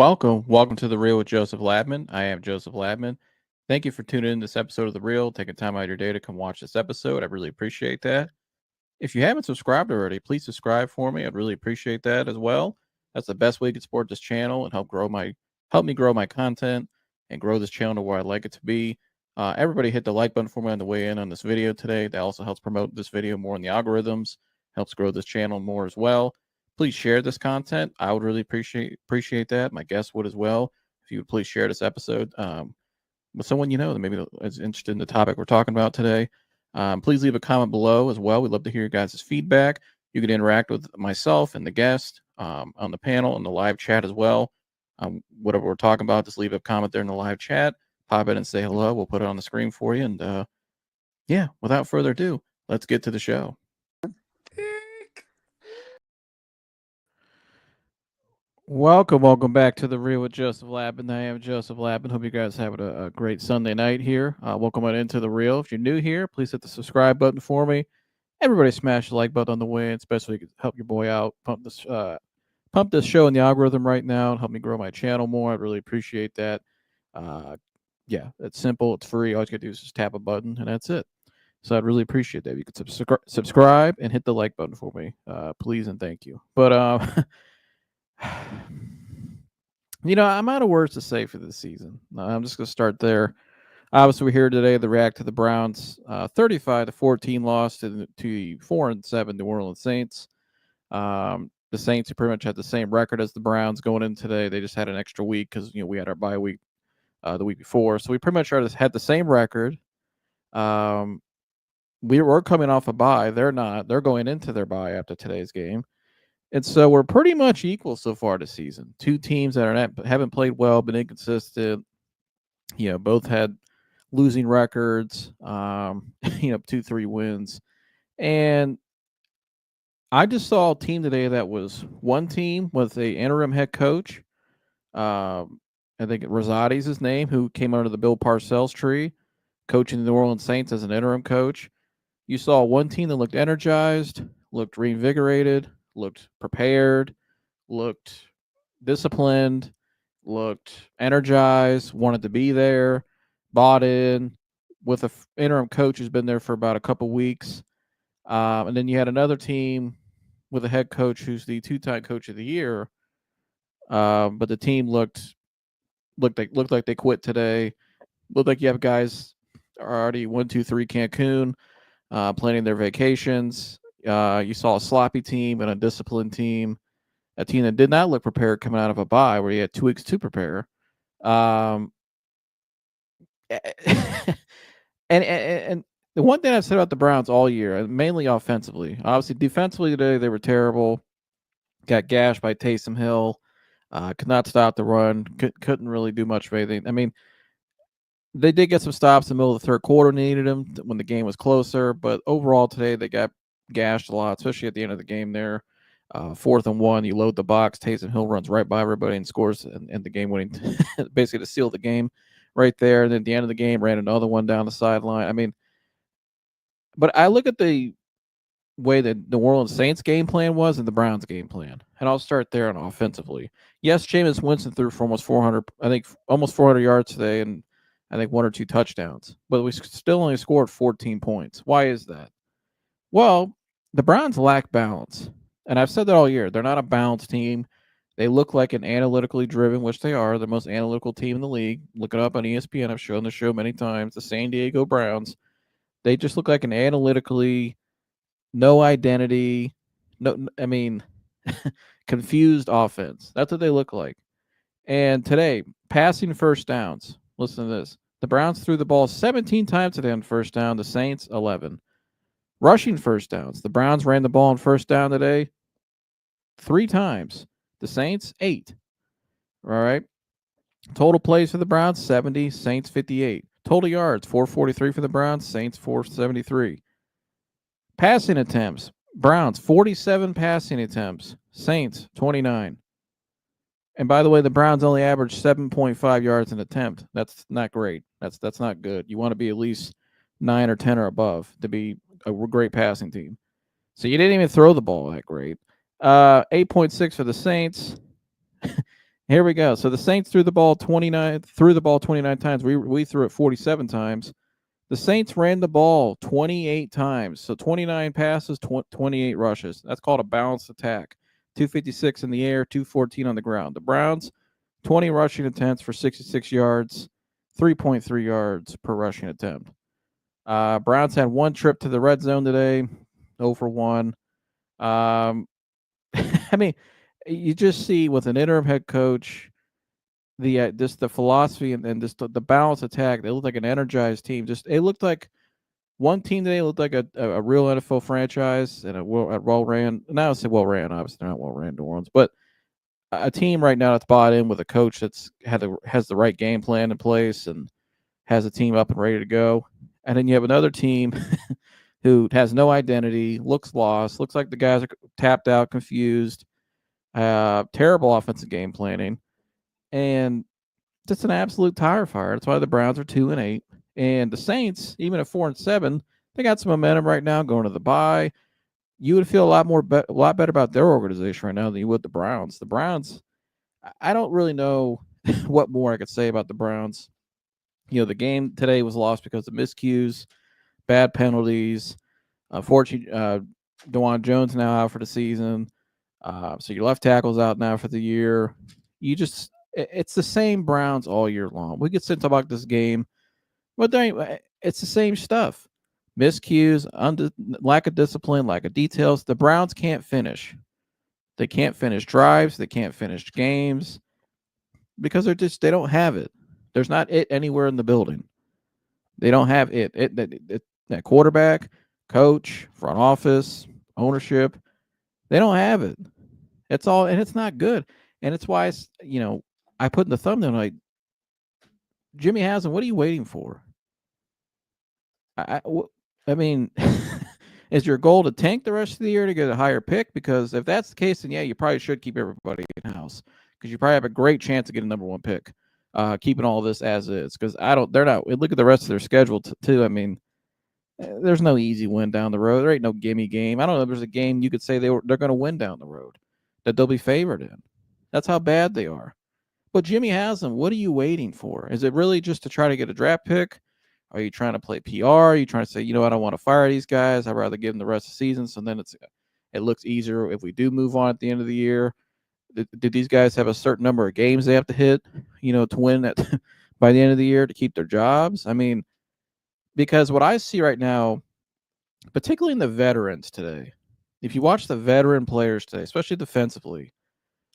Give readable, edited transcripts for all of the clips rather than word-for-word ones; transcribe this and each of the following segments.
Welcome to The Real with Joseph Labman. I am Joseph Labman. Thank you for tuning in to this episode of The Real, taking time out of your day to come watch this episode. I really appreciate that. If you haven't subscribed already, please subscribe for me. I'd really appreciate that as well. That's the best way you can support this channel and help me grow my content and grow this channel to where I'd like it to be. Everybody hit the like button for me on the way in on this video today. That also helps promote this video more in the algorithms, helps grow this channel more as well. Please share this content. I would really appreciate that. My guests would as well. If you would please share this episode with someone you know that maybe is interested in the topic we're talking about today. Please leave a comment below as well. We'd love to hear your guys' feedback. You can interact with myself and the guest on the panel and the live chat as well. Whatever we're talking about, just leave a comment there in the live chat. Pop in and say hello. We'll put it on the screen for you. And yeah, without further ado, let's get to the show. Welcome back to The Real with Joseph Labman. I am Joseph Labman. Hope you guys having a great Sunday night here. Welcome on into The Real. If you're new here, please hit the subscribe button for me. Everybody smash the like button on the way, especially to help your boy out. Pump this show in the algorithm right now and help me grow my channel more. I'd really appreciate that. Yeah, it's simple. It's free. All you got to do is just tap a button, and that's it. So I'd really appreciate that. You could subscribe and hit the like button for me, please and thank you. But I'm out of words to say for this season. I'm just going to start there. Obviously, we're here today to react to the Browns' 35-14 loss to the 4-7 New Orleans Saints. The Saints pretty much had the same record as the Browns going in today. They just had an extra week because we had our bye week the week before, so we pretty much had the same record. We were coming off a bye. They're not. They're going into their bye after today's game. And so we're pretty much equal so far this season. Two teams that haven't played well, been inconsistent. Both had losing records. 2-3 wins. And I just saw a team today that was one team with a interim head coach. I think Rosati's his name, who came under the Bill Parcells tree, coaching the New Orleans Saints as an interim coach. You saw one team that looked energized, looked reinvigorated, looked prepared, looked disciplined, looked energized, wanted to be there, bought in, with an interim coach who's been there for about a couple weeks. And then you had another team with a head coach who's the two-time coach of the year. But the team looked like they quit today. Looked like you have guys already 1, 2, 3 Cancun, planning their vacations. You saw a sloppy team and a disciplined team, a team that did not look prepared coming out of a bye where you had 2 weeks to prepare. And the one thing I've said about the Browns all year, and mainly offensively, obviously defensively today they were terrible. Got gashed by Taysom Hill. Could not stop the run. Couldn't really do much of anything. I mean, they did get some stops in the middle of the third quarter, needed them when the game was closer. But overall today they got gashed a lot, especially at the end of the game there. 4th and 1, you load the box. Taysom Hill runs right by everybody and scores and the game-winning, basically to seal the game right there. And then at the end of the game, ran another one down the sideline. I mean, but I look at the way that the New Orleans Saints game plan was and the Browns game plan, and I'll start there on offensively. Yes, Jameis Winston threw for almost 400 yards today, and I think 1 or 2 touchdowns, but we still only scored 14 points. Why is that? Well, the Browns lack balance, and I've said that all year. They're not a balanced team. They look like an analytically driven, which they are, the most analytical team in the league. Look it up on ESPN. I've shown the show many times. The San Diego Browns. They just look like an analytically no identity, confused offense. That's what they look like. And today, passing first downs. Listen to this. The Browns threw the ball 17 times today on first down. The Saints, 11. Rushing first downs. The Browns ran the ball on first down today 3 times. The Saints, 8. All right. Total plays for the Browns, 70. Saints, 58. Total yards, 443 for the Browns. Saints, 473. Passing attempts. Browns, 47 passing attempts. Saints, 29. And by the way, the Browns only averaged 7.5 yards an attempt. That's not great. That's not good. You want to be at least 9 or 10 or above to be a great passing team. So you didn't even throw the ball that great. 8.6 for the Saints. Here we go. So the Saints threw the ball 29 times. We threw it 47 times. The Saints ran the ball 28 times. So 29 passes, 28 rushes. That's called a balanced attack. 256 in the air, 214 on the ground. The Browns, 20 rushing attempts for 66 yards, 3.3 yards per rushing attempt. Browns had one trip to the red zone today, 0 for 1. I mean, you just see with an interim head coach, the philosophy and just the balanced attack. They looked like an energized team. Just it looked like one team today looked like a real NFL franchise and a well ran. Now I say well ran. Obviously, they're not well ran New Orleans, but a team right now that's bought in with a coach that's has the right game plan in place and has a team up and ready to go. And then you have another team who has no identity, looks lost, looks like the guys are tapped out, confused, terrible offensive game planning, and just an absolute tire fire. That's why the Browns are 2-8. And the Saints, even at 4-7, they got some momentum right now going to the bye. You would feel a lot better about their organization right now than you would the Browns. The Browns, I don't really know what more I could say about the Browns. The game today was lost because of miscues, bad penalties. Unfortunately, DeJuan Jones now out for the season. So your left tackle's out now for the year. It's the same Browns all year long. We could sit and talk about this game, but it's the same stuff. Miscues, lack of discipline, lack of details. The Browns can't finish. They can't finish drives. They can't finish games because they don't have it. There's not it anywhere in the building. They don't have it. That quarterback, coach, front office, ownership, they don't have it. It's all, and it's not good. And it's why I put in the thumbnail like, Jimmy Haslam, what are you waiting for? I mean, is your goal to tank the rest of the year to get a higher pick? Because if that's the case, then yeah, you probably should keep everybody in house because you probably have a great chance to get a number one pick. Keeping all this as is, because they're not. Look at the rest of their schedule too. I mean, there's no easy win down the road. There ain't no gimme game. I don't know if there's a game you could say they're going to win down the road that they'll be favored in. That's how bad they are. But Jimmy Haslam, what are you waiting for? Is it really just to try to get a draft pick? Are you trying to play PR? Are you trying to say, I don't want to fire these guys. I'd rather give them the rest of the season. So then it looks easier if we do move on at the end of the year. Did these guys have a certain number of games they have to hit, to win by the end of the year to keep their jobs? I mean, because what I see right now, particularly in the veterans today, if you watch the veteran players today, especially defensively,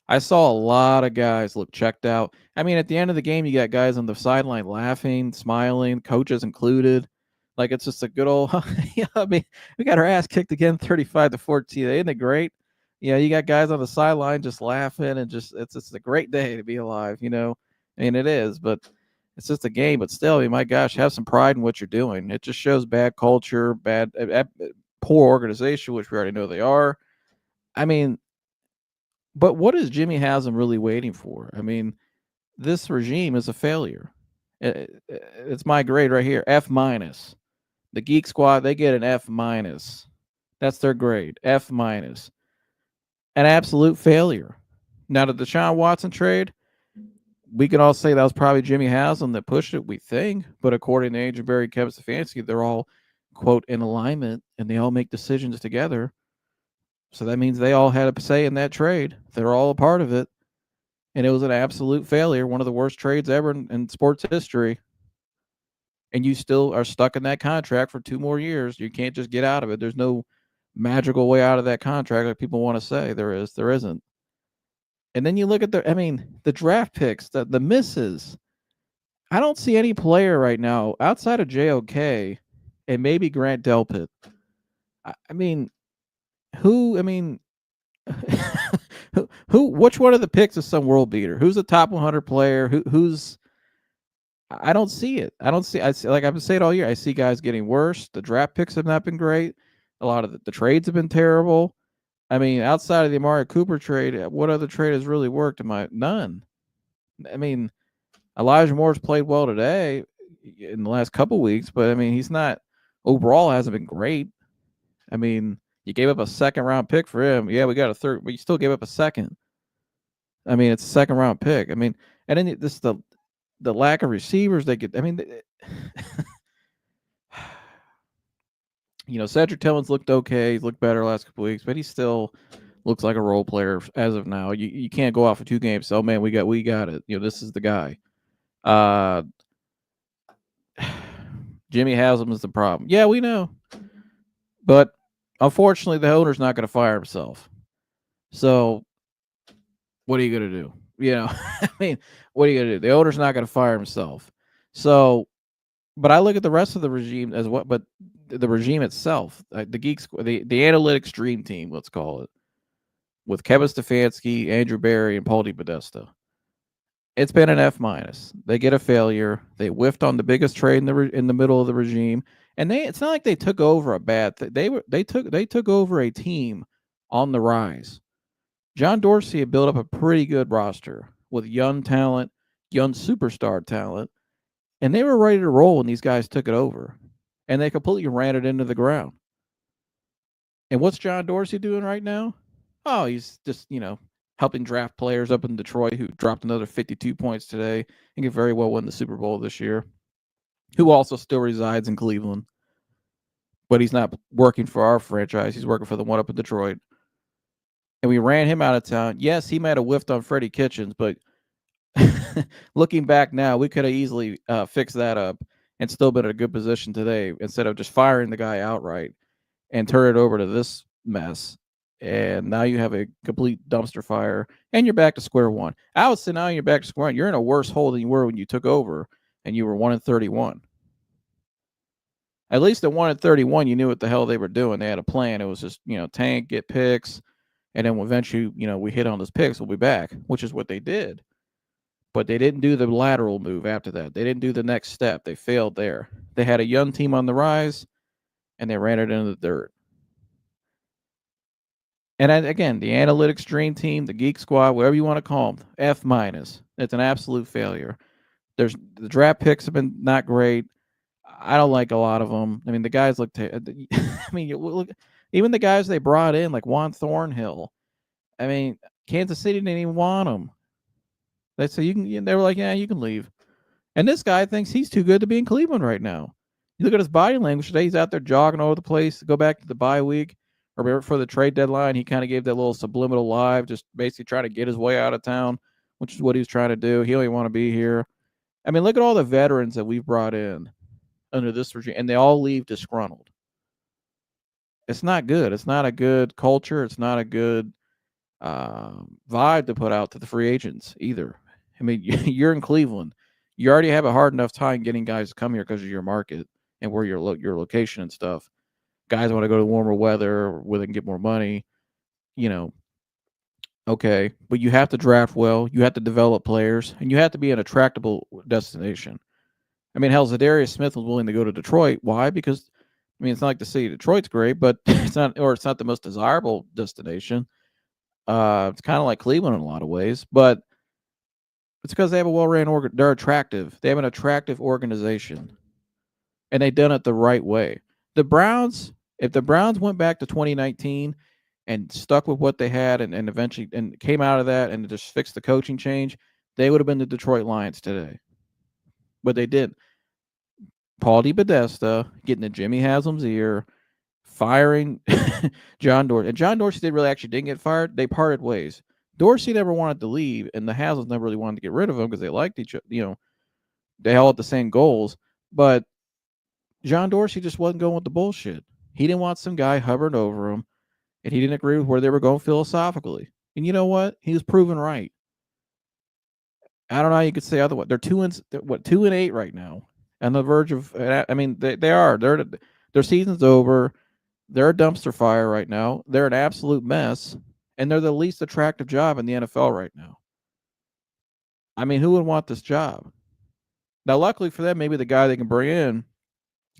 I saw a lot of guys look checked out. I mean, at the end of the game, you got guys on the sideline laughing, smiling, coaches included. Like it's just a good old. I mean, we got our ass kicked again, 35-14. Isn't it great? You got guys on the sideline just laughing and it's a great day to be alive. I mean, it is, but it's just a game. But still, I mean, my gosh, have some pride in what you're doing. It just shows bad culture, poor organization, which we already know they are. I mean, but what is Jimmy Haslam really waiting for? I mean, this regime is a failure. It's my grade right here, F-. The Geek Squad, they get an F-. That's their grade, F-. An absolute failure. Now, the Deshaun Watson trade, we can all say that was probably Jimmy Haslam that pushed it, we think. But according to Agent Barry Kevin Stefanski, they're all, quote, in alignment, and they all make decisions together. So that means they all had a say in that trade. They're all a part of it. And it was an absolute failure, one of the worst trades ever in sports history. And you still are stuck in that contract for 2 more years. You can't just get out of it. There's no magical way out of that contract like people want to say there is. There isn't. And then you look at the draft picks, the misses. I don't see any player right now outside of JOK and maybe Grant Delpit. I mean, who, I mean, which one of the picks is some world beater? Who's a top 100 player? Who's I don't see it. I see, like I've been saying all year, I see guys getting worse. The draft picks have not been great. A lot of the trades have been terrible. I mean, outside of the Amari Cooper trade, what other trade has really worked? None. I mean, Elijah Moore's played well today in the last couple weeks, but I mean, he's not overall hasn't been great. I mean, you gave up a second round pick for him. Yeah, we got a third, but you still gave up a second. I mean, it's a second round pick. I mean, and then this the lack of receivers they get. I mean, Cedric Tillman's looked okay. He's looked better the last couple weeks, but he still looks like a role player as of now. You can't go out for 2 games. So, oh man, we got it. This is the guy. Uh, Jimmy Haslam is the problem. Yeah, we know, but unfortunately, the owner's not going to fire himself. So, what are you going to do? I mean, what are you going to do? The owner's not going to fire himself. So, but I look at the rest of the regime as what, but the regime itself, the Geeks, the analytics dream team, let's call it, with Kevin Stefanski, Andrew Berry, and Paul DePodesta. It's been an F minus. They get a failure. They whiffed on the biggest trade in the middle of the regime, and it's not like they took over a bad. They took over a team on the rise. John Dorsey had built up a pretty good roster with young talent, young superstar talent, and they were ready to roll when these guys took it over, and they completely ran it into the ground. And what's John Dorsey doing right now? Oh, he's just, helping draft players up in Detroit who dropped another 52 points today and could very well win the Super Bowl this year, who also still resides in Cleveland. But he's not working for our franchise. He's working for the one up in Detroit. And we ran him out of town. Yes, he might have whiffed on Freddie Kitchens, but looking back now, we could have easily fixed that up and still been in a good position today instead of just firing the guy outright and turn it over to this mess. And now you have a complete dumpster fire, and you're back to square one. I would say now you're back to square one. You're in a worse hole than you were when you took over, and you were 1-31. At least at 1-31, you knew what the hell they were doing. They had a plan. It was just tank, get picks, and then eventually we hit on those picks. We'll be back, which is what they did. But they didn't do the lateral move after that. They didn't do the next step. They failed there. They had a young team on the rise, and they ran it into the dirt. And again, the analytics dream team, the Geek Squad, whatever you want to call them, F minus. It's an absolute failure. The draft picks have been not great. I don't like a lot of them. I mean, the guys look. Look, even the guys they brought in, like Juan Thornhill. I mean, Kansas City didn't even want him. They said you can. They were like, yeah, you can leave. And this guy thinks he's too good to be in Cleveland right now. You look at his body language today. He's out there jogging all over the place. Go back to the bye week or for the trade deadline. He kind of gave that little subliminal live, just basically trying to get his way out of town, which is what he was trying to do. He don't even want to be here. I mean, look at all the veterans that we've brought in under this regime, and they all leave disgruntled. It's not good. It's not a good culture. It's not a good vibe to put out to the free agents either. I mean, you're in Cleveland. You already have a hard enough time getting guys to come here because of your market and where your location and stuff. Guys want to go to warmer weather where they can get more money, Okay, but you have to draft well. You have to develop players, and you have to be an attractable destination. I mean, hell, Zadarius Smith was willing to go to Detroit. Why? Because it's not like the city of Detroit's great, but it's not the most desirable destination. It's kind of like Cleveland in a lot of ways, but it's because they have a well-ran they're attractive. They have an attractive organization, and they've done it the right way. The Browns, if the Browns went back to 2019 and stuck with what they had and eventually and came out of that and just fixed the coaching change, they would have been the Detroit Lions today. But they didn't. Paul DePodesta getting in Jimmy Haslam's ear, firing John Dorsey. And John Dorsey didn't get fired. They parted ways. Dorsey never wanted to leave, and the Haslams never really wanted to get rid of him because they liked each other. They held the same goals. But John Dorsey just wasn't going with the bullshit. He didn't want some guy hovering over him, and he didn't agree with where they were going philosophically. And you know what? He was proven right. I don't know how you could say otherwise. They're 2-8 right now, on the verge of. I mean, they are. Their season's over. They're a dumpster fire right now. They're an absolute mess, and they're the least attractive job in the NFL right now. I mean, who would want this job? Now, luckily for them, maybe the guy they can bring in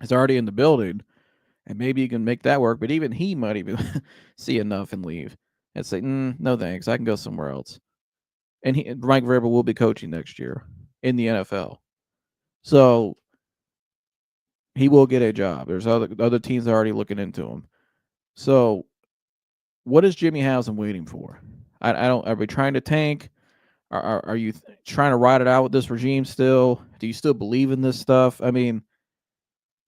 is already in the building, and maybe you can make that work. But even he might even see enough and leave and say, "No thanks, I can go somewhere else." And Mike Vrabel will be coaching next year in the NFL, so he will get a job. There's other teams already looking into him. So, what is Jimmy Haslam waiting for? I don't. Are we trying to tank? Are you trying to ride it out with this regime still? Do you still believe in this stuff? I mean,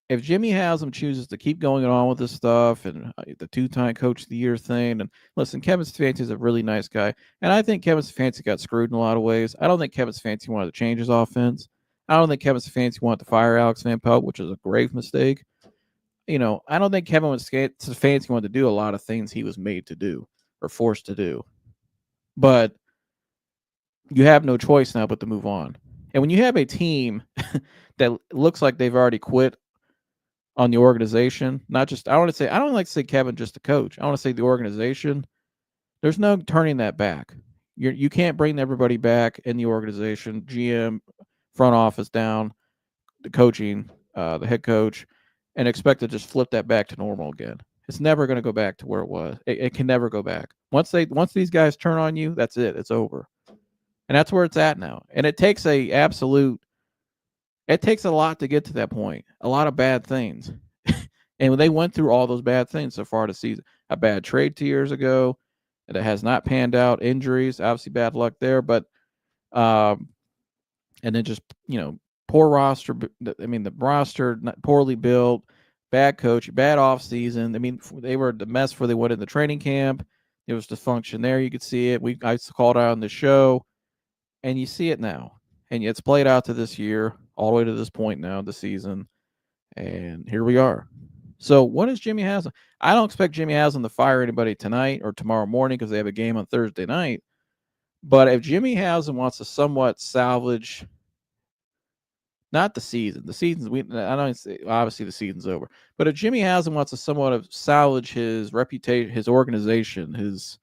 if Jimmy Haslam chooses to keep going on with this stuff and the two-time Coach of the Year thing, and listen, Kevin Stefanski is a really nice guy, and I think Kevin Stefanski got screwed in a lot of ways. I don't think Kevin Stefanski wanted to change his offense. I don't think Kevin Stefanski wanted to fire Alex Van Pelt, which is a grave mistake. I don't think Kevin Stefanski wanted to do a lot of things he was made to do or forced to do. But you have no choice now but to move on. And when you have a team that looks like they've already quit on the organization, not just I don't like to say Kevin just the coach. I want to say the organization. There's no turning that back. You can't bring everybody back in the organization, GM, front office down, the coaching, the head coach, and expect to just flip that back to normal again. It's never going to go back to where it was. It can never go back. Once these guys turn on you, that's it. It's over. And that's where it's at now. And it takes a lot to get to that point. A lot of bad things. And when they went through all those bad things so far this season, a bad trade 2 years ago that has not panned out, injuries, obviously bad luck there, but and then just, poor roster. I mean, the roster not poorly built, bad coach, bad off season. I mean, they were the mess before they went in the training camp. There was dysfunction there. You could see it. I called out on the show, and you see it now. And it's played out to this year, all the way to this point now, the season. And here we are. So what is Jimmy Haslam? I don't expect Jimmy Haslam to fire anybody tonight or tomorrow morning because they have a game on Thursday night. But if Jimmy Haslam wants to somewhat salvage, not the season, I don't say, obviously the season's over. But if Jimmy Haslam wants to somewhat of salvage his reputation, his organization, his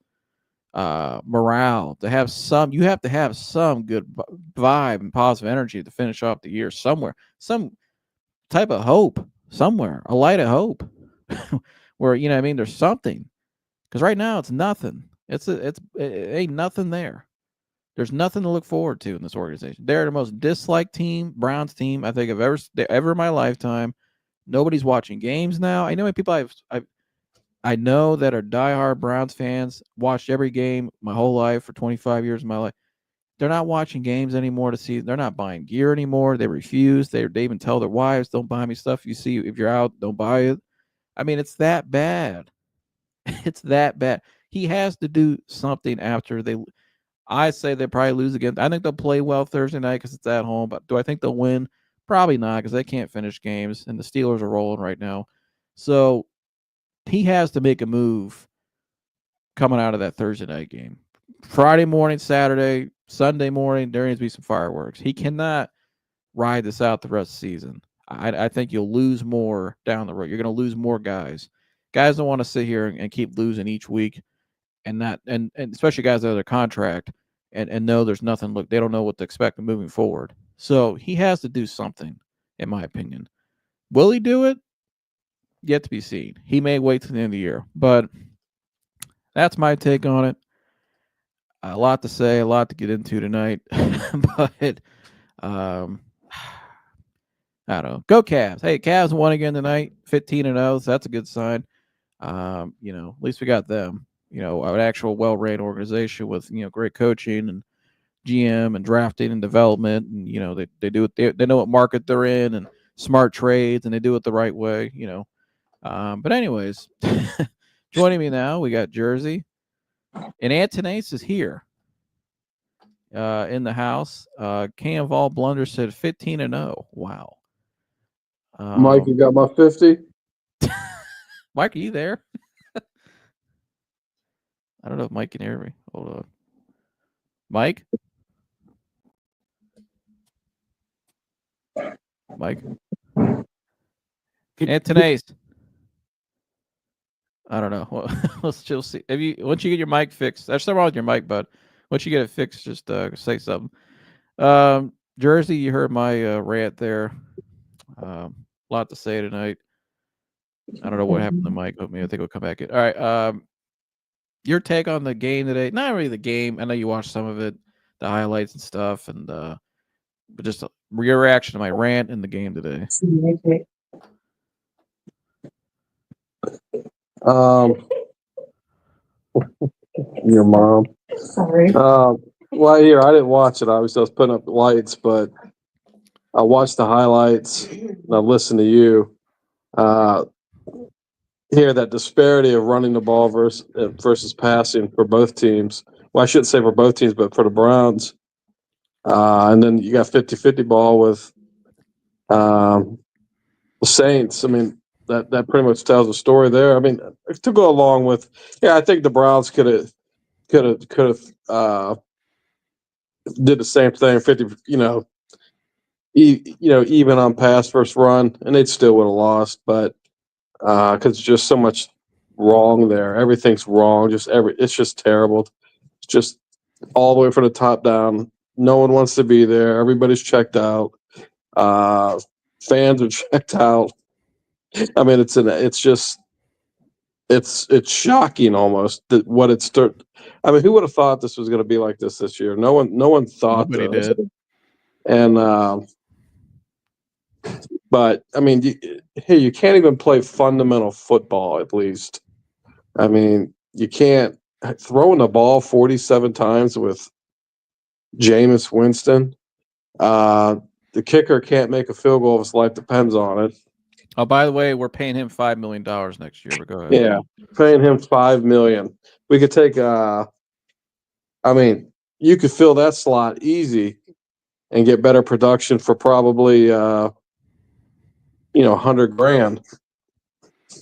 morale, you have to have some good vibe and positive energy to finish off the year somewhere, some type of hope somewhere, a light of hope where, there's something, because right now it's nothing. It ain't nothing there. There's nothing to look forward to in this organization. They're the most disliked team, Browns team, I think I've ever in my lifetime. Nobody's watching games now. I know people I know that are diehard Browns fans, watched every game my whole life for 25 years of my life. They're not watching games anymore to see. They're not buying gear anymore. They refuse. They even tell their wives, "Don't buy me stuff. If you're out, don't buy it." I mean, it's that bad. It's that bad. He has to do something after they. I say they probably lose again. I think they'll play well Thursday night because it's at home. But do I think they'll win? Probably not, because they can't finish games, and the Steelers are rolling right now. So he has to make a move coming out of that Thursday night game. Friday morning, Saturday, Sunday morning, there needs to be some fireworks. He cannot ride this out the rest of the season. I think you'll lose more down the road. You're going to lose more guys. Guys don't want to sit here and keep losing each week, and especially guys that are their contract and know there's nothing. Look, they don't know what to expect moving forward. So he has to do something, in my opinion. Will he do it? Yet to be seen. He may wait till the end of the year, but that's my take on it. A lot to say, a lot to get into tonight, but I don't know. Go Cavs! Hey, Cavs won again tonight, 15-0. So that's a good sign. At least we got them. An actual well-ran organization with great coaching and GM and drafting and development, and they do it. They know what market they're in and smart trades, and they do it the right way. But anyways, joining me now, we got Jersey, and Antonace is here. In the house, Cam Vol Blunder said 15-0. Wow. Mike, you got my 50? Mike, are you there? I don't know if Mike can hear me. Hold on. Mike? Antonace. I don't know. Well, let's still see. Once you get your mic fixed, there's something wrong with your mic, bud. Once you get it fixed, just say something. Jersey, you heard my rant there. A lot to say tonight. I don't know what happened to Mike, but I think we'll come back in. All right. Your take on the game today? Not really the game. I know you watched some of it, the highlights and stuff, and but just your reaction to my rant in the game today. Your mom. Sorry. Well, here I didn't watch it. Obviously, I was putting up the lights, but I watched the highlights and I listened to you. Here, that disparity of running the ball versus passing for both teams. Well, I shouldn't say for both teams, but for the Browns. And then you got 50-50 ball with the Saints. I mean, that pretty much tells the story there. I mean, to go along with, I think the Browns could have did the same thing, 50, even on pass versus run, and they still would have lost, but because just so much wrong there, everything's wrong. It's just terrible. It's just all the way from the top down. No one wants to be there. Everybody's checked out. Fans are checked out. I mean, it's shocking almost that what it's. I mean, who would have thought this was going to be like this year? No one thought Nobody this. did. And but I mean, you can't even play fundamental football. At least, I mean, you can't throwing the ball 47 times with Jameis Winston. The kicker can't make a field goal if his life depends on it. Oh, by the way, we're paying him $5 million next year. But go ahead. Yeah, paying him $5 million. We could take. I mean, you could fill that slot easy and get better production for probably $100,000.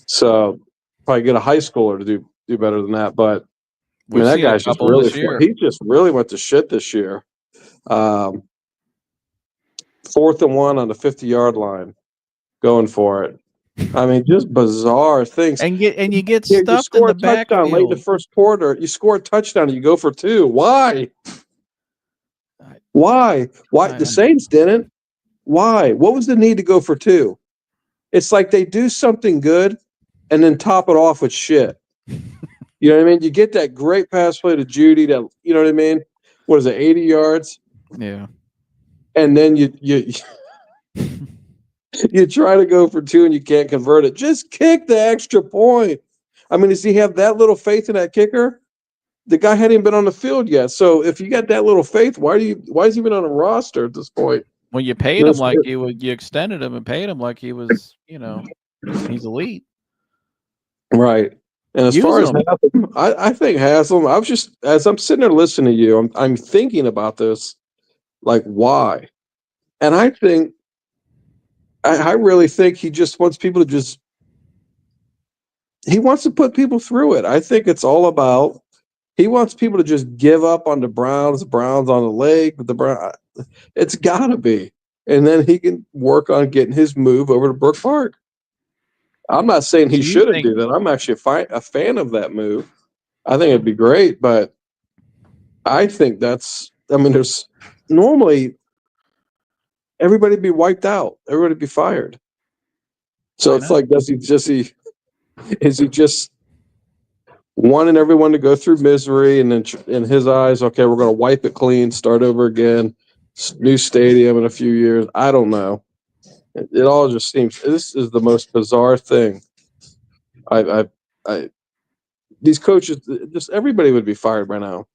So probably get a high schooler to do better than that. But I mean, that seen a guy's just couple really this year. he just really went to shit this year. 4th and 1 on the 50-yard line, going for it. I mean, just bizarre things. And you get You stuffed in score the a touchdown late in the backfield. first quarter. You score a touchdown and you go for 2. Why? Why? The Saints didn't. Why? What was the need to go for 2? It's like they do something good and then top it off with shit. You know what I mean? You get that great pass play to Judy that, you know what I mean? What is it, 80 yards? Yeah. And then you you try to go for 2 and you can't convert it. Just kick the extra point. I mean, does he have that little faith in that kicker? The guy hadn't even been on the field yet. So if you got that little faith, why is he even on a roster at this point? Well, you paid him like you extended him and paid him like he was, he's elite. Right. And as far as Haslam, I think Haslam, I was just, as I'm sitting there listening to you, I'm thinking about this, like, why? And I think, I really think he just wants people to he wants to put people through it. I think it's all about, he wants people to just give up on the Browns on the leg, but the Browns, it's got to be. And then he can work on getting his move over to Brook Park. I'm not saying he shouldn't do that. I'm actually a fan of that move. I think it'd be great, but I think there's normally everybody be wiped out. Everybody be fired. So it's like, is he just wanting everyone to go through misery, and then in his eyes, okay, we're going to wipe it clean, start over again, new stadium in a few years. I don't know. It all just seems, this is the most bizarre thing. These coaches, just everybody would be fired by now.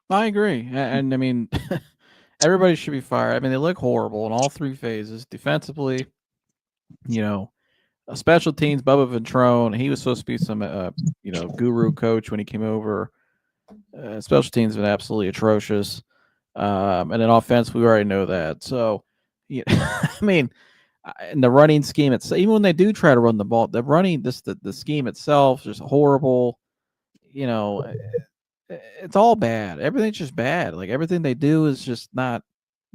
I agree. And I mean, everybody should be fired. I mean, they look horrible in all 3 phases. Defensively, special teams, Bubba Ventrone, he was supposed to be some, guru coach when he came over. Special teams have been absolutely atrocious. And then offense, we already know that. So, I mean, in the running scheme, even when they do try to run the ball, the scheme itself is horrible. It's all bad. Everything's just bad. Like, everything they do is just not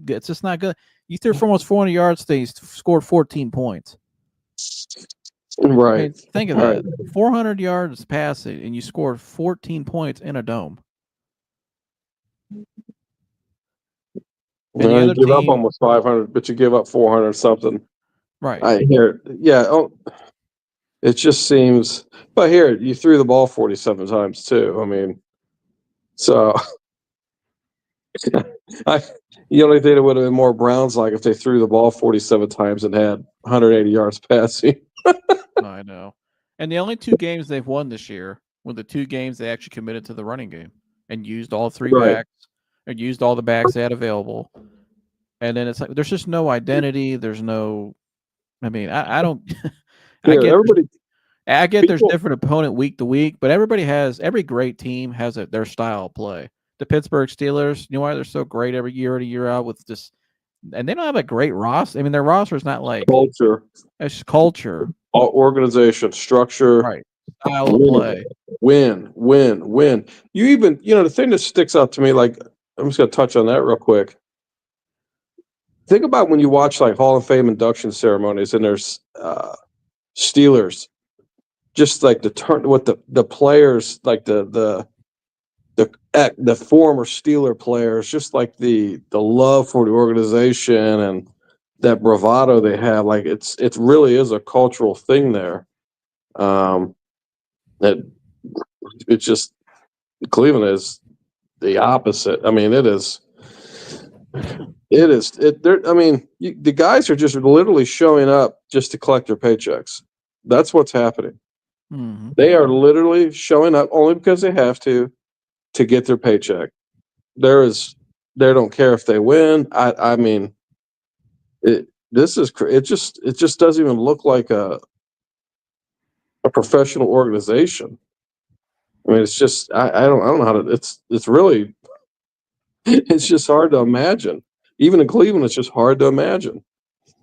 good. It's just not good. You threw for almost 400 yards, they scored 14 points. Right. I mean, think of that. 400 yards passing, and you scored 14 points in a dome. And you give up almost 500, but you give up 400 something. Right. I hear, it just seems. But here, you threw the ball 47 times too. I mean, so you only think it would have been more Browns like if they threw the ball 47 times and had 180 yards passing. I know. And the only 2 games they've won this year were the 2 games they actually committed to the running game and used all 3 backs. or used all the bags they had available. And then it's like there's just no identity. There's no. I mean, I don't. I Here, get everybody, there's people, different opponent week to week, but every great team has their style of play. The Pittsburgh Steelers, you know why they're so great every year in a year out with just, and they don't have a great roster. I mean, their roster is not like culture, it's culture, organization, structure, right? Style of winning, play. win. You even, the thing that sticks out to me, like, I'm just going to touch on that real quick. Think about when you watch like Hall of Fame induction ceremonies and there's Steelers, just like what the players, like the former Steeler players, just like the love for the organization and that bravado they have, like it really is a cultural thing there. That it's just Cleveland is the opposite. I mean, it is. It is. I mean, the guys are just literally showing up just to collect their paychecks. That's what's happening. Mm-hmm. They are literally showing up only because they have to get their paycheck. They don't care if they win. I mean, it just doesn't even look like a professional organization. I mean, it's just I don't know how to. It's really it's just hard to imagine. Even in Cleveland, it's just hard to imagine.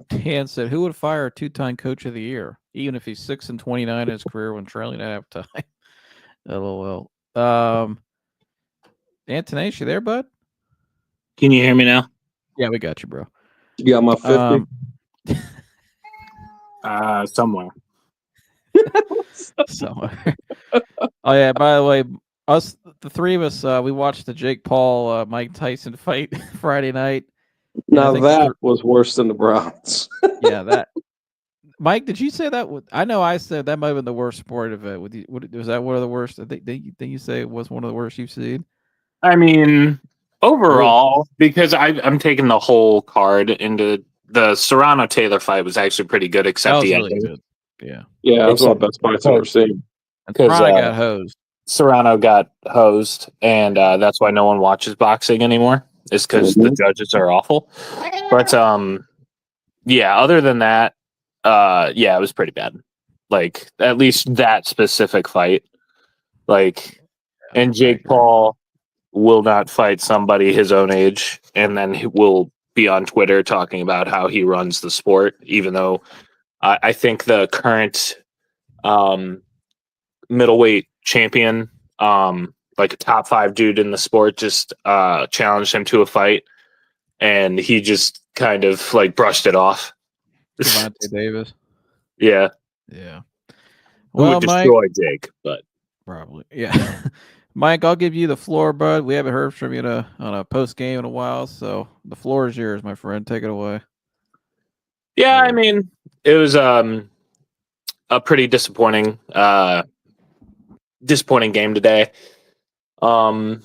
Dan said, "Who would fire a two-time Coach of the Year, even if he's 6-29 in his career when trailing at halftime?" LOL. Antonace, you there, bud? Can you hear me now? Yeah, we got you, bro. You got my 50. Somewhere. Somewhere. Oh yeah. By the way, the three of us, we watched the Jake Paul, Mike Tyson fight Friday night. Now that was worse than the Browns. Yeah, that. Mike, did you say that? I know I said that might have been the worst sport event. Was that one of the worst? I think you say it was one of the worst you've seen. I mean, overall, because I'm taking the whole card into the Serrano Taylor fight was actually pretty good, except that was the really ending. good. Yeah, yeah, that's one of the best fights I've ever seen. Because got hosed. Serrano got hosed, and that's why no one watches boxing anymore. Is because the judges are awful. But yeah. Other than that, yeah, it was pretty bad. Like at least that specific fight, like, and Jake Paul will not fight somebody his own age, and then he will be on Twitter talking about how he runs the sport, even though I think the current middleweight champion, like a top 5 dude in the sport, just challenged him to a fight, and he just kind of like brushed it off. Devontae Davis. Yeah. Well, who would destroy Jake, but probably, yeah. Mike, I'll give you the floor, bud. We haven't heard from you on a post game in a while, so the floor is yours, my friend. Take it away. Yeah, I mean, it was a pretty disappointing game today. I'm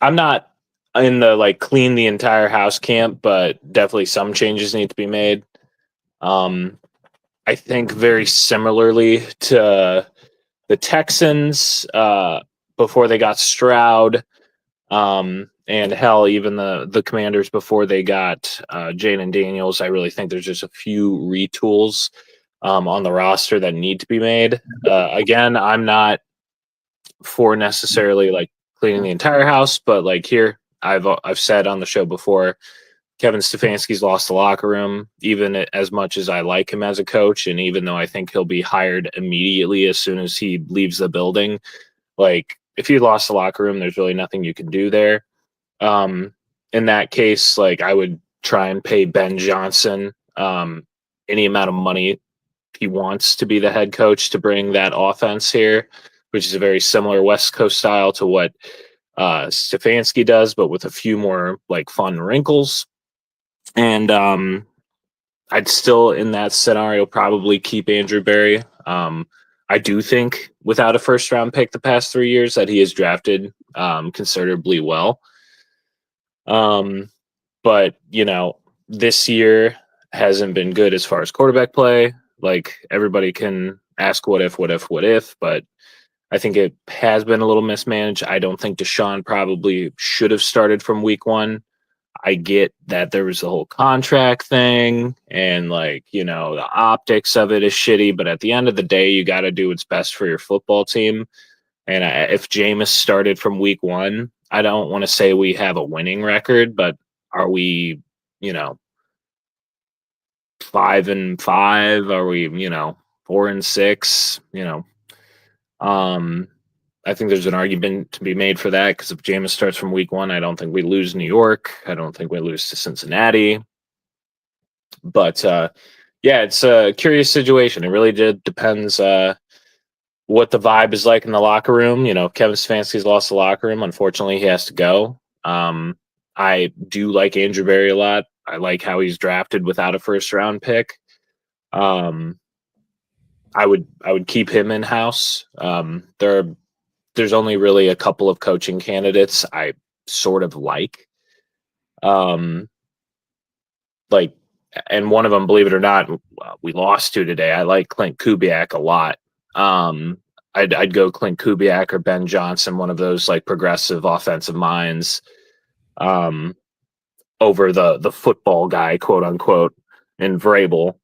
not in the like clean the entire house camp, but definitely some changes need to be made. I think very similarly to the Texans before they got Stroud, and hell, even the Commanders before they got Jaden Daniels. I really think there's just a few retools on the roster that need to be made. Again, I'm not for necessarily like cleaning the entire house, but like here, I've said on the show before, Kevin Stefanski's lost the locker room, even as much as I like him as a coach. And even though I think he'll be hired immediately as soon as he leaves the building, like if he lost the locker room, there's really nothing you can do there. In that case, like I would try and pay Ben Johnson any amount of money he wants to be the head coach to bring that offense here, which is a very similar West Coast style to what Stefanski does, but with a few more like fun wrinkles. And I'd still, in that scenario, probably keep Andrew Berry. I do think without a first round pick the past 3 years that he has drafted considerably well. But, this year hasn't been good as far as quarterback play. Like everybody can ask what if, but I think it has been a little mismanaged. I don't think Deshaun probably should have started from week 1. I get that there was the whole contract thing and like, the optics of it is shitty, but at the end of the day, you got to do what's best for your football team. And if Jameis started from week 1, I don't want to say we have a winning record, but are we, 5-5? Are we, 4-6? I think there's an argument to be made for that because if Jameis starts from week 1, I don't think we lose New York. I don't think we lose to Cincinnati. But yeah, it's a curious situation. It really depends what the vibe is like in the locker room. Kevin Stefanski's lost the locker room. Unfortunately, he has to go. I do like Andrew Berry a lot. I like how he's drafted without a first round pick. I would keep him in house. There's only really a couple of coaching candidates I sort of like. And one of them, believe it or not, we lost to today. I like Clint Kubiak a lot. I'd go Clint Kubiak or Ben Johnson, one of those like progressive offensive minds, over the football guy, quote unquote, in Vrabel.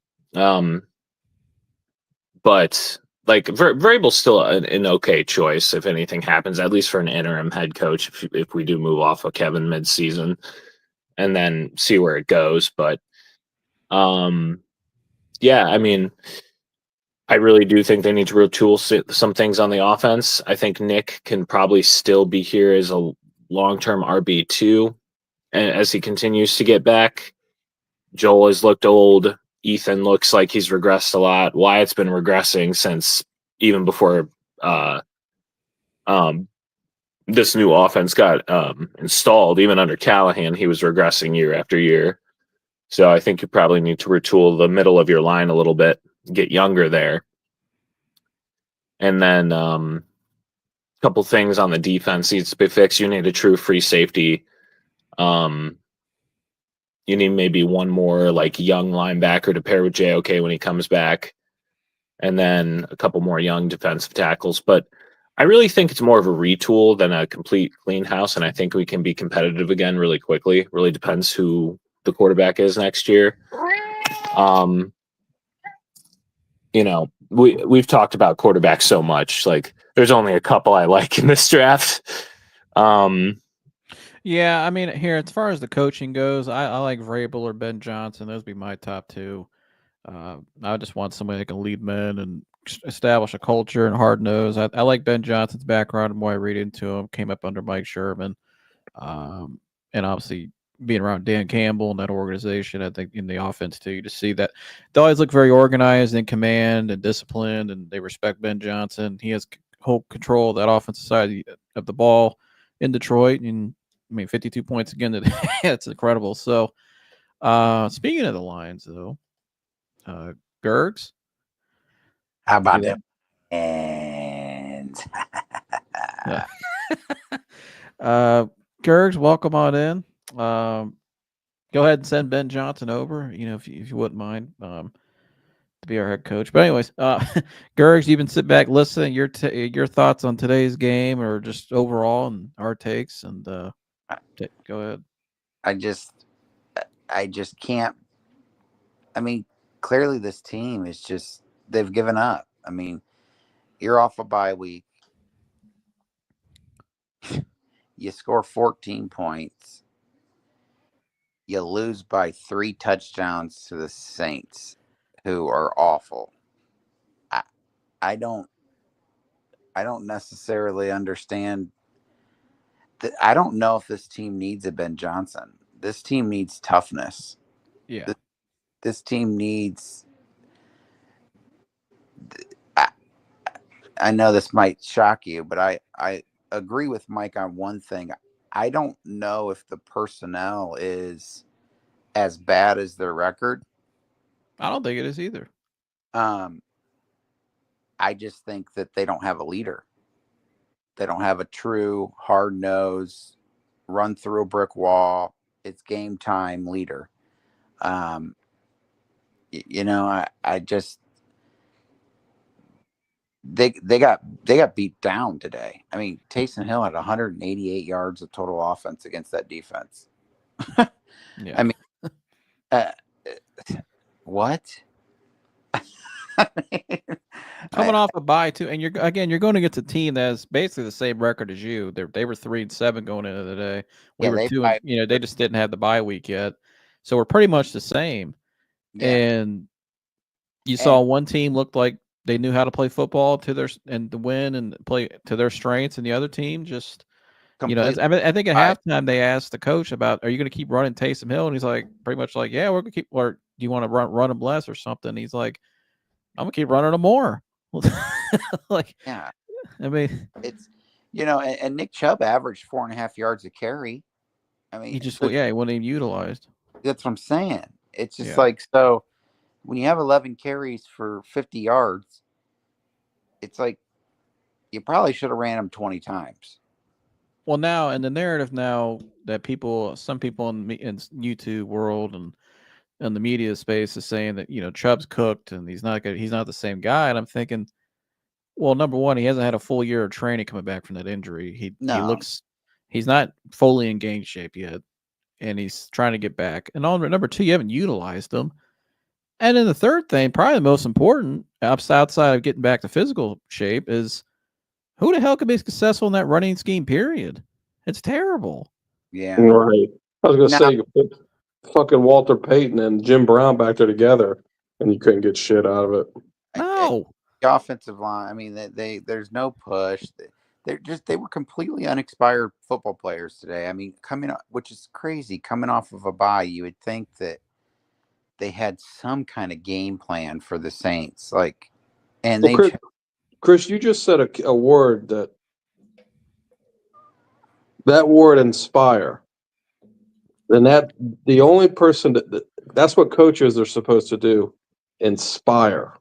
But like Vrabel's still an okay choice if anything happens, at least for an interim head coach. If we do move off of Kevin mid-season, and then see where it goes. But yeah, I mean, I really do think they need to retool some things on the offense. I think Nick can probably still be here as a long-term RB2 as he continues to get back. Joel has looked old. Ethan looks like he's regressed a lot. Wyatt's been regressing since even before this new offense got installed. Even under Callahan, he was regressing year after year. So I think you probably need to retool the middle of your line a little bit, get younger there. And then a couple things on the defense needs to be fixed. You need a true free safety. You need maybe one more like young linebacker to pair with JOK when he comes back. And then a couple more young defensive tackles. But I really think it's more of a retool than a complete clean house. And I think we can be competitive again really quickly. Really depends who the quarterback is next year. We've talked about quarterbacks so much. Like there's only a couple I like in this draft. Yeah, I mean, here as far as the coaching goes, I like Vrabel or Ben Johnson. Those would be my top two. I just want somebody that can lead men and establish a culture and hard nose. I like Ben Johnson's background and what I read into him. Came up under Mike Sherman, and obviously being around Dan Campbell and that organization. I think in the offense too, you just see that they always look very organized, in command and disciplined, and they respect Ben Johnson. He has whole control of that offensive side of the ball in Detroit, and I mean 52 points again today. It's incredible. So, speaking of the Lions, though. Gergs. How about them? And Gergs, welcome on in. Go ahead and send Ben Johnson over, if you wouldn't mind, to be our head coach. But anyways, Gergs, you can sit back, listen. Your thoughts on today's game, or just overall, and our takes, and go ahead. I just can't. I mean, clearly this team is just, they've given up. I mean, you're off a bye week. You score 14 points. You lose by 3 touchdowns to the Saints, who are awful. I don't necessarily understand. I don't know if this team needs a Ben Johnson. This team needs toughness. Yeah. This team needs. I know this might shock you, but I agree with Mike on one thing. I don't know if the personnel is as bad as their record. I don't think it is either. I just think that they don't have a leader. They don't have a true hard nose, run through a brick wall. It's game time leader. I just, they got beat down today. I mean, Taysom Hill had 188 yards of total offense against that defense. Yeah. I mean, uh, what? Coming off a bye too, and you're going against a team that's basically the same record as you. They were 3-7 going into the day. We were 2, and they just didn't have the bye week yet, so we're pretty much the same. Yeah. And you saw one team looked like they knew how to play football to their and to win and play to their strengths, and the other team just completely. I think at halftime they asked the coach about, "Are you going to keep running Taysom Hill?" And he's like, pretty much like, "Yeah, we're going to keep." Or do you want to run him less or something? He's like, "I'm gonna keep running him more." Like, yeah, I mean, it's and Nick Chubb averaged 4.5 yards a carry. I mean, he wasn't even utilized. That's what I'm saying. It's just like, so when you have 11 carries for 50 yards, it's like you probably should have ran him 20 times. Well, now in the narrative now that some people in YouTube world and in the media space is saying that Chubb's cooked and he's not good. He's not the same guy. And I'm thinking, well, number one, he hasn't had a full year of training coming back from that injury. He's not fully in game shape yet, and he's trying to get back. And on number two, you haven't utilized him. And then the third thing, probably the most important, outside of getting back to physical shape, is who the hell could be successful in that running scheme, period? It's terrible. Yeah. Right. I was going to say, you put fucking Walter Payton and Jim Brown back there together, and you couldn't get shit out of it. No. The offensive line, I mean, there's no push. They were completely unexpired football players today. I mean, which is crazy. Coming off of a bye, you would think that they had some kind of game plan for the Saints. Chris, you just said a word that word inspire. And the only person that's what coaches are supposed to do, inspire.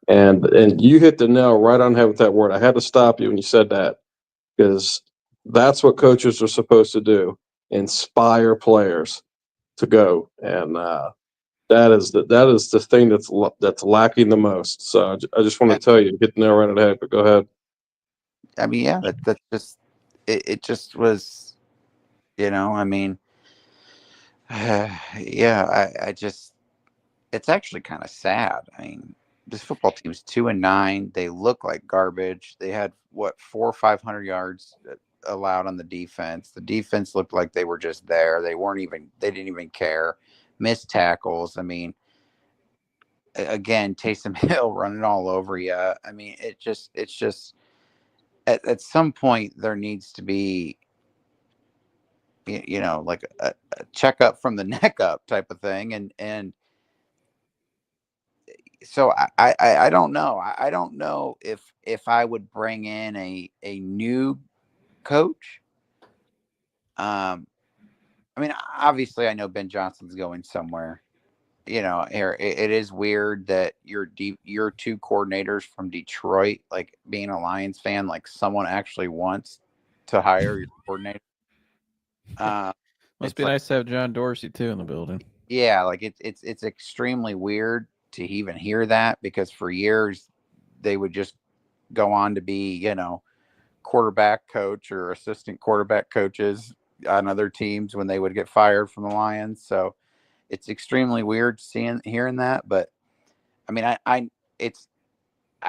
And you hit the nail right on the head with that word. I had to stop you when you said that, because that's what coaches are supposed to do: inspire players to go. And that is the thing that's lacking the most. So I just want to tell you, hit the nail right on the head. But go ahead. I mean, yeah, that's just it. Just was, I mean, yeah. I just, it's actually kind of sad. I mean, this football team's 2-9. They look like garbage. They had 400 or 500 yards allowed on the defense. The defense looked like they were just there. They didn't even care. Missed tackles. I mean, again, Taysom Hill running all over you. I mean, it's just at some point there needs to be, like a checkup from the neck up type of thing. And so I don't know. I don't know if I would bring in a new coach. I mean, obviously I know Ben Johnson's going somewhere. It is weird that your two coordinators from Detroit, like being a Lions fan, like someone actually wants to hire your coordinator. Must be nice to have John Dorsey too in the building. Yeah, like it's extremely weird to even hear that, because for years they would just go on to be, quarterback coach or assistant quarterback coaches on other teams when they would get fired from the Lions. So it's extremely weird hearing that. But I mean, I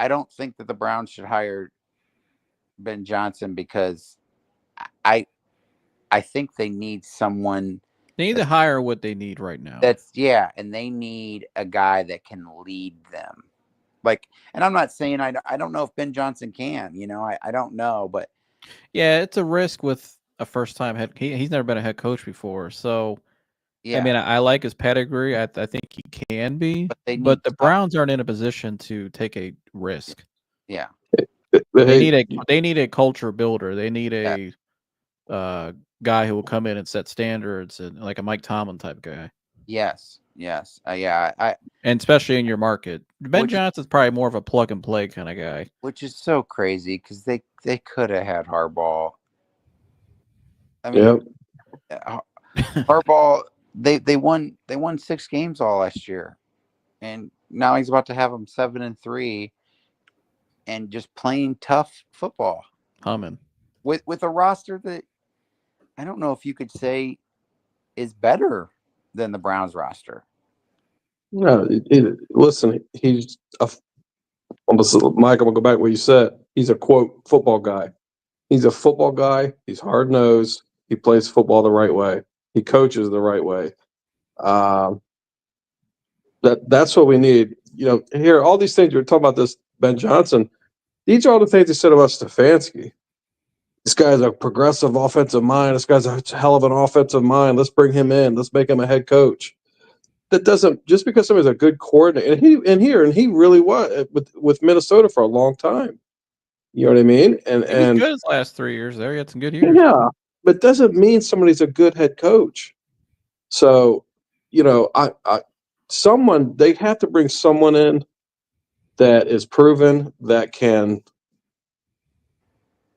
don't think that the Browns should hire Ben Johnson, because I think they need someone. They need to hire what they need right now. And they need a guy that can lead them. And I'm not saying I don't know if Ben Johnson can. I don't know, but yeah, it's a risk with a first-time head. He's never been a head coach before, so yeah. I mean, I like his pedigree. I think he can be, but the Browns aren't in a position to take a risk. Yeah, they need a culture builder. They need a guy who will come in and set standards, and like a Mike Tomlin type guy. Yes. And especially in your market, Ben Johnson's probably more of a plug and play kind of guy. Which is so crazy, because they could have had Harbaugh. I mean, Harbaugh, they won 6 games all last year, and now he's about to have them 7-3. and just playing tough football Humming. with a roster that I don't know if you could say is better than the Browns roster. No, listen, he's almost, Mike, I'm going to go back to what you said. He's a, quote, football guy. He's a football guy. He's hard-nosed. He plays football the right way. He coaches the right way. That's what we need. Here, all these things, you're talking about this, Ben Johnson. These are all the things they said about Stefanski. This guy's a progressive offensive mind. This guy's a hell of an offensive mind. Let's bring him in. Let's make him a head coach. That doesn't, just because somebody's a good coordinator, and he really was with Minnesota for a long time. You know what I mean? He was good his last 3 years there. He had some good years. Yeah, but doesn't mean somebody's a good head coach. So, they have to bring someone in that is proven, that can.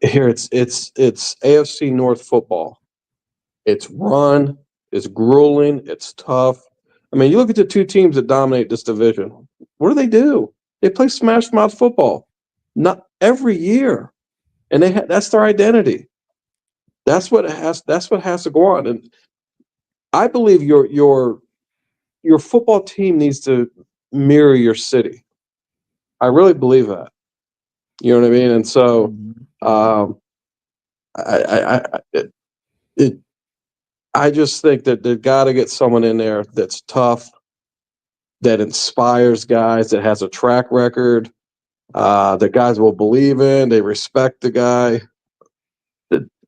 Here, it's AFC North football. It's run, it's grueling, it's tough. I mean, you look at the two teams that dominate this division. What do? They play smash mouth football, not every year, and that's their identity. That's what has to go on. And I believe your football team needs to mirror your city. I really believe that. You know what I mean? And so, I just think that they've got to get someone in there that's tough, that inspires guys, that has a track record, that guys will believe in. They respect the guy.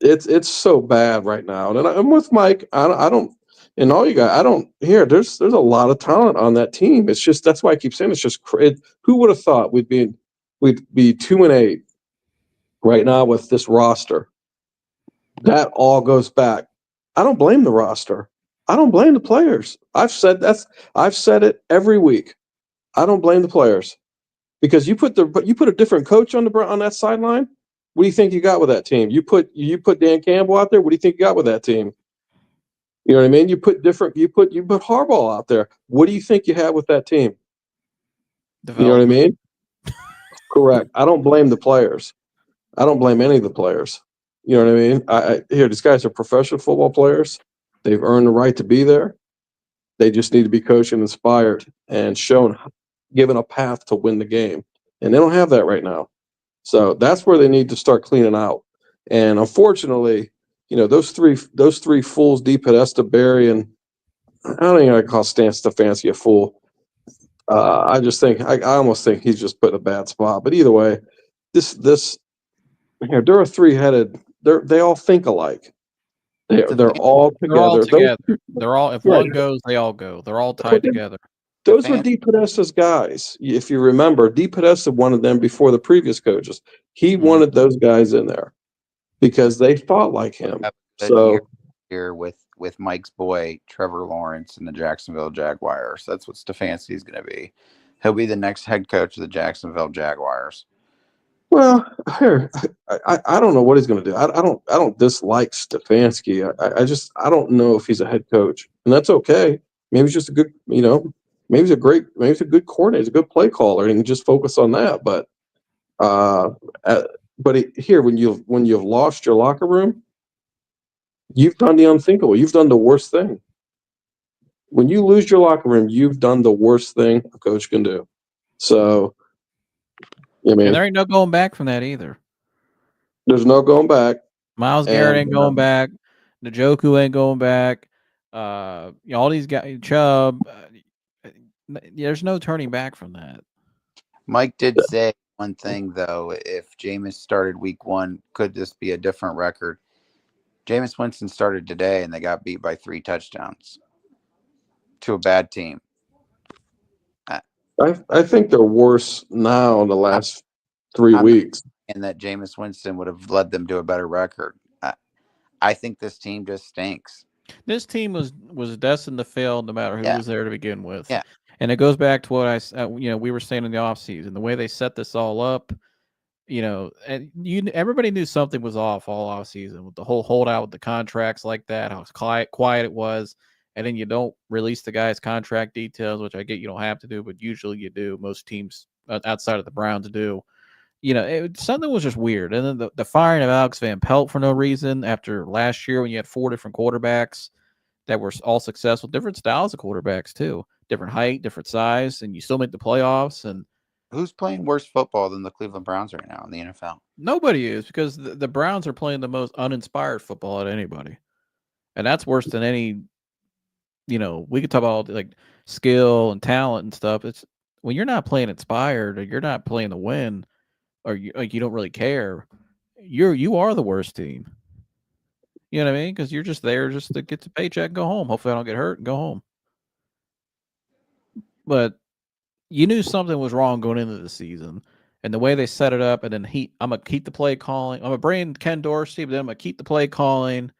It's so bad right now, and I'm with Mike. I don't, and all you guys. I don't hear. There's a lot of talent on that team. It's just, that's why I keep saying it's just. Who would have thought we'd be 2-8 right now with this roster? That all goes back. I don't blame the roster. I don't blame the players. I've said it every week. I don't blame the players, because you put a different coach on that sideline. What do you think you got with that team? You put Dan Campbell out there. What do you think you got with that team? You know what I mean? You put Harbaugh out there. What do you think you have with that team? You know what I mean? Correct. I don't blame the players. I don't blame any of the players. You know what I mean? These guys are professional football players. They've earned the right to be there. They just need to be coached and inspired and given a path to win the game. And they don't have that right now. So that's where they need to start cleaning out. And unfortunately, those three fools, D. Podesta, Barry, and I don't even want to call Stan Stefanski a fool. I just think I almost think he's just put in a bad spot. But either way, they're a three-headed. They all think alike. They're all together. They're all, if one goes, they all go. They're all tied together. Those were D. Podesta's guys. If you remember, D. Podesta wanted them before the previous coaches. He wanted those guys in there because they thought like him. So here with Mike's boy Trevor Lawrence and the Jacksonville Jaguars, that's what Stefanski is going to be. He'll be the next head coach of the Jacksonville Jaguars. Well, here, I don't know what he's going to do. I don't dislike Stefanski. I don't know if he's a head coach, and that's okay. Maybe he's just a good, maybe he's a good coordinator, he's a good play caller, and he can just focus on that. But here, when you've lost your locker room, you've done the unthinkable. You've done the worst thing. When you lose your locker room, you've done the worst thing a coach can do. So. And there ain't no going back from that either. There's no going back. Myles Garrett ain't going back. Njoku ain't going back. All these guys, Chubb. There's no turning back from that. Mike did say one thing though: if Jameis started week 1, could this be a different record? Jameis Winston started today, and they got beat by 3 touchdowns to a bad team. I think they're worse now in the last 3 weeks. And that Jameis Winston would have led them to a better record. I think this team just stinks. This team was destined to fail no matter who was there to begin with. Yeah. And it goes back to what we were saying in the offseason, the way they set this all up. And everybody knew something was off all offseason with the whole holdout with the contracts like that, how quiet it was. And then you don't release the guy's contract details, which I get you don't have to do, but usually you do. Most teams outside of the Browns do. something was just weird. And then the firing of Alex Van Pelt for no reason after last year when you had 4 different quarterbacks that were all successful, different styles of quarterbacks too, different height, different size, and you still make the playoffs. And who's playing worse football than the Cleveland Browns right now in the NFL? nobody is, because the Browns are playing the most uninspired football at anybody. And that's worse than any, we could talk about like skill and talent and stuff. It's when you're not playing inspired, or you're not playing to win, or you don't really care, you are the worst team. You know what I mean? Because you're just there just to get the paycheck and go home. Hopefully I don't get hurt and go home. But you knew something was wrong going into the season. And the way they set it up, and then I'm going to keep the play calling. I'm going to bring Ken Dorsey, but then I'm going to keep the play calling,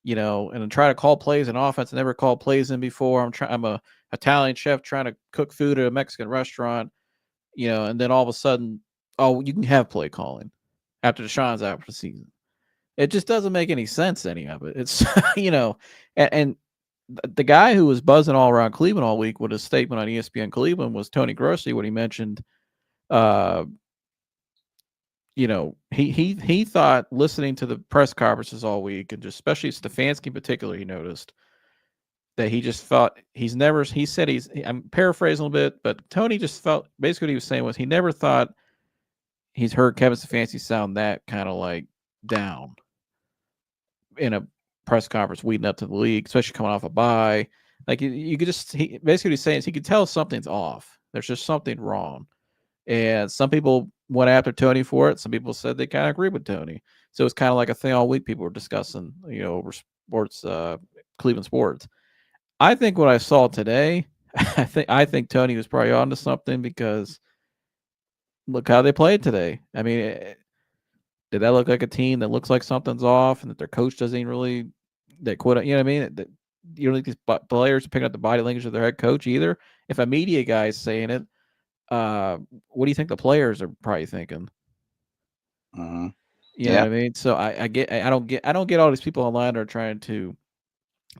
and then try to call plays in offense. I never called plays in before. I'm a Italian chef trying to cook food at a Mexican restaurant, and then all of a sudden, oh, you can have play calling after Deshaun's out for the season. It just doesn't make any sense, any of it. It's, and the guy who was buzzing all around Cleveland all week with his statement on ESPN Cleveland was Tony Grossi, when he mentioned, he thought, listening to the press conferences all week, and just especially Stefanski in particular, he noticed that he just felt I'm paraphrasing a little bit, but Tony just felt, basically what he was saying was he never thought he's heard Kevin Stefanski sound that kind of like down in a press conference leading up to the league, especially coming off a bye. Like you could just, basically what he's saying is he could tell something's off. There's just something wrong. And some people went after Tony for it. Some people said they kind of agree with Tony. So it's kind of like a thing all week people were discussing, over sports, Cleveland sports. I think what I saw today, I think Tony was probably onto something, because look how they played today. I mean, did that look like a team that looks like something's off, and that their coach doesn't even really, they quit? You know what I mean? You don't think these players are picking up the body language of their head coach either. If a media guy is saying it, what do you think the players are probably thinking? Mm-hmm. You know what I mean? So I don't get all these people online that are trying to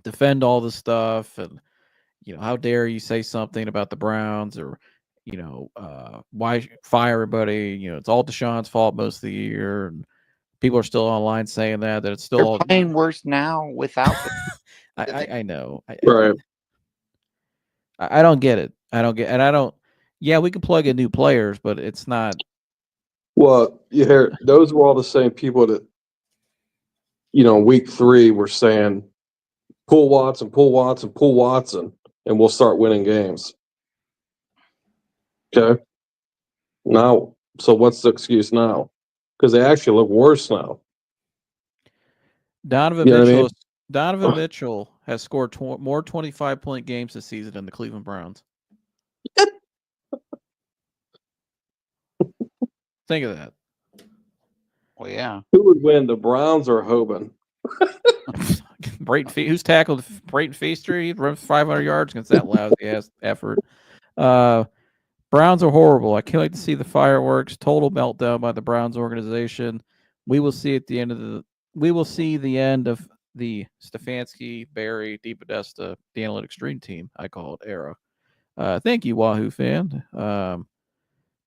defend all this stuff, and how dare you say something about the Browns, or why fire everybody? It's all Deshaun's fault most of the year, and people are still online saying that it's still they're playing worse now without. I know. Right. I don't get it. Yeah, we can plug in new players, but it's not. Well, you hear those were all the same people that, week 3 were saying, pull Watson, pull Watson, pull Watson, and we'll start winning games. Okay. Now, so what's the excuse now? Because they actually look worse now. Donovan Mitchell has scored more 25-point games this season than the Cleveland Browns. Think of that. Well, yeah. Who would win, the Browns or Hoban? Who's tackled Brayton Feaster? He runs 500 yards against that lousy ass effort. Browns are horrible. I can't wait to see the fireworks. Total meltdown by the Browns organization. We will see the end of the Stefanski, Barry, DePodesta, the Analytics Dream Team, I call it, era. Thank you, Wahoo fan.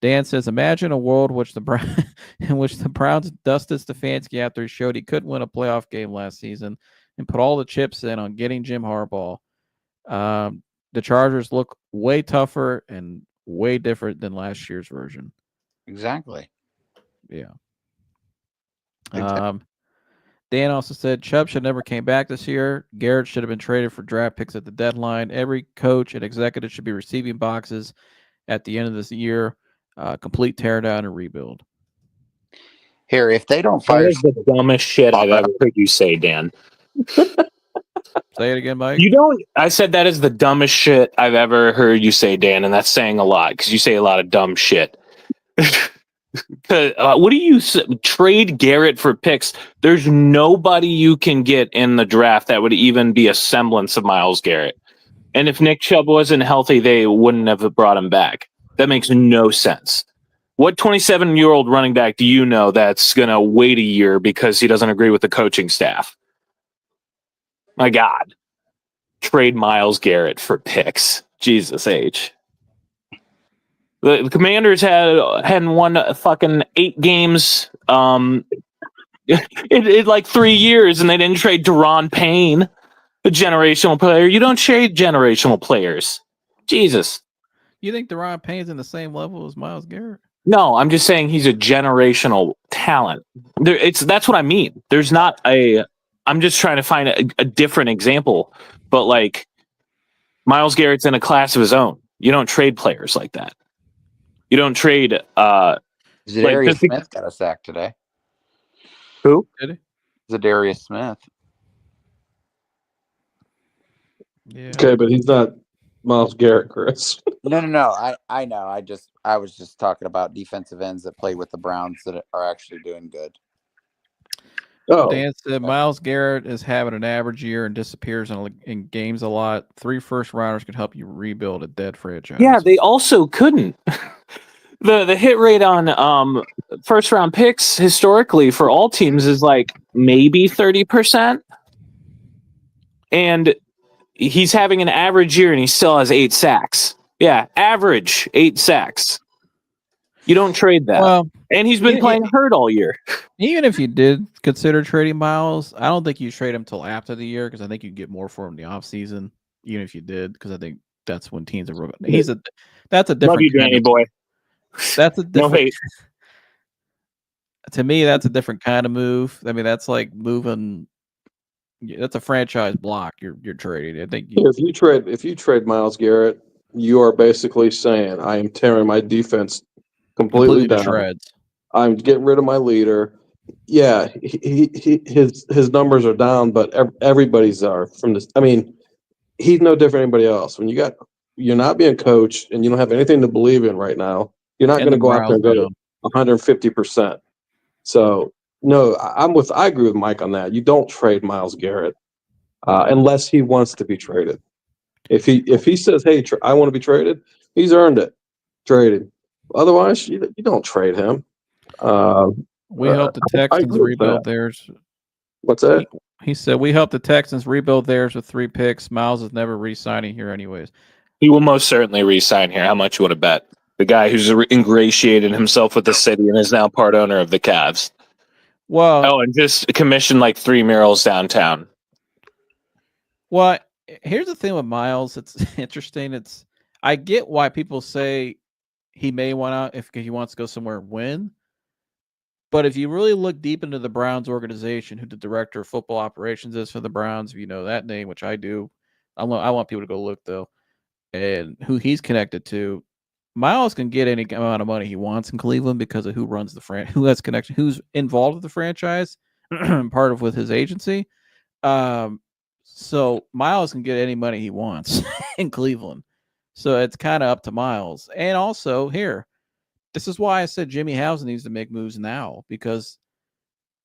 Dan says, imagine a world in which the Browns dusted Stefanski after he showed he couldn't win a playoff game last season, and put all the chips in on getting Jim Harbaugh. The Chargers look way tougher and way different than last year's version. Exactly. Yeah. Exactly. Dan also said Chubb should never came back this year. Garrett should have been traded for draft picks at the deadline. Every coach and executive should be receiving boxes at the end of this year. Complete teardown and rebuild. Here, if they don't fire, that is the dumbest shit I've ever heard you say, Dan. Say it again, Mike. You don't. I said that is the dumbest shit I've ever heard you say, Dan, and that's saying a lot, because you say a lot of dumb shit. What do you trade Garrett for picks? There's nobody you can get in the draft that would even be a semblance of Myles Garrett. And if Nick Chubb wasn't healthy, they wouldn't have brought him back. That makes no sense. What 27-year-old running back do you know that's going to wait a year because he doesn't agree with the coaching staff? My God. Trade Myles Garrett for picks. Jesus H. The Commanders hadn't won fucking 8 games in like 3 years, and they didn't trade Deron Payne, a generational player. You don't trade generational players. Jesus. You think Deron Payne's in the same level as Myles Garrett? No, I'm just saying he's a generational talent. That's what I mean. There's not a. I'm just trying to find a different example, but like Myles Garrett's in a class of his own. You don't trade players like that. You don't trade. Zadarius Smith got a sack today. Who? Did he? Zadarius Smith. Yeah. Okay, but he's not Myles Garrett, Chris. No. I know. I was just talking about defensive ends that play with the Browns that are actually doing good. Oh, Dan said Myles Garrett is having an average year and disappears in games a lot. 3 first-rounders could help you rebuild a dead franchise. Yeah, they also couldn't. The hit rate on first round picks historically for all teams is like maybe 30%. And he's having an average year and he still has 8 sacks. Yeah, average 8 sacks. You don't trade that. Well, and he's been playing hurt all year. Even if you did consider trading Myles, I don't think you trade him till after the year because I think you get more for him in the offseason, even if you did, because I think that's when teams are that's a different Love you, Danny boy. That's a different No hate. To me, that's a different kind of move. I mean, that's like moving. That's a franchise block. You're trading. I think if you trade Myles Garrett, you are basically saying I am tearing my defense completely to down. shreds. I'm getting rid of my leader. Yeah, his numbers are down, but everybody's are from this. I mean, he's no different than anybody else. When you're not being coached and you don't have anything to believe in right now, you're not going to go out there and go to 150%. So no, I agree with Mike on that. You don't trade Myles Garrett unless he wants to be traded. If he says, "Hey, I want to be traded," he's earned it. Traded. Otherwise, you don't trade him. We helped the Texans rebuild theirs. What's that? He said, we helped the Texans rebuild theirs with 3 picks. Myles is never re-signing here anyways. He will most certainly re-sign here. How much you want to bet? The guy who's ingratiated himself with the city and is now part owner of the Cavs. Well, and just commissioned like 3 murals downtown. Well, here's the thing with Myles. It's interesting. I get why people say he may want to if he wants to go somewhere and win. But if you really look deep into the Browns organization, who the director of football operations is for the Browns, if you know that name, which I do, I want people to go look though, and who he's connected to. Myles can get any amount of money he wants in Cleveland because of who runs the who has connection, who's involved with the franchise, part of with his agency. So Myles can get any money he wants in Cleveland. So it's kind of up to Myles. And also here, this is why I said Jimmy Haslam needs to make moves now, because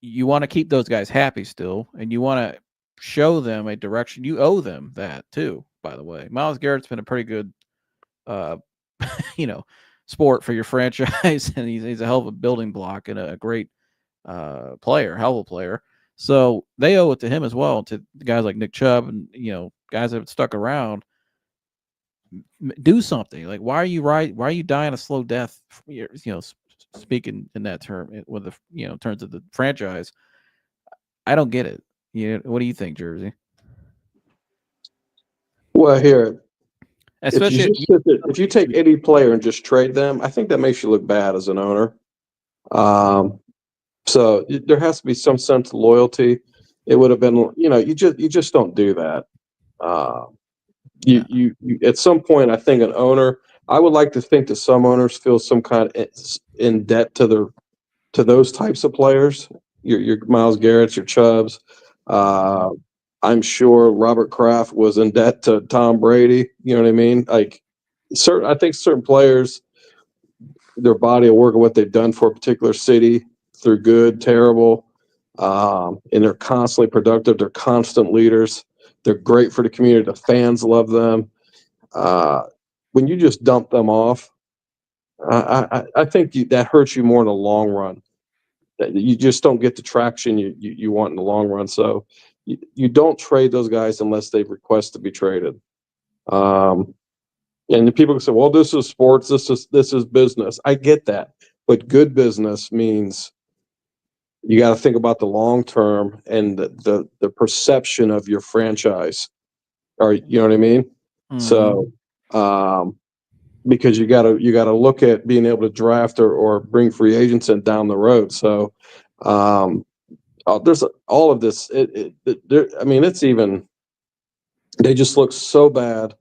you want to keep those guys happy still, and you want to show them a direction. You owe them that too, by the way. Myles Garrett's been a pretty good sport for your franchise, and he's a hell of a building block and a great player, hell of a player. So they owe it to him as well, to guys like Nick Chubb and guys that have stuck around. Do something. Like, why are you dying a slow death? Speaking in that term, with the terms of the franchise, I don't get it. What do you think, Jersey? Well, here, especially if you take any player and just trade them, I think that makes you look bad as an owner. So there has to be some sense of loyalty. It would have been, you just don't do that. You at some point, I think an owner, I would like to think that some owners feel some kind of in debt to those types of players. Your Myles Garrett's, your Chubbs. I'm sure Robert Kraft was in debt to Tom Brady. You know what I mean? Like I think certain players, their body of work and what they've done for a particular city through good, terrible, and they're constantly productive. They're constant leaders. They're great for the community. The fans love them. When you just dump them off, I think that hurts you more in the long run. You just don't get the traction you want in the long run. So you don't trade those guys unless they request to be traded. And people say, well, this is sports, this is business. I get that. But good business means you got to think about the long term and the perception of your franchise. Or you know what I mean? Mhm. So because you gotta look at being able to draft or bring free agents in down the road. So there's all of this. I mean, it's even they just look so bad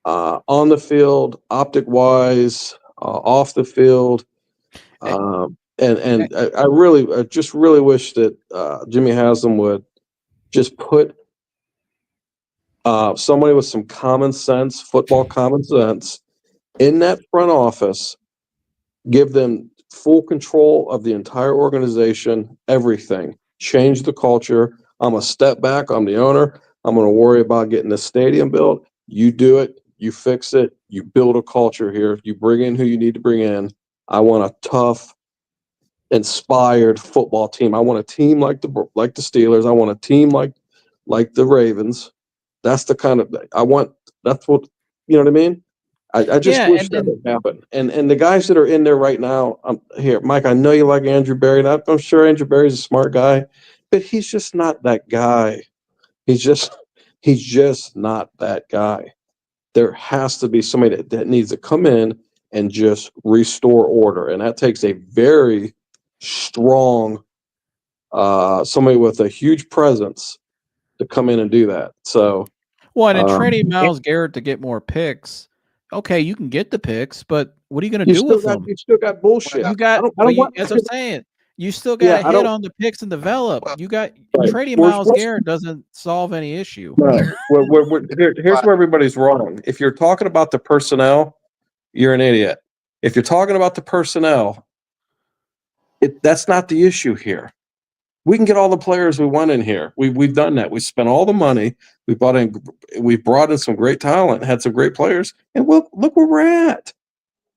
on the field, optic wise, off the field. And I just really wish that Jimmy Haslam would just put somebody with some common sense, football common sense, in that front office, give them full control of the entire organization, everything. Change the culture. I'm a step back. I'm the owner. I'm going to worry about getting the stadium built. You do it. You fix it. You build a culture here. You bring in who you need to bring in. I want a tough, inspired football team. I want a team like the Steelers. I want a team like the Ravens. That's the kind of I want. That's what you know what I mean. I just Yeah, wish that would happen. And the guys that are in there right now, here, Mike. I know you like Andrew Berry. And I'm sure Andrew Berry's a smart guy, but he's just not that guy. He's just not that guy. There has to be somebody that needs to come in and just restore order, and that takes a very strong somebody with a huge presence to come in and do that. So, well, and in trading Myles Garrett to get more picks, okay, you can get the picks, but what are you going to do with them? you still got bullshit. You got, as I'm saying, you still got to hit on the picks and develop. You got trading Myles Garrett doesn't solve any issue. Here's where everybody's wrong. If you're talking about the personnel, you're an idiot. If you're talking about the personnel, that's not the issue here. We can get all the players we want in here. We've done that. We spent all the money. We brought in some great talent, had some great players, and look where we're at.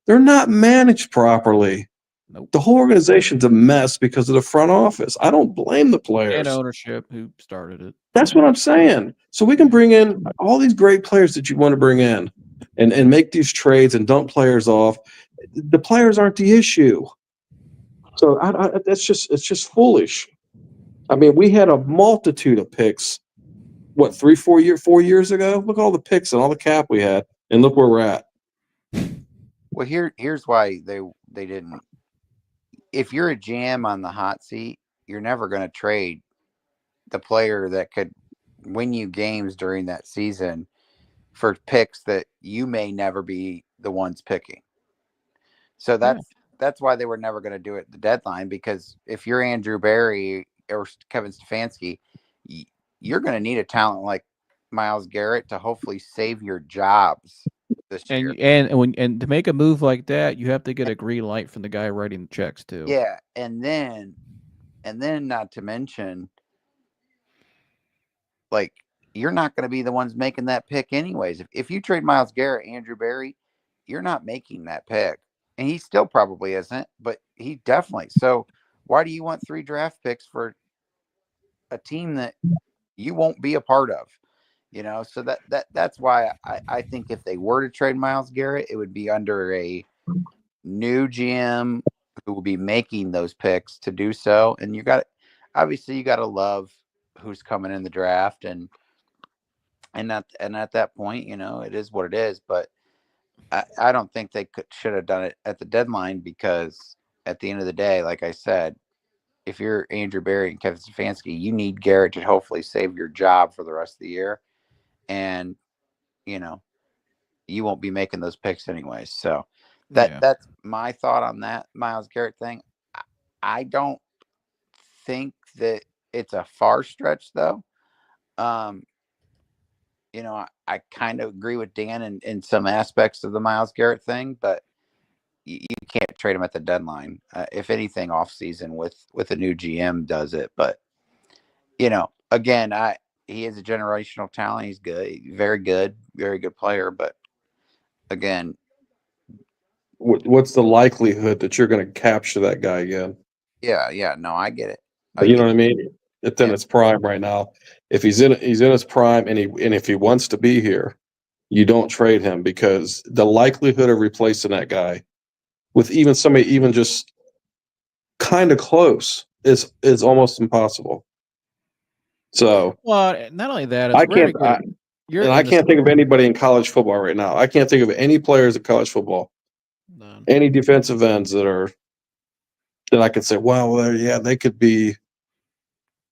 They're not managed properly. Nope. The whole organization's a mess because of the front office. I don't blame the players. And ownership who started it. That's what I'm saying. So we can bring in all these great players that you want to bring in and make these trades and dump players off. The players aren't the issue. So it's just foolish. I mean, we had a multitude of picks. What, 4 years ago? Look at all the picks and all the cap we had, and look where we're at. Well, here's why they didn't. If you're a GM on the hot seat, you're never going to trade the player that could win you games during that season for picks that you may never be the ones picking. So that's why they were never going to do it at the deadline, because if you're Andrew Berry or Kevin Stefanski, you're going to need a talent like Myles Garrett to hopefully save your jobs this year. And to make a move like that, you have to get a green light from the guy writing the checks too. Yeah, and then not to mention, like, you're not going to be the ones making that pick anyways. If you trade Myles Garrett, Andrew Berry, you're not making that pick. And he still probably isn't, but he definitely. So why do you want 3 draft picks for a team that you won't be a part of? You know, so that's why I think if they were to trade Myles Garrett, it would be under a new GM who will be making those picks to do so. And you got to love who's coming in the draft, and at that point, you know, it is what it is. But I don't think they should have done it at the deadline, because at the end of the day, like I said, if you're Andrew Berry and Kevin Stefanski, you need Garrett to hopefully save your job for the rest of the year. And, you know, you won't be making those picks anyways. So that's my thought on that Myles Garrett thing. I don't think that it's a far stretch, though. You know, I kind of agree with Dan in some aspects of the Myles Garrett thing, but you can't trade him at the deadline. If anything, off season with a new GM does it. But, you know, again, he is a generational talent. He's good, very good player. But again, what's the likelihood that you're going to capture that guy again? Yeah, no, I get it. You know what I mean? It's in its prime right now. If he's in his prime and if he wants to be here, you don't trade him, because the likelihood of replacing that guy with even somebody even just kind of close is almost impossible. So Well, not only that, it's I rare to can't, get. You're and in I the can't think of anybody in college football right now. I can't think of any players in college football, None. any defensive ends that I could say, well, yeah, they could be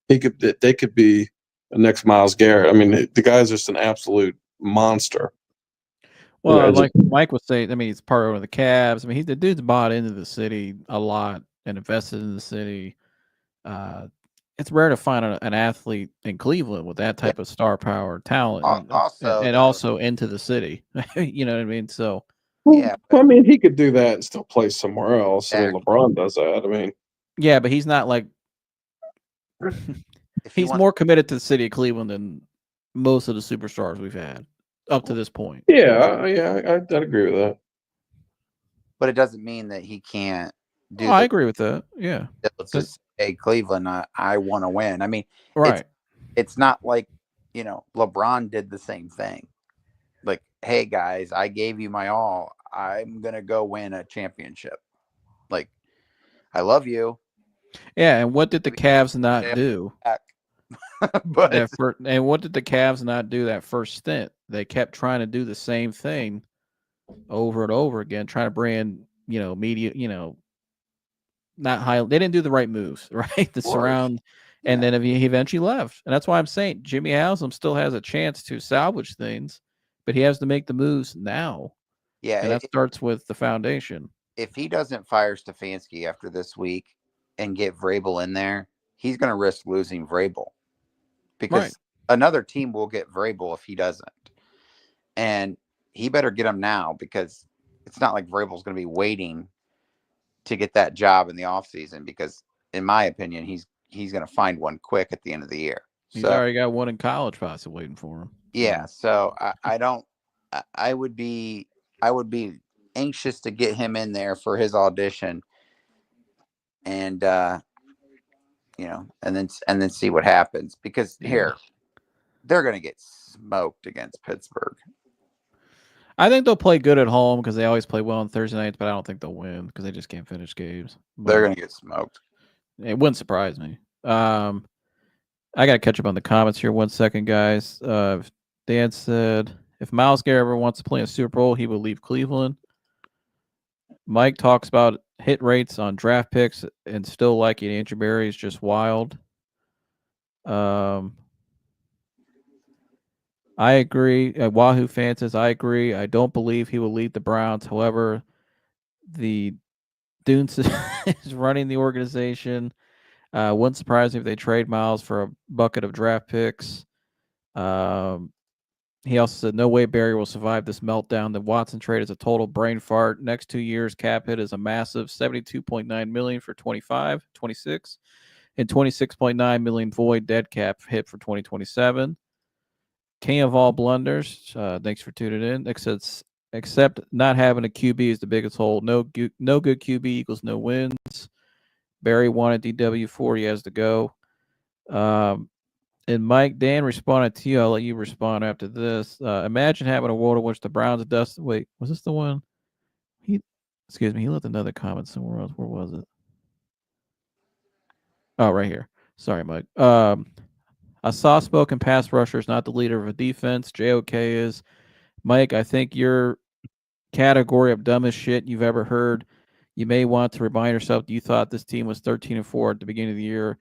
the next Myles Garrett. I mean, the guy's just an absolute monster. Well, like Mike was saying, I mean, he's part of the Cavs. I mean, the dude's bought into the city a lot and invested in the city. It's rare to find an athlete in Cleveland with that type of star power, talent, and also into the city. You know what I mean? So, well, I mean, he could do that and still play somewhere else. I mean, LeBron does that. I mean, yeah, but he's not like he's more committed to the city of Cleveland than most of the superstars we've had up to this point. Yeah, I'd agree with that. But it doesn't mean that he can't do. I agree with that. Yeah, let's just say Cleveland, I want to win. I mean, right? It's not like LeBron did the same thing. Like, hey guys, I gave you my all. I'm gonna go win a championship. Like, I love you. Yeah, and what did the Cavs not do? But and what did the Cavs not do that first stint? They kept trying to do the same thing over and over again, trying to bring media, not high. They didn't do the right moves, right? The surround, and then he eventually left, and that's why I'm saying Jimmy Haslam still has a chance to salvage things, but he has to make the moves now. Yeah, and that starts with the foundation. If he doesn't fire Stefanski after this week and get Vrabel in there, he's going to risk losing Vrabel, because another team will get Vrabel if he doesn't. And he better get him now, because it's not like Vrabel's going to be waiting to get that job in the offseason, because in my opinion, he's going to find one quick at the end of the year. He's already got one in college possibly waiting for him. Yeah. So I would be anxious to get him in there for his audition, and and then see what happens, because they're going to get smoked against Pittsburgh. I think they'll play good at home because they always play well on Thursday nights, but I don't think they'll win because they just can't finish games. They're going to get smoked. It wouldn't surprise me. I got to catch up on the comments here 1 second, guys. Dan said, if Myles Garrett ever wants to play in a Super Bowl, he will leave Cleveland. Mike talks about hit rates on draft picks and still liking Andrew Berry is just wild. I agree. Wahoo fan says, I agree. I don't believe he will lead the Browns. However, the Dunes is running the organization. Wouldn't surprise me if they trade Myles for a bucket of draft picks. He also said, no way Barry will survive this meltdown. The Watson trade is a total brain fart. Next 2 years, cap hit is a massive $72.9 million for 25, 26, and $26.9 million void dead cap hit for 2027. King of all blunders. Thanks for tuning in. Except not having a QB is the biggest hole. No good QB equals no wins. Barry wanted DW4. He has to go. And Mike, Dan responded to you. I'll let you respond after this. Imagine having a world in which the Browns dust. Wait, was this the one? He left another comment somewhere else. Where was it? Oh, right here. Sorry, Mike. A soft-spoken pass rusher is not the leader of a defense. JOK is. Mike, I think your category of dumbest shit you've ever heard. You may want to remind yourself you thought this team was 13-4 at the beginning of the year,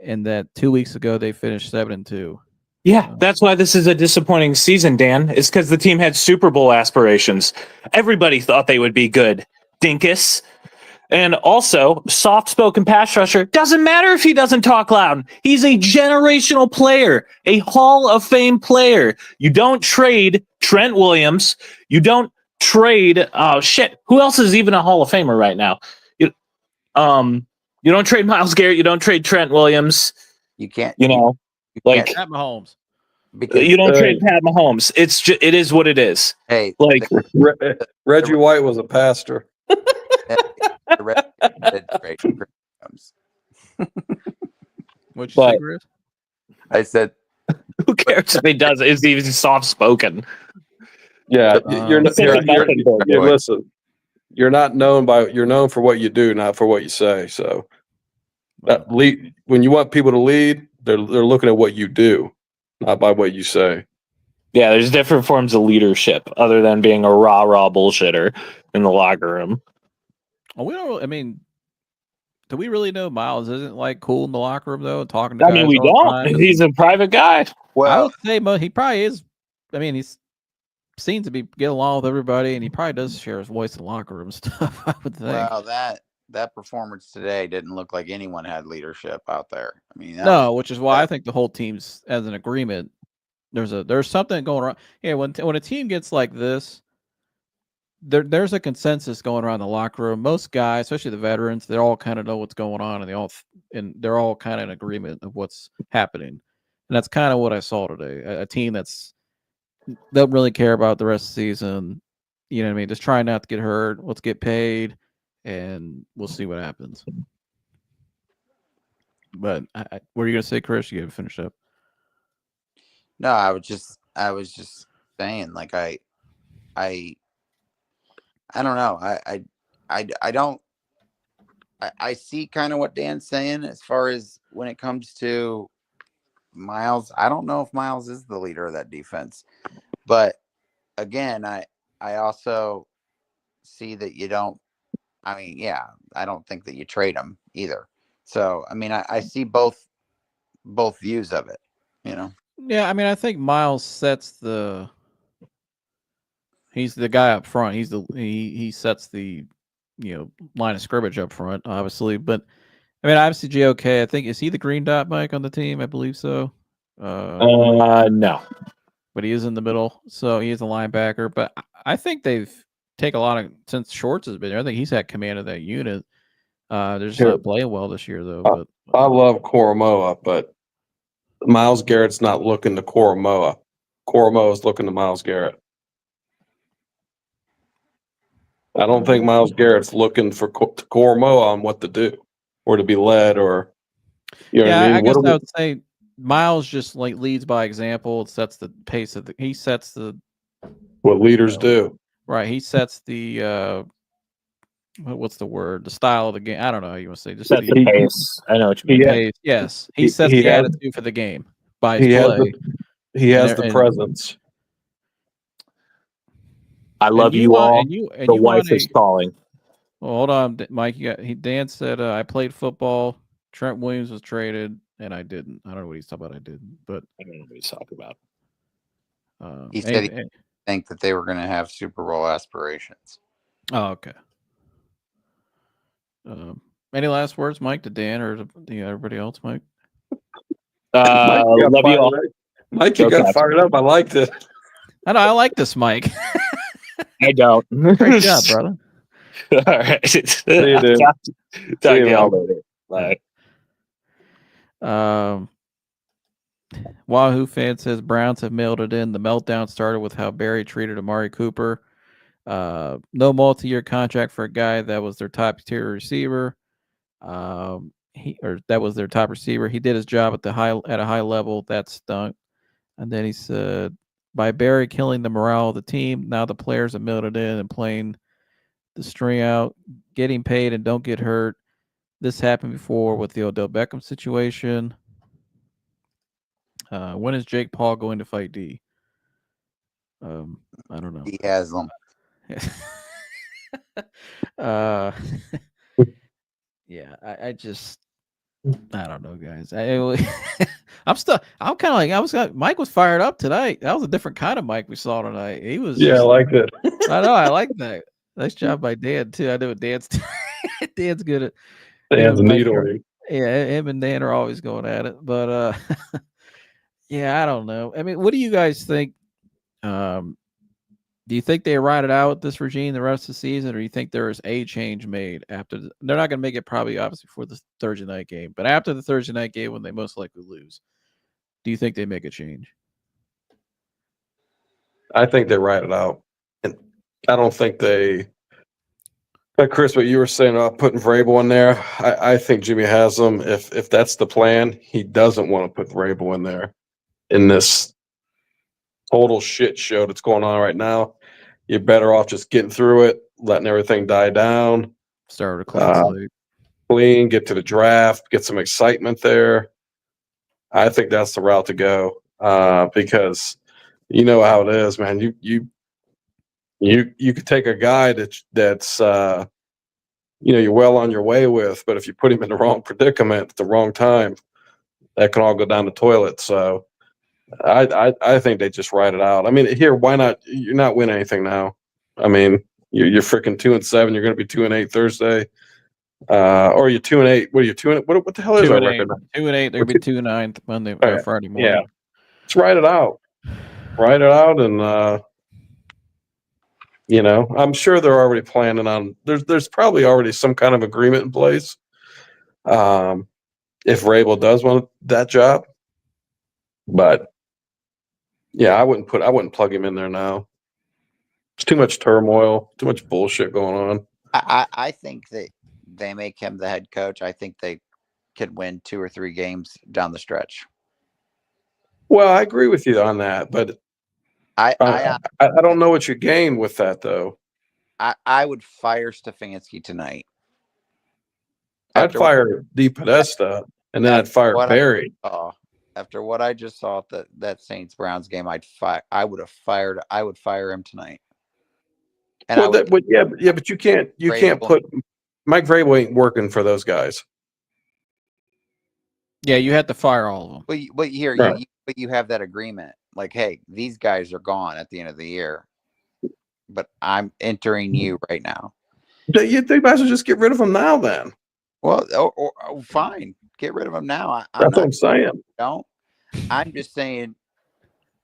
and that 2 weeks ago they finished 7-2. Yeah, that's why this is a disappointing season, Dan. It's because the team had Super Bowl aspirations. Everybody thought they would be good. Dinkus. And also, soft-spoken pass rusher. Doesn't matter if he doesn't talk loud. He's a generational player, a Hall of Fame player. You don't trade Trent Williams. You don't trade. Oh shit! Who else is even a Hall of Famer right now? You don't trade Myles Garrett. You don't trade Trent Williams. You can't. Like Pat Mahomes. Because you don't trade Pat Mahomes. It is what it is. Hey, like Reggie White was a pastor. What'd you say, Chris? I said, who cares if he does? Is he soft spoken? Yeah, you're boy. listen. You're known for what you do, not for what you say. So that when you want people to lead, they're looking at what you do, not by what you say. Yeah, there's different forms of leadership other than being a rah bullshitter in the locker room. Well, we don't really, I mean, do we really know Miles isn't like cool in the locker room though, talking to guys? I mean, we all the don't. time? He's a private guy. I Well, would say he probably is. I mean, he's seems to be get along with everybody, and he probably does share his voice in the locker room stuff. I would think. well, that performance today didn't look like anyone had leadership out there. I mean, No, which is why I think the whole team's as an agreement. There's something going on. Yeah, when a team gets like this, there's a consensus going around the locker room. Most guys, especially the veterans, they all kind of know what's going on, and they're all kind of in agreement of what's happening. And that's kind of what I saw today. A team that's don't really care about the rest of the season. You know what I mean? Just trying not to get hurt. Let's get paid, and we'll see what happens. But what are you gonna say, Chris? You got to finish up. No, I was just saying, like I don't know. I don't. I see kind of what Dan's saying as far as when it comes to Miles. I don't know if Miles is the leader of that defense, but again, I also see that you don't. I mean, yeah, I don't think that you trade him either. So, I mean, I see both views of it. You know. Yeah, I mean, I think Miles sets the. He's the guy up front. He sets the, line of scrimmage up front, obviously. But I mean, obviously, GOK. I think is he the green dot, Mike, on the team? I believe so. No, but he is in the middle, so he is a linebacker. But I think they've taken a lot of since Shorts has been there. I think he's had command of that unit. They're just not playing well this year, though. But I love Koromoa, but Miles Garrett's not looking to Koromoa. Koromoa is looking to Miles Garrett. I don't think Miles Garrett's looking for Koromoa on what to do or to be led or, you know what I mean? I guess I would say Miles just like leads by example. It sets the pace of he sets the what leaders do. Right. He sets the what's the word? The style of the game. I don't know how you want to say. Just that's the pace. I know what you mean. Pace. Yes, he sets the attitude for the game by his play. He has the presence. I love you all. The wife is calling. Well, hold on, Mike. Dan said I played football. Trent Williams was traded, and I didn't. I don't know what he's talking about. I didn't, but I don't know what he's talking about. He said he think that they were going to have Super Bowl aspirations. Oh, okay. Any last words, Mike, to Dan or to everybody else, Mike? Love you all. Mike, you got fired up. I liked it. I know. I like this, Mike. I don't. Great job, brother. All right. See you, dude. Talk to you all later. Bye. Wahoo fan says Browns have mailed it in. The meltdown started with how Barry treated Amari Cooper. No multi-year contract for a guy that was their top tier receiver. That was their top receiver. He did his job at a high level. That stunk. And then he said, by Barry killing the morale of the team, now the players have mailed it in and playing the string out, getting paid and don't get hurt. This happened before with the Odell Beckham situation. When is Jake Paul going to fight D? I don't know. He has them. Yeah, I just I don't know, guys. I'm kind of like Mike was fired up tonight. That was a different kind of Mike we saw tonight. He was I liked it. I know, I like that. Nice job by Dan too. I know Dan's good at Dan's needle. Yeah, him and Dan are always going at it. But yeah, I don't know. I mean, what do you guys think? Do you think they ride it out with this regime the rest of the season, or do you think there is a change made after? They're not going to make it probably, obviously, for the Thursday night game, but after the Thursday night game when they most likely lose, do you think they make a change? I think they ride it out, and I don't think they. Chris, what you were saying about putting Vrabel in there, I think Jimmy Haslam, if that's the plan, he doesn't want to put Vrabel in there in this total shit show that's going on right now. you're better off just getting through it, letting everything die down, Start with a clean slate. clean, get to the draft, get some excitement there. I think that's the route to go because you know how it is, man. You could take a guy that's you're well on your way with, but if you put him in the wrong predicament at the wrong time, that can all go down the toilet. So I think they just ride it out. I mean, here, why not? You're not winning anything now. I mean, you're freaking 2-7. You're going to be 2-8 Thursday, or you're 2-8. What are you 2-8? What the hell is our record? 2-8. They're gonna be 2-9 Monday, Friday morning. Yeah, let's ride it out. Ride it out, and I'm sure they're already planning on. There's probably already some kind of agreement in place. If Rabel does want that job, but yeah, I wouldn't plug him in there now. It's too much turmoil, too much bullshit going on. I think that they make him the head coach. I think they could win 2 or 3 games down the stretch. Well, I agree with you on that, but I don't know what you gain with that, though. I would fire Stefanski tonight. I'd fire Di Podesta, and then I'd fire Barry. After what I just saw at that Saints Browns game, I would fire him tonight. And but you can't put Mike Vrabel ain't working for those guys. Yeah, you had to fire all of them. But here, right. you have that agreement. Like, hey, these guys are gone at the end of the year, but I'm entering you right now. They might as well just get rid of them now, then. Well, fine, get rid of them now. That's what I'm saying. Don't. I'm just saying,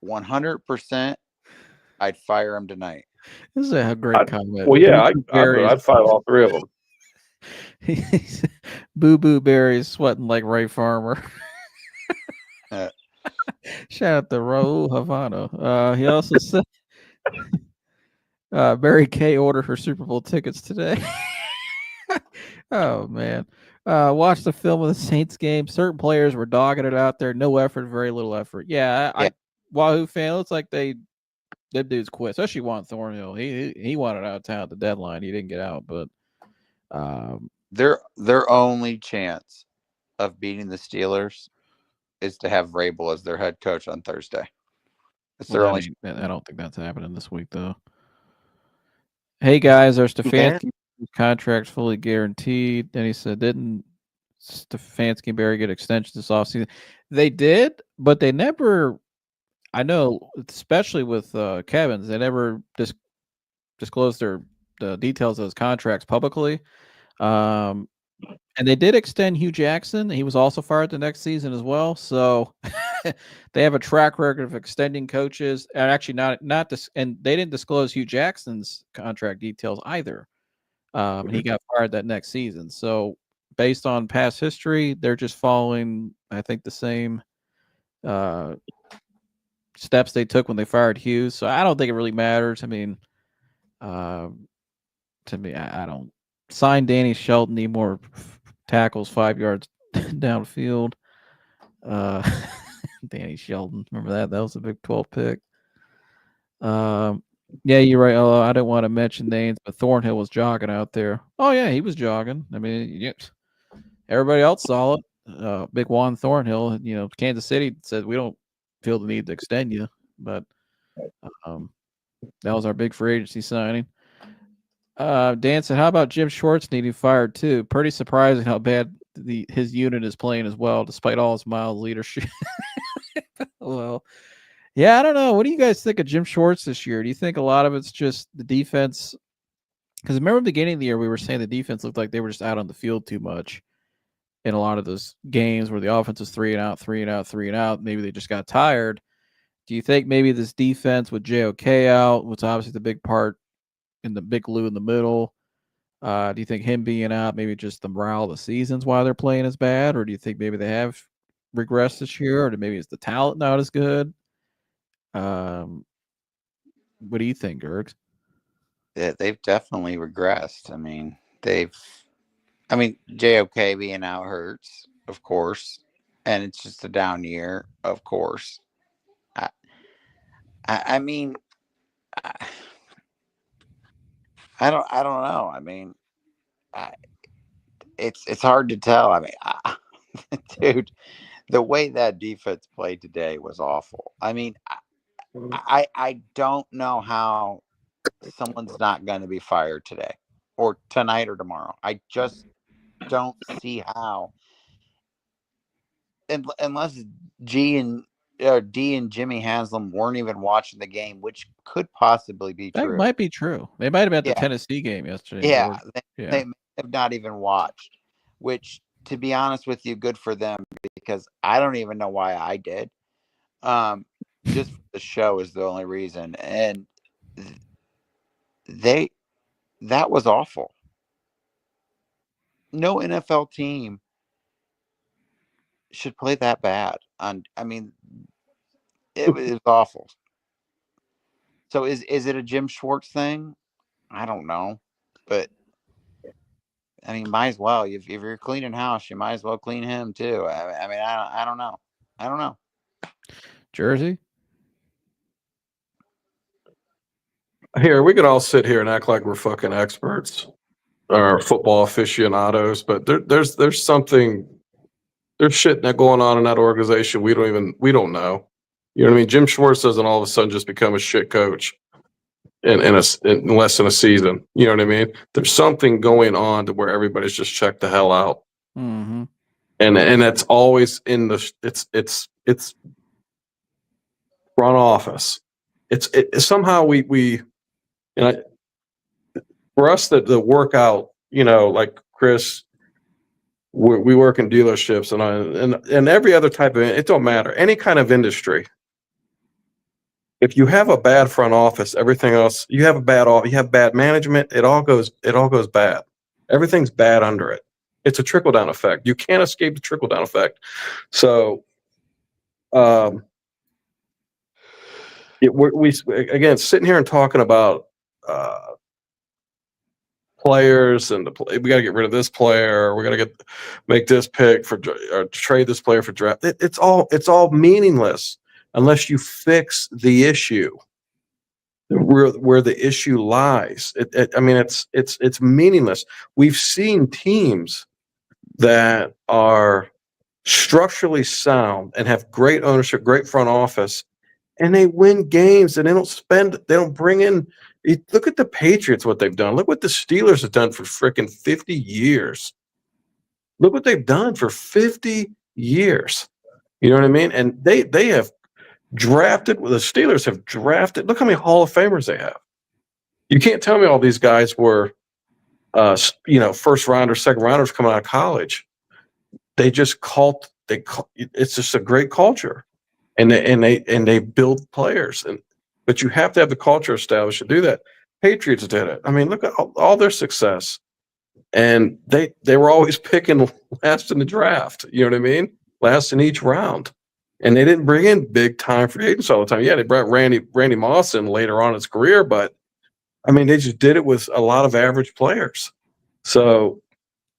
100%. I'd fire him tonight. This is a great comment. Well, yeah, I'd fire all 3 of them. Boo Boo Berry's sweating like Ray Farmer. Shout out to Raul Havana. He also said Mary Kay ordered her Super Bowl tickets today. Oh man. Watched the film of the Saints game. Certain players were dogging it out there. No effort, very little effort. Yeah. I Wahoo fan, looks like them dudes quit, especially Juan Thornhill. He wanted out of town at the deadline. He didn't get out, but their only chance of beating the Steelers is to have Vrabel as their head coach on Thursday. I don't think that's happening this week, though. Hey guys, are Stefanski contracts fully guaranteed? Then he said, didn't Stefanski and Barry get extensions this offseason? They did, but they never. I know, especially with Kevin's, they never disclosed the details of his contracts publicly. And they did extend Hugh Jackson. He was also fired the next season as well. So they have a track record of extending coaches, and actually not this. And they didn't disclose Hugh Jackson's contract details either. And he got fired that next season. So based on past history, they're just following, I think, the same steps they took when they fired Hughes. So I don't think it really matters. I mean, to me, I don't sign Danny Shelton, need more tackles 5 yards downfield. Danny Shelton, remember that? That was a Big 12 pick. Yeah, you're right. Although I didn't want to mention names, but Thornhill was jogging out there. Oh yeah, he was jogging. I mean, everybody else saw it. Big Juan Thornhill. Kansas City said we don't feel the need to extend you, but that was our big free agency signing. Dan said, how about Jim Schwartz needing fired too? Pretty surprising how bad his unit is playing as well, despite all his mild leadership. Well, yeah, I don't know. What do you guys think of Jim Schwartz this year? Do you think a lot of it's just the defense? Because remember at the beginning of the year, we were saying the defense looked like they were just out on the field too much in a lot of those games where the offense was 3 and out, 3 and out, 3 and out. Maybe they just got tired. Do you think maybe this defense with JOK out, which obviously the big part in the big Lou in the middle, do you think him being out, maybe just the morale of the season's why they're playing as bad? Or do you think maybe they have regressed this year? Or maybe it's the talent not as good? What do you think, Gergs? Yeah, they've definitely regressed. I mean, JOK being out hurts, of course, and it's just a down year, of course. I don't know. I mean, I, it's hard to tell. I mean, dude, the way that defense played today was awful. I mean, I don't know how someone's not going to be fired today or tonight or tomorrow. I just don't see how, unless G and D and Jimmy Haslam weren't even watching the game, which could possibly be That true. might be true. They might have been at the Yeah, Tennessee game yesterday. yeah, Yeah. they may have not even watched. Which, to be honest with you, good for them because I don't even know why I did. Just the show is the only reason, and they that was awful. No NFL team should play that bad. I mean, it was awful. So is it a Jim Schwartz thing? I don't know, but I mean, might as well. If you're cleaning house, you might as well clean him too. I mean, I don't know. I don't know. Jersey? Here, we could all sit here and act like we're fucking experts or football aficionados, but there's something, there's shit that going on in that organization we don't know. You know what I mean? Jim Schwartz doesn't all of a sudden just become a shit coach in less than a season. You know what I mean? There's something going on to where everybody's just checked the hell out, Mm-hmm. and that's always in the it's front office. It's somehow we you know, for us that the workout, you know, like Chris, we work in dealerships and every other type of, it don't matter, any kind of industry. If you have a bad front office, everything else, you have bad management, it all goes bad. Everything's bad under it. It's a trickle down effect. You can't escape the trickle down effect. So, we again sitting here and talking about players and we got to get rid of this player. We got to make this pick or trade this player for draft. It's all meaningless unless you fix the issue where the issue lies. I mean, it's meaningless. We've seen teams that are structurally sound and have great ownership, great front office, and they win games and they don't bring in. Look at the Patriots, what they've done. Look what the Steelers have done for freaking 50 years. Look what they've done for 50 years. You know what I mean? And they have drafted, the Steelers have drafted, look how many Hall of Famers they have. You can't tell me all these guys were, first rounders, second rounders coming out of college. They just it's just a great culture. And they build players, but you have to have the culture established to do that. Patriots did it. I mean, look at all their success, and they were always picking last in the draft. You know what I mean? Last in each round, and they didn't bring in big time free agents all the time. Yeah, they brought Randy Moss in later on in his career, but I mean, they just did it with a lot of average players. So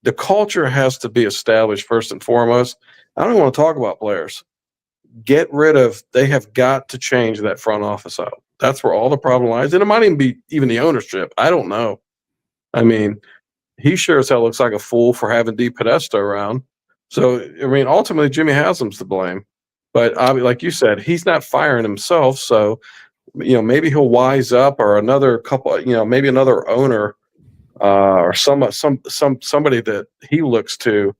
the culture has to be established first and foremost. I don't even want to talk about players. They have got to change that front office out. That's where all the problem lies. And it might even be the ownership. I don't know. I mean, he sure as hell looks like a fool for having D Podesta around. So, I mean, ultimately, Jimmy Haslam's to blame. But like you said, he's not firing himself. So, maybe he'll wise up, or another couple, maybe another owner or somebody that he looks to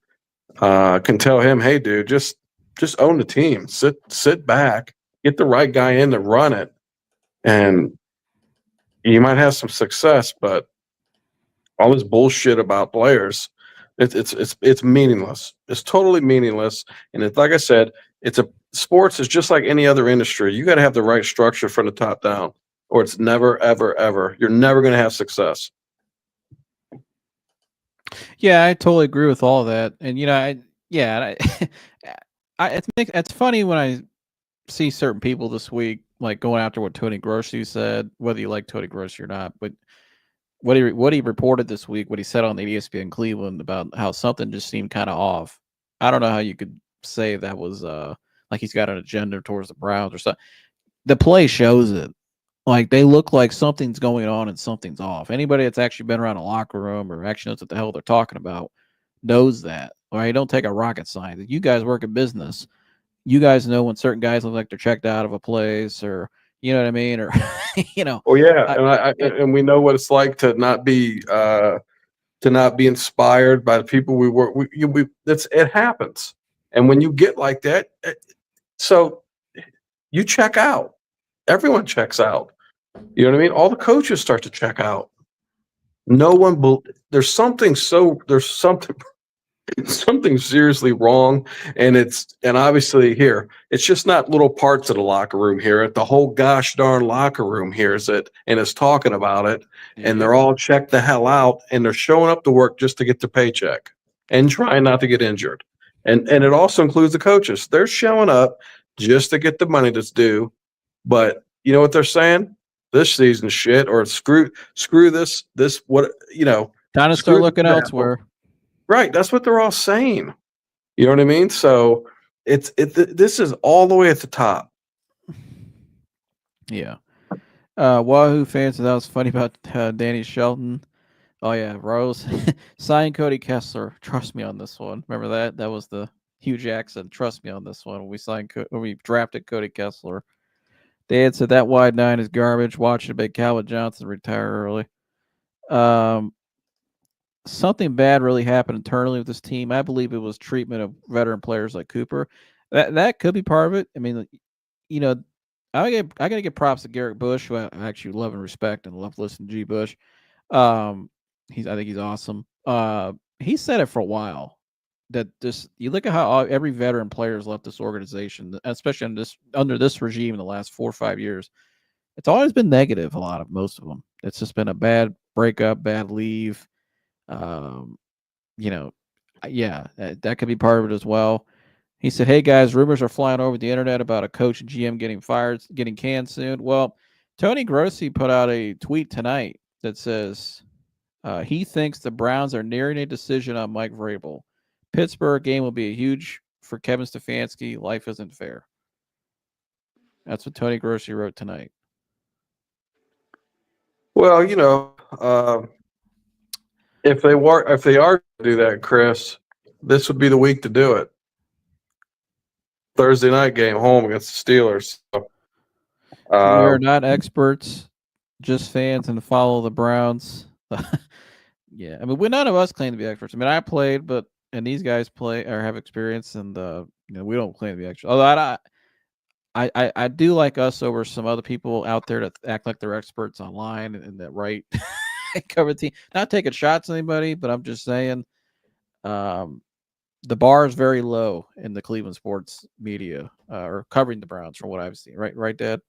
can tell him, hey, dude, just own the team. Sit back, get the right guy in to run it, and you might have some success. But all this bullshit about players, it's meaningless. It's totally meaningless. And it's like I said, sports is just like any other industry. You got to have the right structure from the top down, or it's never, ever, ever. You're never going to have success. Yeah, I totally agree with all of that. And it's funny when I see certain people this week like going after what Tony Grossi said, whether you like Tony Grossi or not, but what he reported this week, what he said on the ESPN Cleveland about how something just seemed kind of off. I don't know how you could say that was like he's got an agenda towards the Browns or something. The play shows it. Like they look like something's going on and something's off. Anybody that's actually been around a locker room or actually knows what the hell they're talking about knows that. Right? Don't take a rocket science. You guys work in business. You guys know when certain guys look like they're checked out of a place, or you know what I mean, or you know. Oh yeah, I, and we know what it's like to not be inspired by the people we work. It happens, and when you get like that, so you check out. Everyone checks out. You know what I mean? All the coaches start to check out. No one. There's something. There's something. Something seriously wrong, and obviously here it's just not little parts of the locker room here. The whole gosh darn locker room hears it and is talking about it, and they're all checked the hell out, and they're showing up to work just to get their paycheck and trying not to get injured. And it also includes the coaches. They're showing up just to get the money that's due, but you know what they're saying? This season's shit, or screw this what time to start looking elsewhere. Right, that's what they're all saying. You know what I mean? So this is all the way at the top. Yeah. Wahoo fans, that was funny about Danny Shelton. Oh yeah, Rose sign Cody Kessler. Trust me on this one. Remember that? That was the Hugh Jackson. Trust me on this one. When we drafted Cody Kessler. They had said that wide 9 is garbage. Watch it make Calvin Johnson retire early. Something bad really happened internally with this team. I believe it was treatment of veteran players like Cooper. That could be part of it. I mean, you know, I gotta give props to Garrett Bush, who I actually love and respect and love listening to G. Bush. I think he's awesome. He said it for a while that you look at how every veteran player has left this organization, especially under this regime in the last 4 or 5 years. It's always been negative. Most of them. It's just been a bad breakup, bad leave. That could be part of it as well. He said, "Hey guys, rumors are flying over the internet about a coach and GM getting fired, getting canned soon." Well, Tony Grossi put out a tweet tonight that says he thinks the Browns are nearing a decision on Mike Vrabel. Pittsburgh game will be huge for Kevin Stefanski. Life isn't fair. That's what Tony Grossi wrote tonight. Well, if they are to do that, Chris, this would be the week to do it. Thursday night game home against the Steelers. So, we are not experts, just fans and follow the Browns. Yeah, I mean, none of us claim to be experts. I mean, I played, and these guys play or have experience, and we don't claim to be experts. Although I do like us over some other people out there that act like they're experts online and that write cover the team. Not taking shots at anybody, but I'm just saying, the bar is very low in the Cleveland sports media or covering the Browns from what I've seen. Right, Dad?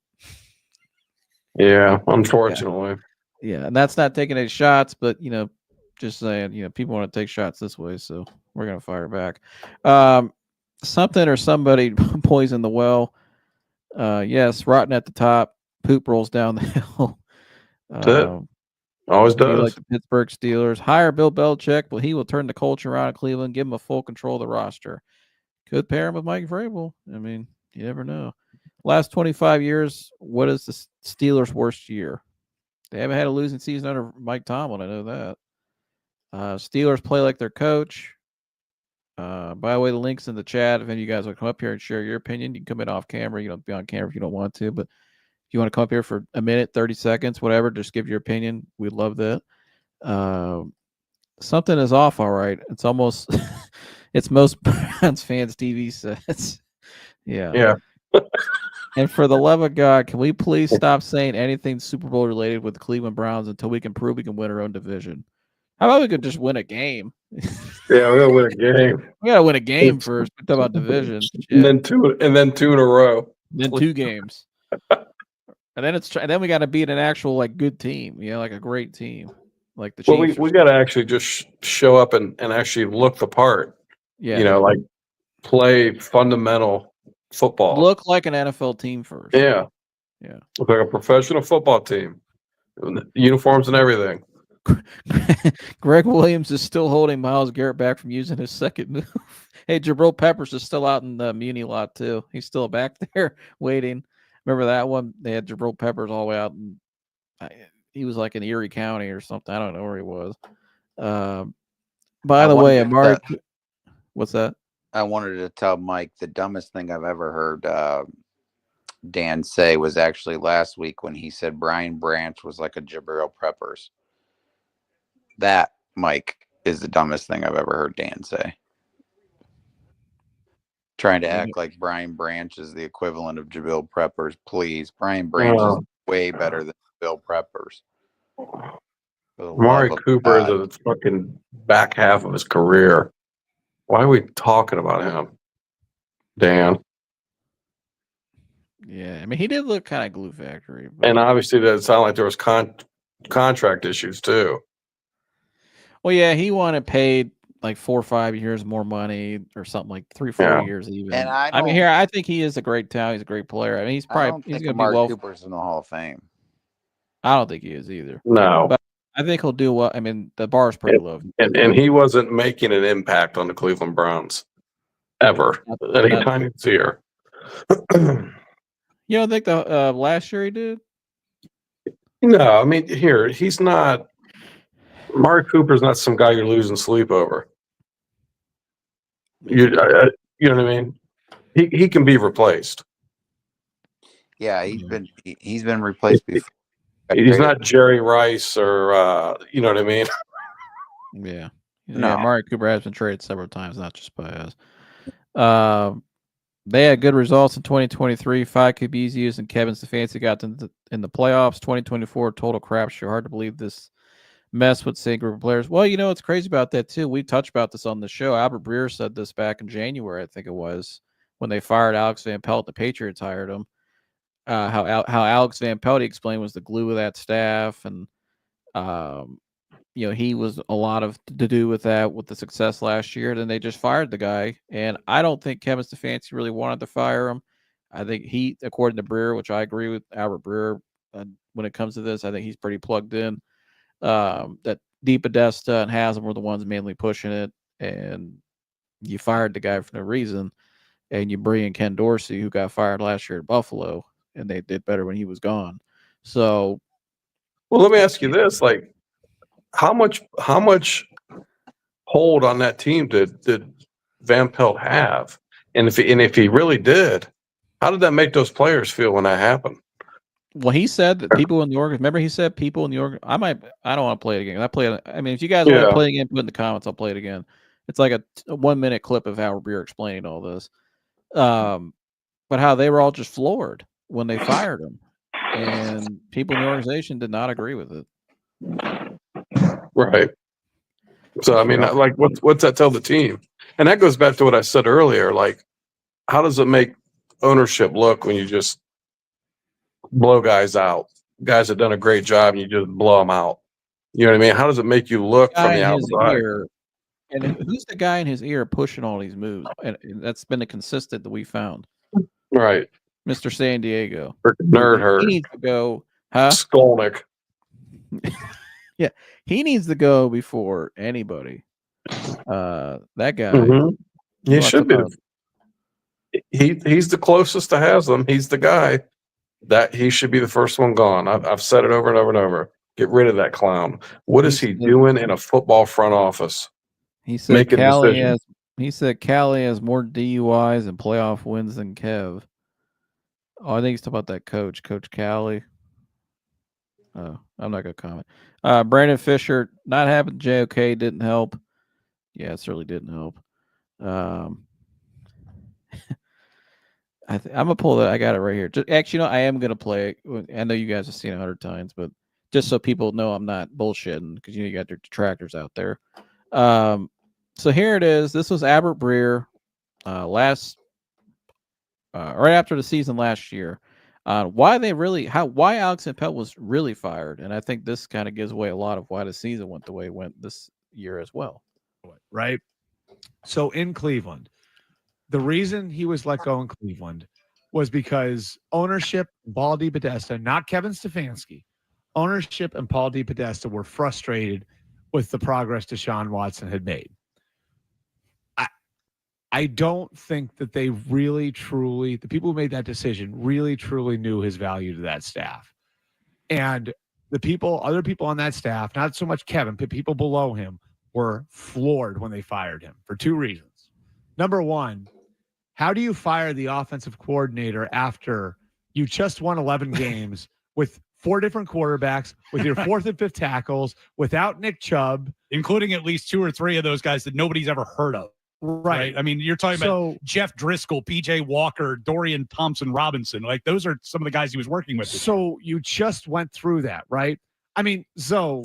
Yeah, unfortunately. Yeah, and that's not taking any shots, but just saying, people want to take shots this way, so we're gonna fire back. Something or somebody poisoned the well. Yes, rotten at the top, poop rolls down the hill. That's it. Always does. Like the Pittsburgh Steelers. Hire Bill Belichick, but he will turn the culture around in Cleveland, give him a full control of the roster. Could pair him with Mike Vrabel. I mean, you never know. Last 25 years, what is the Steelers' worst year? They haven't had a losing season under Mike Tomlin. I know that. Steelers play like their coach. By the way, the link's in the chat. If any of you guys want to come up here and share your opinion, you can come in off camera. You don't be on camera if you don't want to, but if you want to come up here for a minute, 30 seconds, whatever, just give your opinion. We'd love that. Something is off, all right. It's almost it's most Browns fans' TV sets. Yeah. And for the love of God, can we please stop saying anything Super Bowl related with the Cleveland Browns until we can prove we can win our own division? How about we could just win a game? Yeah, we gotta win a game. We gotta win a game first. We talk about division. And then two in a row. Then 2 games. And then we got to beat an actual good team, like a great team, like the Chiefs. Well, we got to actually just show up and actually look the part. Yeah, like play fundamental football. Look like an NFL team first. Yeah. Look like a professional football team, uniforms and everything. Greg Williams is still holding Myles Garrett back from using his second move. Hey, Jabril Peppers is still out in the Muni lot too. He's still back there waiting. Remember that one? They had Jabril Peppers all the way out, and he was like in Erie County or something. I don't know where he was. By the way, Amari, what's that? I wanted to tell Mike the dumbest thing I've ever heard Dan say was actually last week when he said Brian Branch was like a Jabril Peppers. That, Mike, is the dumbest thing I've ever heard Dan say. Trying to act like Brian Branch is the equivalent of Jabril Peppers. Please. Brian Branch is way better than Jabril Peppers. Amari Cooper is the fucking back half of his career. Why are we talking about him, Dan? Yeah, I mean, he did look kind of glue factory. And obviously, that sounded like there was contract issues too. Well, yeah, he wanted paid like 4 or 5 years more money or something, like 3, 4 years even. And I think he is a great talent. He's a great player. I mean, he's going to be Amari Cooper's in the Hall of Fame. I don't think he is either. No, but I think he'll do well. I mean, the bar is pretty low. And he wasn't making an impact on the Cleveland Browns ever. Anytime he was here. You don't think the last year he did? No, I mean, he's not. Amari Cooper's not some guy you're losing sleep over. You know what I mean? He can be replaced. Yeah, he's been replaced before. He's not Jerry Rice or you know what I mean? Yeah. No. Yeah, Amari Cooper has been traded several times, not just by us. They had good results in 2023. 5 QBs used, and Kevin Stefanski got in the playoffs. 2024 total crapshoot. Hard to believe this mess with the same group of players. Well, you know what's crazy about that too? We touched about this on the show. Albert Breer said this back in January, I think it was, when they fired Alex Van Pelt. The Patriots hired him. How Alex Van Pelt, he explained, was the glue of that staff, and he was a lot to do with that, with the success last year. Then they just fired the guy, and I don't think Kevin Stefanski really wanted to fire him. I think he, according to Breer, which I agree with Albert Breer, when it comes to this, I think he's pretty plugged in. That DePodesta and Haslam were the ones mainly pushing it, and you fired the guy for no reason, and you bring in Ken Dorsey, who got fired last year at Buffalo, and they did better when he was gone. So, well, let me ask you this: like, how much hold on that team did Van Pelt have? And if he really did, how did that make those players feel when that happened? Well, he said that people in the org. Remember, he said people in the org. I don't want to play it again. I mean, if you guys want to play it again, put it in the comments. I'll play it again. It's like a 1-minute clip of Howard Breer explaining all this. But how they were all just floored when they fired him, and people in the organization did not agree with it. Right. So I mean, like, what's that tell the team? And that goes back to what I said earlier. Like, how does it make ownership look when you just blow guys out? Guys have done a great job, and you just blow them out. You know what I mean? How does it make you look from the outside? And who's the guy in his ear pushing all these moves? And that's been a consistent that we found. Right. Mr. San Diego. Nerd herd. He needs to go. Huh? Skolnick. Yeah. He needs to go before anybody. That guy. Mm-hmm. He should be. He's the closest to Haslam. He's the guy that he should be the first one gone. I've said it over and over and over. Get rid of that clown. What is he doing in a football front office? He said Callie has more DUIs and playoff wins than Kev. Oh, I think he's talking about that coach, Coach Callie. Oh, I'm not gonna comment. Brandon Fisher, not having JOK didn't help. Yeah, it certainly didn't help. I'm gonna pull that. I got it right here. Actually, I am gonna play it. I know you guys have seen it 100 times, but just so people know I'm not bullshitting, because you got your detractors out there. So here it is. This was Albert Breer right after the season last year. Why Alex Van Pelt was really fired, and I think this kind of gives away a lot of why the season went the way it went this year as well. Right. So in Cleveland, the reason he was let go in Cleveland was because ownership, Paul DePodesta, not Kevin Stefanski, ownership and Paul DePodesta were frustrated with the progress Deshaun Watson had made. I don't think that they really, truly, the people who made that decision really, truly knew his value to that staff. And other people on that staff, not so much Kevin, but people below him, were floored when they fired him for two reasons. Number one, how do you fire the offensive coordinator after you just won 11 games with 4 different quarterbacks, with your 4th and 5th tackles, without Nick Chubb, including at least 2 or 3 of those guys that nobody's ever heard of. Right. I mean, you're talking about Jeff Driscoll, PJ Walker, Dorian Thompson Robinson. Like, those are some of the guys he was working with. So you just went through that, right? I mean, Zoe,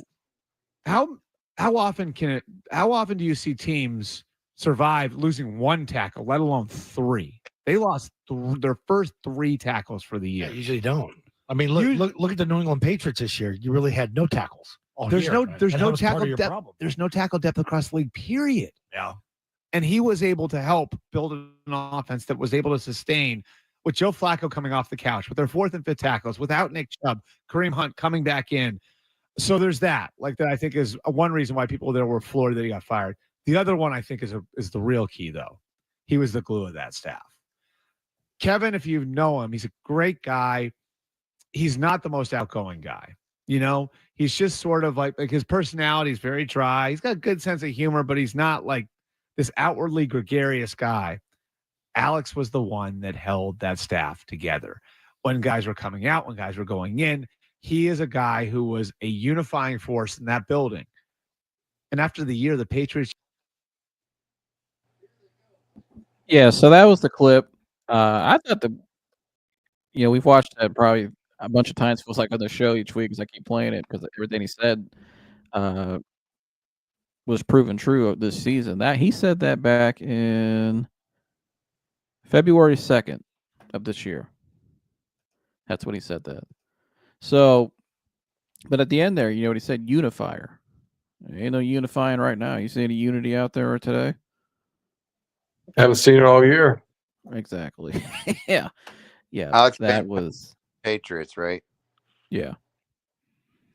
how often do you see teams survive losing 1 tackle, let alone 3? They lost their first 3 tackles for the year. Yeah, usually don't. I mean, look at the New England Patriots this year. You really had no tackles. There's no tackle depth. There's no tackle depth across the league, period. Yeah. And he was able to help build an offense that was able to sustain with Joe Flacco coming off the couch, with their 4th and 5th tackles, without Nick Chubb, Kareem Hunt coming back in. So there's that. Like, that I think is one reason why people there were floored that he got fired. The other one I think is the real key, though. He was the glue of that staff. Kevin, if you know him, he's a great guy. He's not the most outgoing guy. You know, he's just sort of like his personality is very dry. He's got a good sense of humor, but he's not like this outwardly gregarious guy. Alex was the one that held that staff together. When guys were coming out, when guys were going in, he is a guy who was a unifying force in that building. And after the year, the Patriots. Yeah, so that was the clip. I thought we've watched that probably a bunch of times. Feels like on the show each week because I keep playing it because everything he said was proven true this season. That he said that back in February 2nd of this year. That's when he said that. So, but at the end there, you know what he said? Unifier. There ain't no unifying right now. You see any unity out there today? Haven't seen it all year. Exactly. Yeah. Alex, that was Patriots, right? Yeah.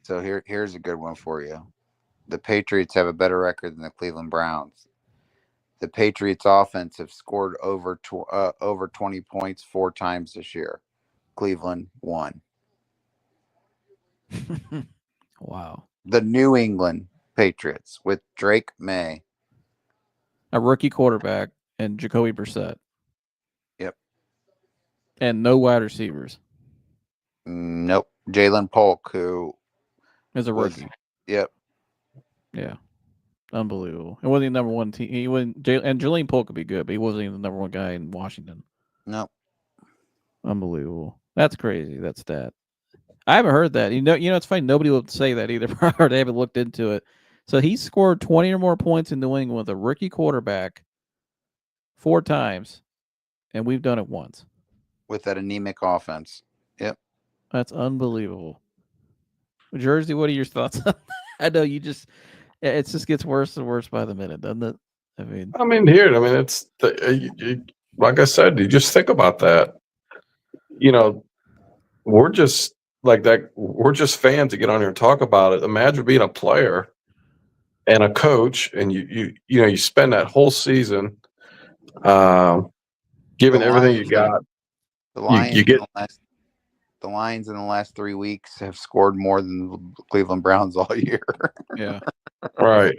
So here's a good one for you. The Patriots have a better record than the Cleveland Browns. The Patriots offense have scored over 20 points 4 times this year. Cleveland won. Wow. The New England Patriots with Drake May, a rookie quarterback, and Jacoby Brissett. Yep. And no wide receivers. Nope. Jalen Polk, who is a rookie. Yep. Yeah. Unbelievable. It wasn't the number one team. He wasn't, and Jalen Polk could be good, but he wasn't even the number one guy in Washington. Nope. Unbelievable. That's crazy. That stat. I haven't heard that. You know, it's funny. Nobody would say that either. Or they haven't looked into it. So he scored 20 or more points in New England with a rookie quarterback 4 times, and we've done it once. With that anemic offense. Yep. That's unbelievable. Jersey, what are your thoughts on that? I know it just gets worse and worse by the minute, doesn't it? It's like I said, you just think about that. You know, we're just like that. We're just fans to get on here and talk about it. Imagine being a player and a coach, and you spend that whole season giving everything you got. The Lions in the last 3 weeks have scored more than the Cleveland Browns all year. Yeah. Right.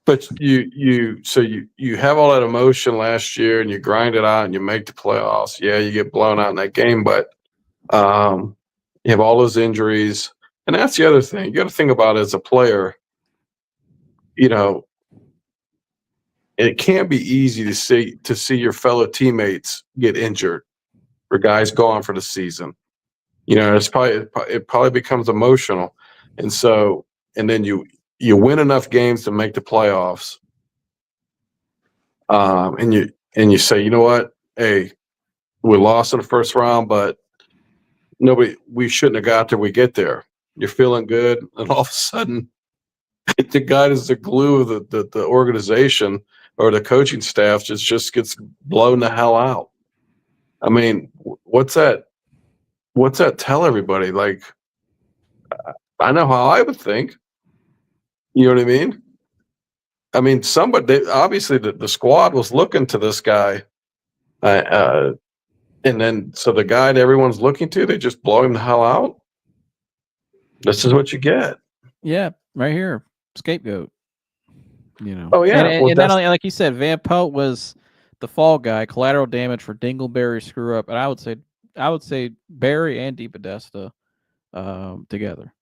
But you have all that emotion last year and you grind it out and you make the playoffs. Yeah, you get blown out in that game, but you have all those injuries. And that's the other thing. You got to think about it as a player. You know, it can't be easy to see your fellow teammates get injured or guys go on for the season. You know, it probably becomes emotional. And then you win enough games to make the playoffs. And you say, you know what? Hey, we lost in the first round, but we shouldn't have got there. We get there. You're feeling good. And all of a sudden, the guy that's the glue of the organization or the coaching staff just gets blown the hell out. I mean, what's that tell everybody? Like, I know how I would think. You know what I mean? I mean, obviously the squad was looking to this guy, and then so the guy that everyone's looking to, they just blow him the hell out. This is what you get. Yeah, right here, scapegoat. Oh yeah, and not only like you said, Van Pelt was the fall guy, collateral damage for Dingleberry screw up, and I would say Barry and DePodesta together.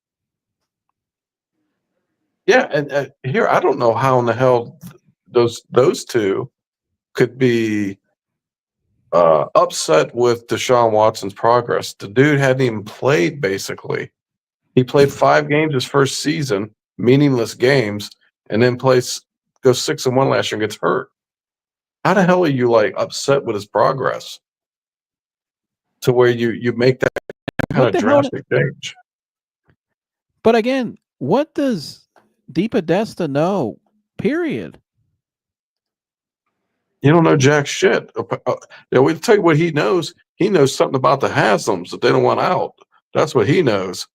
Yeah, and here I don't know how in the hell those two could be upset with Deshaun Watson's progress. The dude hadn't even played basically. He played 5 games his first season, meaningless games, and then goes 6-1 last year and gets hurt. How the hell are you like upset with his progress to where you make that kind of drastic change? But again, what does DePodesta know? Period. You don't know jack shit. We'll tell you what he knows. He knows something about the Haslams that they don't want out. That's what he knows.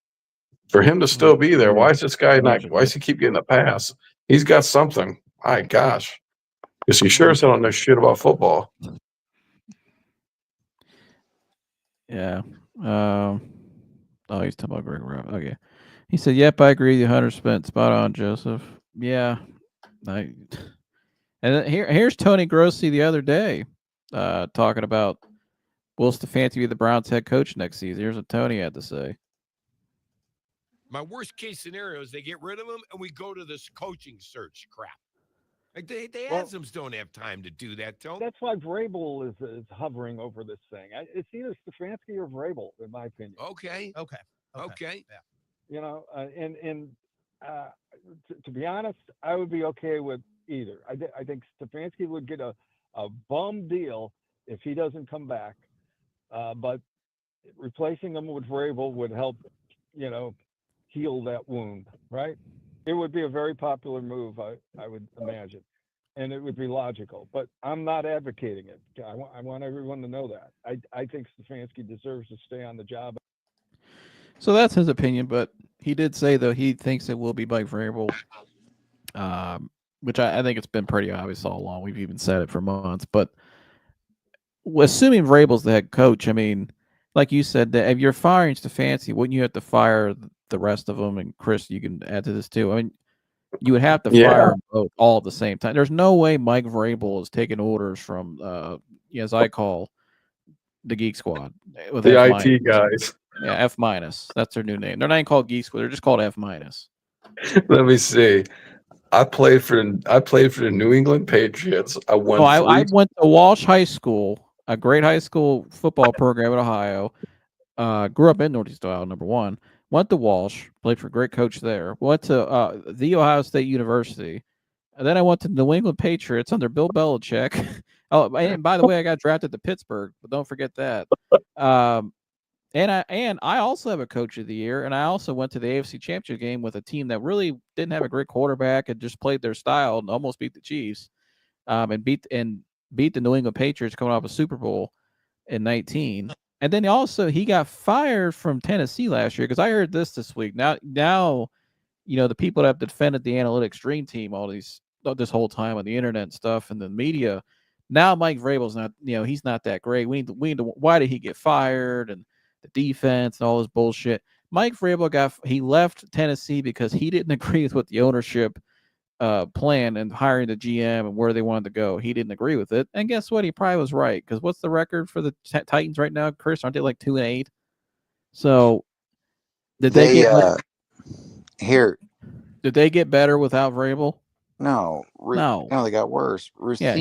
For him to still be there, why is this guy not? Why does he keep getting a pass? He's got something. My gosh, because he sure as hell don't know shit about football. Yeah. Oh, he's talking about Greg Rowe. Okay. He said, "Yep, I agree. The Hunter spent spot on, Joseph." Yeah. And here's Tony Grossi the other day, talking about will Stefanski be the Browns head coach next season. Here's what Tony had to say. My worst case scenario is they get rid of him and we go to this coaching search crap. Like the Haslams don't have time to do that, Tony. That's why Vrabel is hovering over this thing. It's either Stefanski or Vrabel, in my opinion. Okay. You know, to be honest, I would be okay with either. I think Stefanski would get a bum deal if he doesn't come back, but replacing him with Vrabel would help, heal that wound, right? It would be a very popular move, I would imagine, and it would be logical. But I'm not advocating it. I want everyone to know that. I think Stefanski deserves to stay on the job. So that's his opinion, but he did say, though, he thinks it will be Mike Vrabel, which I think it's been pretty obvious all along. We've even said it for months. But assuming Vrabel's the head coach, I mean, like you said, that if you're firing Stefanski, wouldn't you have to fire the rest of them? And Chris, you can add to this too. I mean, you would have to fire them both all at the same time. There's no way Mike Vrabel is taking orders from, as I call the Geek Squad, with the F-. IT guys. Yeah, F-. That's their new name. They're not even called Geek Squad. They're just called F-. Let me see. I played for the New England Patriots. I went to Walsh High School, a great high school football program in Ohio. Grew up in Northeast Ohio, number one. Went to Walsh, played for a great coach there. Went to the Ohio State University. And then I went to New England Patriots under Bill Belichick. Oh, and by the way, I got drafted to Pittsburgh, but don't forget that. And I also have a coach of the year, and I also went to the AFC Championship game with a team that really didn't have a great quarterback and just played their style and almost beat the Chiefs, and beat the New England Patriots coming off a Super Bowl in 19. And then he got fired from Tennessee last year, because I heard this week. Now, the people that have defended the analytics dream team this whole time on the internet and stuff and the media. Now Mike Vrabel's not, he's not that great. We need to. Why did he get fired? And the defense and all this bullshit. Mike Vrabel he left Tennessee because he didn't agree with what the ownership plan and hiring the GM and where they wanted to go. He didn't agree with it. And guess what? He probably was right, because what's the record for the Titans right now, Chris? Aren't they like 2-8? So did they get here? Did they get better without Vrabel? No, no, they got worse. Yeah,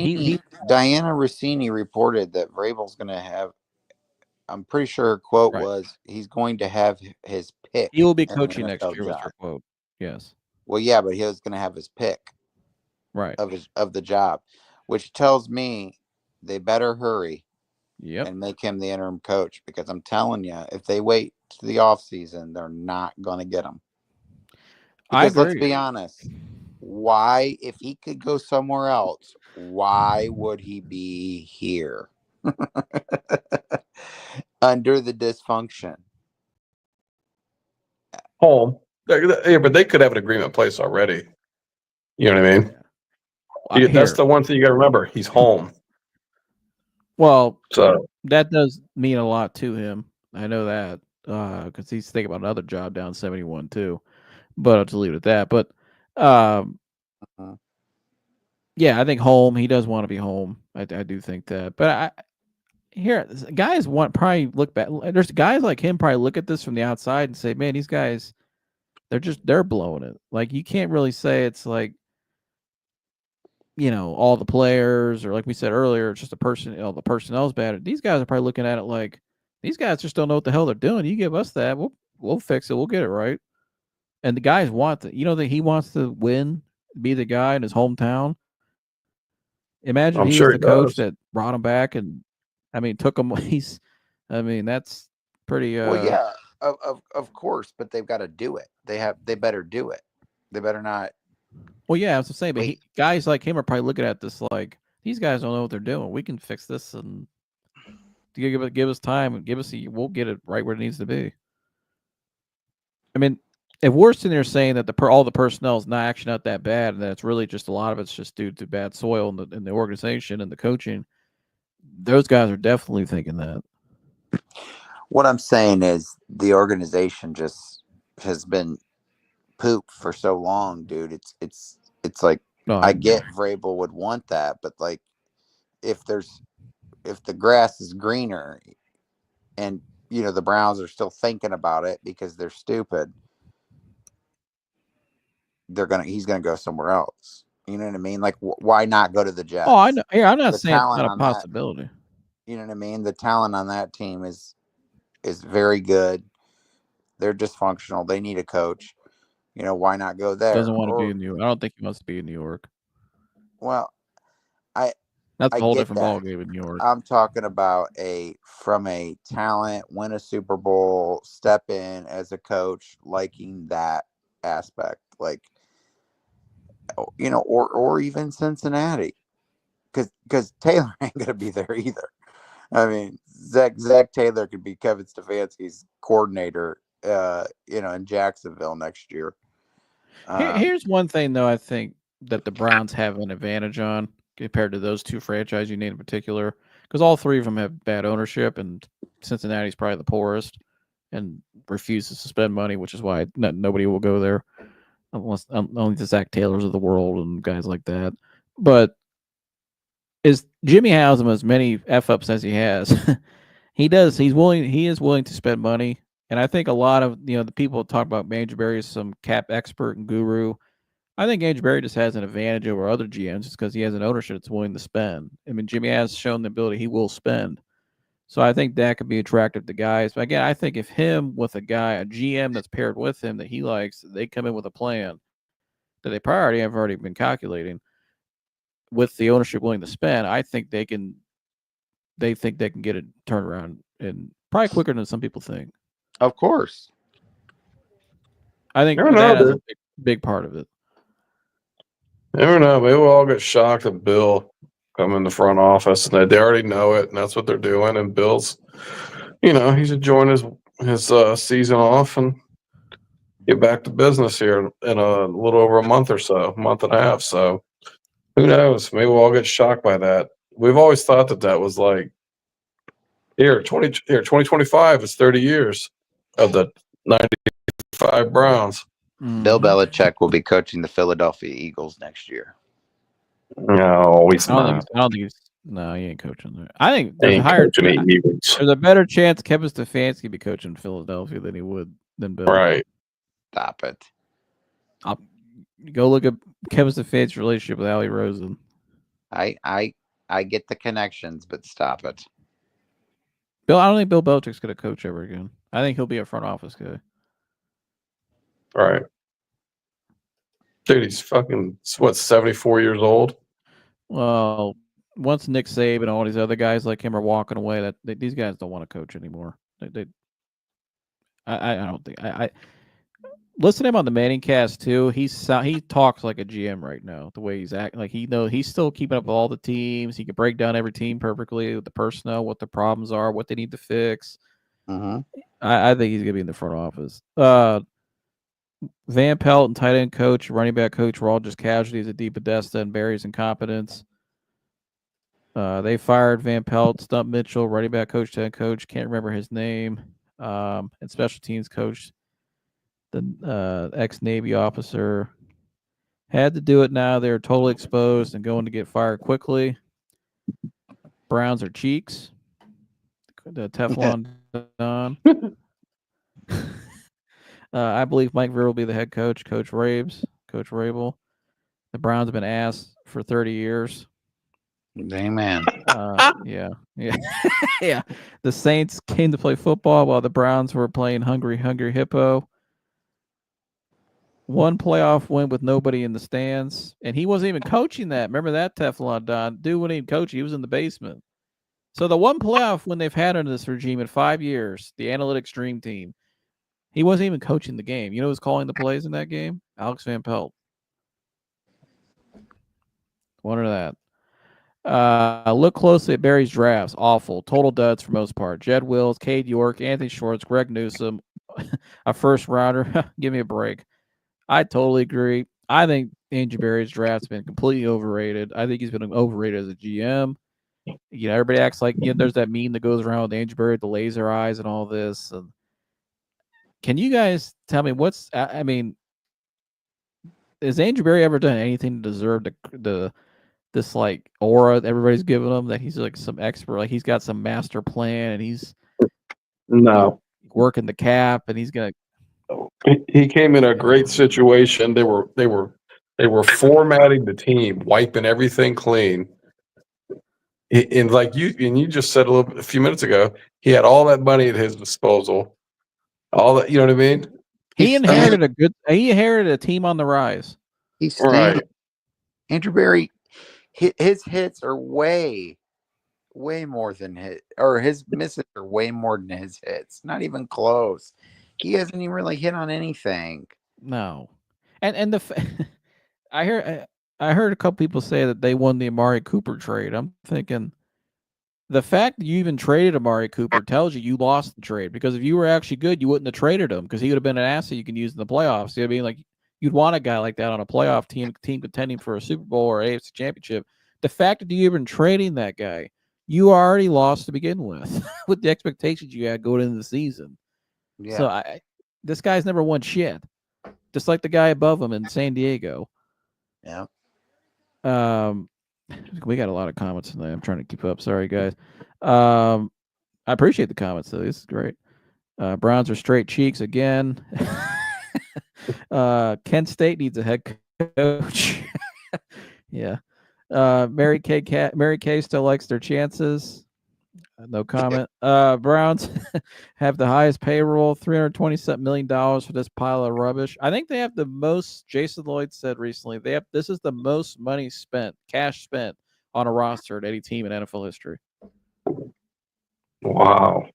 Diana Rossini reported that Vrabel's going to have. I'm pretty sure her quote was he's going to have his pick. He will be coaching next year. Was her quote? Yes. Well, yeah, but he was going to have his pick, right, of the job, which tells me they better hurry, and make him the interim coach, because I'm telling you, if they wait to the offseason, they're not going to get him. Because let's be honest, why, if he could go somewhere else, why would he be here? Under the dysfunction. Home. Yeah, but they could have an agreement in place already. You know what I mean? That's the one thing you got to remember. He's home. Well, so that does mean a lot to him. I know that because he's thinking about another job down 71 too. But I'll just leave it at that. But yeah, I think home. He does want to be home. I do think that. But guys probably look back. There's guys like him probably look at this from the outside and say, "Man, these guys, they're blowing it." Like you can't really say it's like, all the players or like we said earlier, it's just the personnel's bad. These guys are probably looking at it like these guys just don't know what the hell they're doing. You give us that, we'll fix it. We'll get it right. And the guys want that. That he wants to win, be the guy in his hometown. Imagine I'm he was sure the he coach does. that brought him back and took him. That's pretty. Well, yeah, of course, but they've got to do it. They better do it. They better not. Well, yeah, I was saying, but guys like him are probably looking at this like these guys don't know what they're doing. We can fix this and give us time and we'll get it right where it needs to be. I mean, if we're sitting there saying that all the personnel is not actually not that bad, and that it's really just a lot of it's just due to bad soil in the organization and the coaching, those guys are definitely thinking that. What I'm saying is the organization just has been pooped for so long, dude. It's like I get Vrabel would want that, but like if the grass is greener and the Browns are still thinking about it because they're stupid, he's gonna go somewhere else. You know what I mean? Like why not go to the Jets? Oh, I know. Yeah, I'm not saying it's not a talent on possibility. You know what I mean? The talent on that team is very good. They're dysfunctional. They need a coach. Why not go there? Doesn't want to be in New York. I don't think he wants to be in New York. Well, that's a whole get different ballgame in New York. I'm talking about from a talent, win a Super Bowl, step in as a coach, liking that aspect, like or even Cincinnati, because Taylor ain't gonna be there either. I mean, Zach Taylor could be Kevin Stefanski's coordinator, in Jacksonville next year. Here's one thing, though, I think that the Browns have an advantage on compared to those two franchises you named in particular, because all three of them have bad ownership, and Cincinnati's probably the poorest and refuses to spend money, which is why nobody will go there unless only the Zach Taylors of the world and guys like that. But is Jimmy Haslam, as many f-ups as he has, he is willing to spend money. And I think a lot of the people talk about Mangerberry as some cap expert and guru. I think Mangerberry just has an advantage over other GMs just because he has an ownership that's willing to spend. I mean, Jimmy has shown the ability he will spend. So I think that could be attractive to guys. But again, I think if him with a GM that's paired with him that he likes, they come in with a plan that they have already been calculating with the ownership willing to spend. I think they think they can get it turned around and probably quicker than some people think. Of course. I think that has a big part of it. Never know. Maybe we'll all get shocked at Bill come in the front office and they already know it, and that's what they're doing. And Bill's, he's enjoying his season off and get back to business here in a little over a month or so, month and a half. So who knows? Maybe we'll all get shocked by that. We've always thought that was like 2025 is 30 years of the 95 Browns. Bill Belichick will be coaching the Philadelphia Eagles next year. No, he's not. I don't think he's. No, he ain't coaching there. I think there's a better chance Kevin Stefanski be coaching Philadelphia than he would than Bill. Right. Stop it. Go look at Kevin Stefanski's relationship with Allie Rosen. I get the connections, but stop it. I don't think Bill Belichick's going to coach ever again. I think he'll be a front office guy. Right. Dude, he's fucking 74 years old. Well, once Nick Saban and all these other guys like him are walking away, these guys don't want to coach anymore. I don't think I listen to him on the Manning cast too. He talks like a GM right now. The way he's acting, like he's still keeping up with all the teams. He can break down every team perfectly with the personnel, what the problems are, what they need to fix. Mm-hmm. I think he's gonna be in the front office. Van Pelt and tight end coach, running back coach were all just casualties of Deep Podesta and Barry's incompetence. They fired Van Pelt, Stump Mitchell, running back coach, tight end coach, can't remember his name, and special teams coach, the ex-Navy officer. Had to do it now. They're totally exposed and going to get fired quickly. Browns are cheeks. The Teflon Don. I believe Mike Ver will be the head coach. Coach Rabel. The Browns have been ass for 30 years. Amen. Yeah. Yeah. The Saints came to play football while the Browns were playing Hungry Hippo. One playoff win with nobody in the stands, and he wasn't even coaching that. Remember that, Teflon Don? Dude wasn't even coaching. He was in the basement. So the one playoff win they've had under this regime in 5 years, the Analytics Dream Team, he wasn't even coaching the game. You know who's calling the plays in that game? Alex Van Pelt. Wonder that. Look closely at Barry's drafts. Awful. Total duds for most part. Jed Wills, Cade York, Anthony Schwartz, Greg Newsome, a first rounder. Give me a break. I totally agree. I think Andrew Barry's draft's been completely overrated. I think he's been overrated as a GM. You know, everybody acts like, you know, there's that meme that goes around with Andrew Barry, the laser eyes and all this. And can you guys tell me I mean, has Andrew Barry ever done anything to deserve this like aura that everybody's giving him, that he's like some expert, like he's got some master plan and he's working the cap and he's gonna. He came in a great situation. They were formatting the team, wiping everything clean. And like you just said a few minutes ago, he had all that money at his disposal. All that, you know what I mean? He inherited a team on the rise. He's right. Andrew Barry, his hits are way more than his misses are way more than his hits. Not even close. He hasn't even really hit on anything. No, and I heard a couple people say that they won the Amari Cooper trade. I'm thinking the fact that you even traded Amari Cooper tells you lost the trade, because if you were actually good, you wouldn't have traded him, because he would have been an asset you can use in the playoffs. You know what I mean? Like, you'd want a guy like that on a playoff team contending for a Super Bowl or AFC Championship. The fact that you even trading that guy, you already lost to begin with with the expectations you had going into the season. Yeah. So this guy's never won shit, just like the guy above him in San Diego. Yeah. We got a lot of comments tonight. I'm trying to keep up. Sorry, guys. I appreciate the comments, though. This is great. Browns are straight cheeks again. Kent State needs a head coach. Yeah. Mary Kay still likes their chances. No comment. Browns have the highest payroll, $327 million for this pile of rubbish. I think they have the most. Jason Lloyd said recently this is the most cash spent on a roster at any team in NFL history. Wow,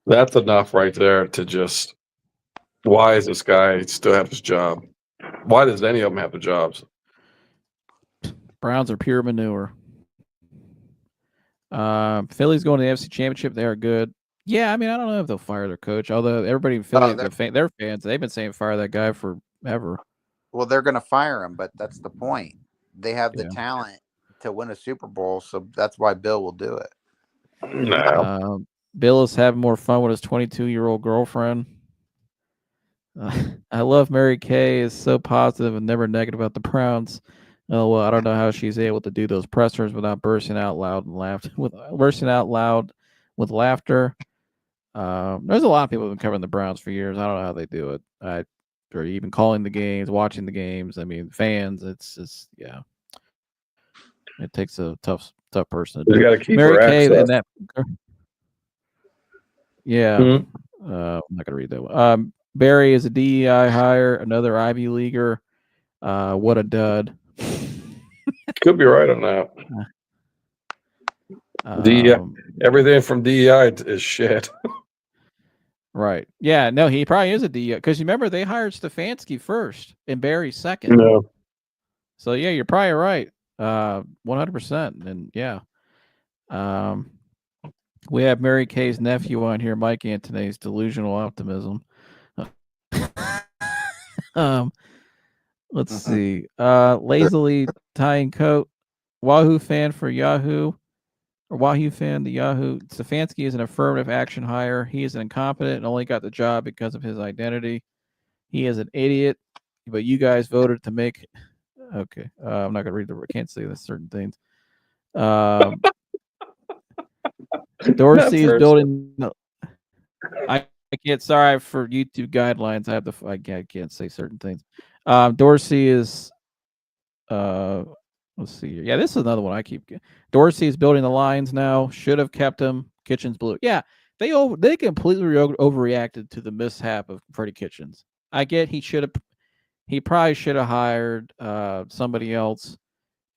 that's enough right there to just. Why is this guy still have his job? Why does any of them have the jobs? Browns are pure manure. Philly's going to the NFC Championship. They are good. Yeah, I mean, I don't know if they'll fire their coach, although everybody in Philly, they're fans. They've been saying fire that guy forever. Well, they're going to fire him, but that's the point. They have the talent to win a Super Bowl, so that's why Bill will do it. No. Bill is having more fun with his 22-year-old girlfriend. I love Mary Kay, is so positive and never negative about the Browns. Oh, well, I don't know how she's able to do those pressers without bursting out loud with laughter. There's a lot of people who've been covering the Browns for years. I don't know how they do it. Or even calling the games, watching the games. I mean, fans. It's just it takes a tough person to do. You got to keep Mary her Kay access. and that. Yeah, I'm not gonna read that one. Barry is a DEI hire, another Ivy Leaguer. What a dud. Could be right on that. Everything from DEI is shit. Right. Yeah. No, he probably is a DEI, because you remember they hired Stefanski first and Barry second. No. So yeah, you're probably right. 100%. And yeah. We have Mary Kay's nephew on here, Mike Anthony's delusional optimism. Let's see. Lazily tying coat. Wahoo fan for Yahoo. Or Wahoo fan, the Yahoo. Stefanski is an affirmative action hire. He is incompetent and only got the job because of his identity. He is an idiot, but you guys voted to make. Okay. I'm not going to read the. I can't say this certain things. Dorsey is building. I can't. Sorry for YouTube guidelines. I have the. I can't say certain things. Dorsey is. Let's see here. Yeah, this is another one I keep. Dorsey is building the lines now. Should have kept him. Kitchens blue. Yeah, they completely overreacted to the mishap of Freddie Kitchens. I get he probably should have hired somebody else.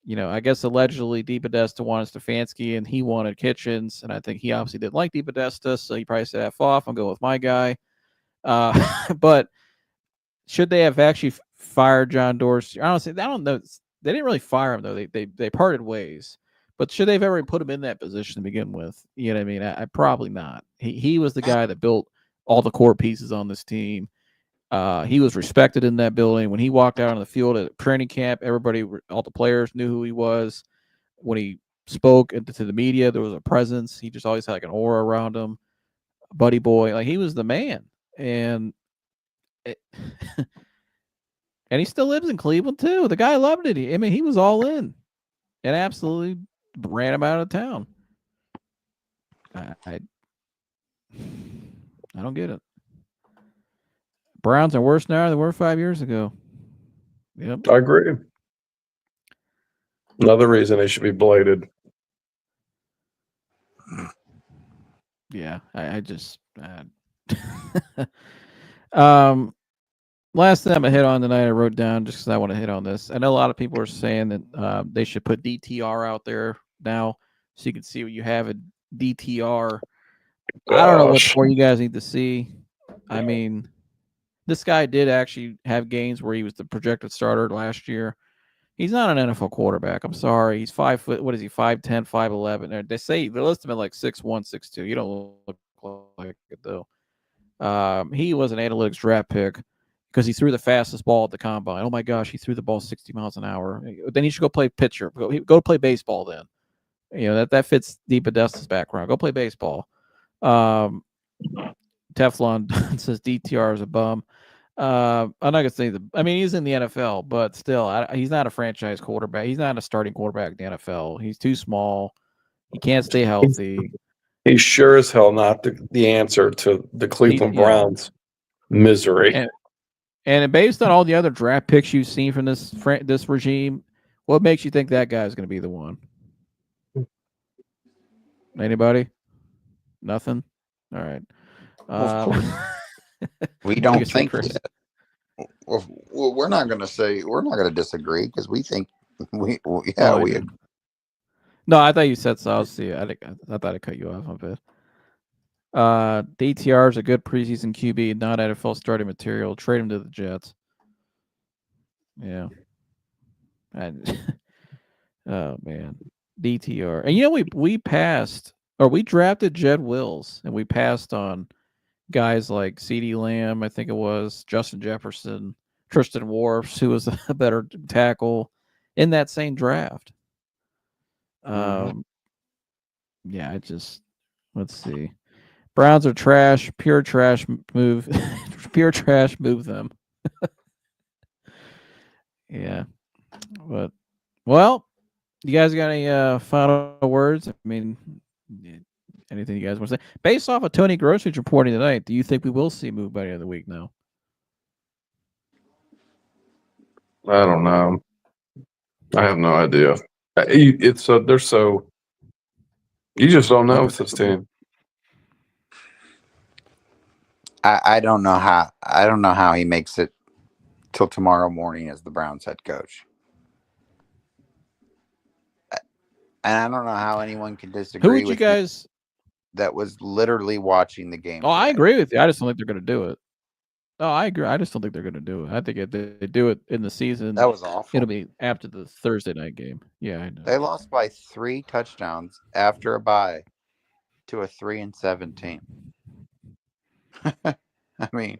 You know, I guess allegedly DePodesta wanted Stefanski and he wanted Kitchens, and I think he obviously didn't like DePodesta, so he probably said F off. I'll go with my guy. But should they have actually fired John Dorsey? Honestly, I don't know. They didn't really fire him though. They parted ways. But should they have ever put him in that position to begin with? You know what I mean? I probably not. He was the guy that built all the core pieces on this team. He was respected in that building. When he walked out on the field at training camp, all the players knew who he was. When he spoke to the media, there was a presence. He just always had like an aura around him. Buddy boy, like he was the man. And and he still lives in Cleveland too. The guy loved it. I mean, he was all in and absolutely ran him out of town. I don't get it. Browns are worse now than they were 5 years ago. Yep. I agree. Another reason they should be bladed. Yeah, I just last thing I'm gonna hit on tonight, I wrote down just because I want to hit on this. I know a lot of people are saying that they should put DTR out there now so you can see what you have at DTR. I don't know what more you guys need to see. I mean, this guy did actually have games where he was the projected starter last year. He's not an NFL quarterback. I'm sorry. He's 5 foot. What is he? 5'10", 5'11". They list him at like 6'1", 6'2". You don't look like it though. He was an analytics draft pick because he threw the fastest ball at the combine. Oh my gosh, he threw the ball 60 miles an hour. Then he should go play pitcher. Go play baseball then. You know that fits DePodesta's background. Go play baseball. Teflon says DTR is a bum. I'm not gonna say he's in the NFL, but still, he's not a franchise quarterback. He's not a starting quarterback in the NFL. He's too small. He can't stay healthy. He's sure as hell not the answer to the Cleveland Browns misery. And based on all the other draft picks you've seen from this regime, what makes you think that guy's going to be the one? Anybody? Nothing. All right. We don't think that. Well, we're not going to disagree because we think we agree. No, I thought you said so. I'll see. I thought I cut you off a bit. DTR is a good preseason QB, not NFL starting material. Trade him to the Jets. Yeah. Oh man, DTR. And you know we drafted Jed Wills, and we passed on guys like CeeDee Lamb, I think it was, Justin Jefferson, Tristan Wirfs, who was a better tackle in that same draft. Yeah, let's see. Browns are trash, pure trash move. Pure trash move them. Yeah. But well, you guys got any final words? I mean, anything you guys want to say? Based off of Tony Grossy's reporting tonight, do you think we will see move by the end of the week now? I don't know. I have no idea. They're so. You just don't know with this team. I don't know how he makes it till tomorrow morning as the Browns head coach. And I don't know how anyone can disagree. Who would you guys? That was literally watching the game. Oh, today. I agree with you. I just don't think they're going to do it. Oh, I agree. I just don't think they're going to do it. I think if they do it in the season, that was awful. It'll be after the Thursday night game. Yeah, I know. They lost by 3 touchdowns after a bye to a 3-7 team. I mean,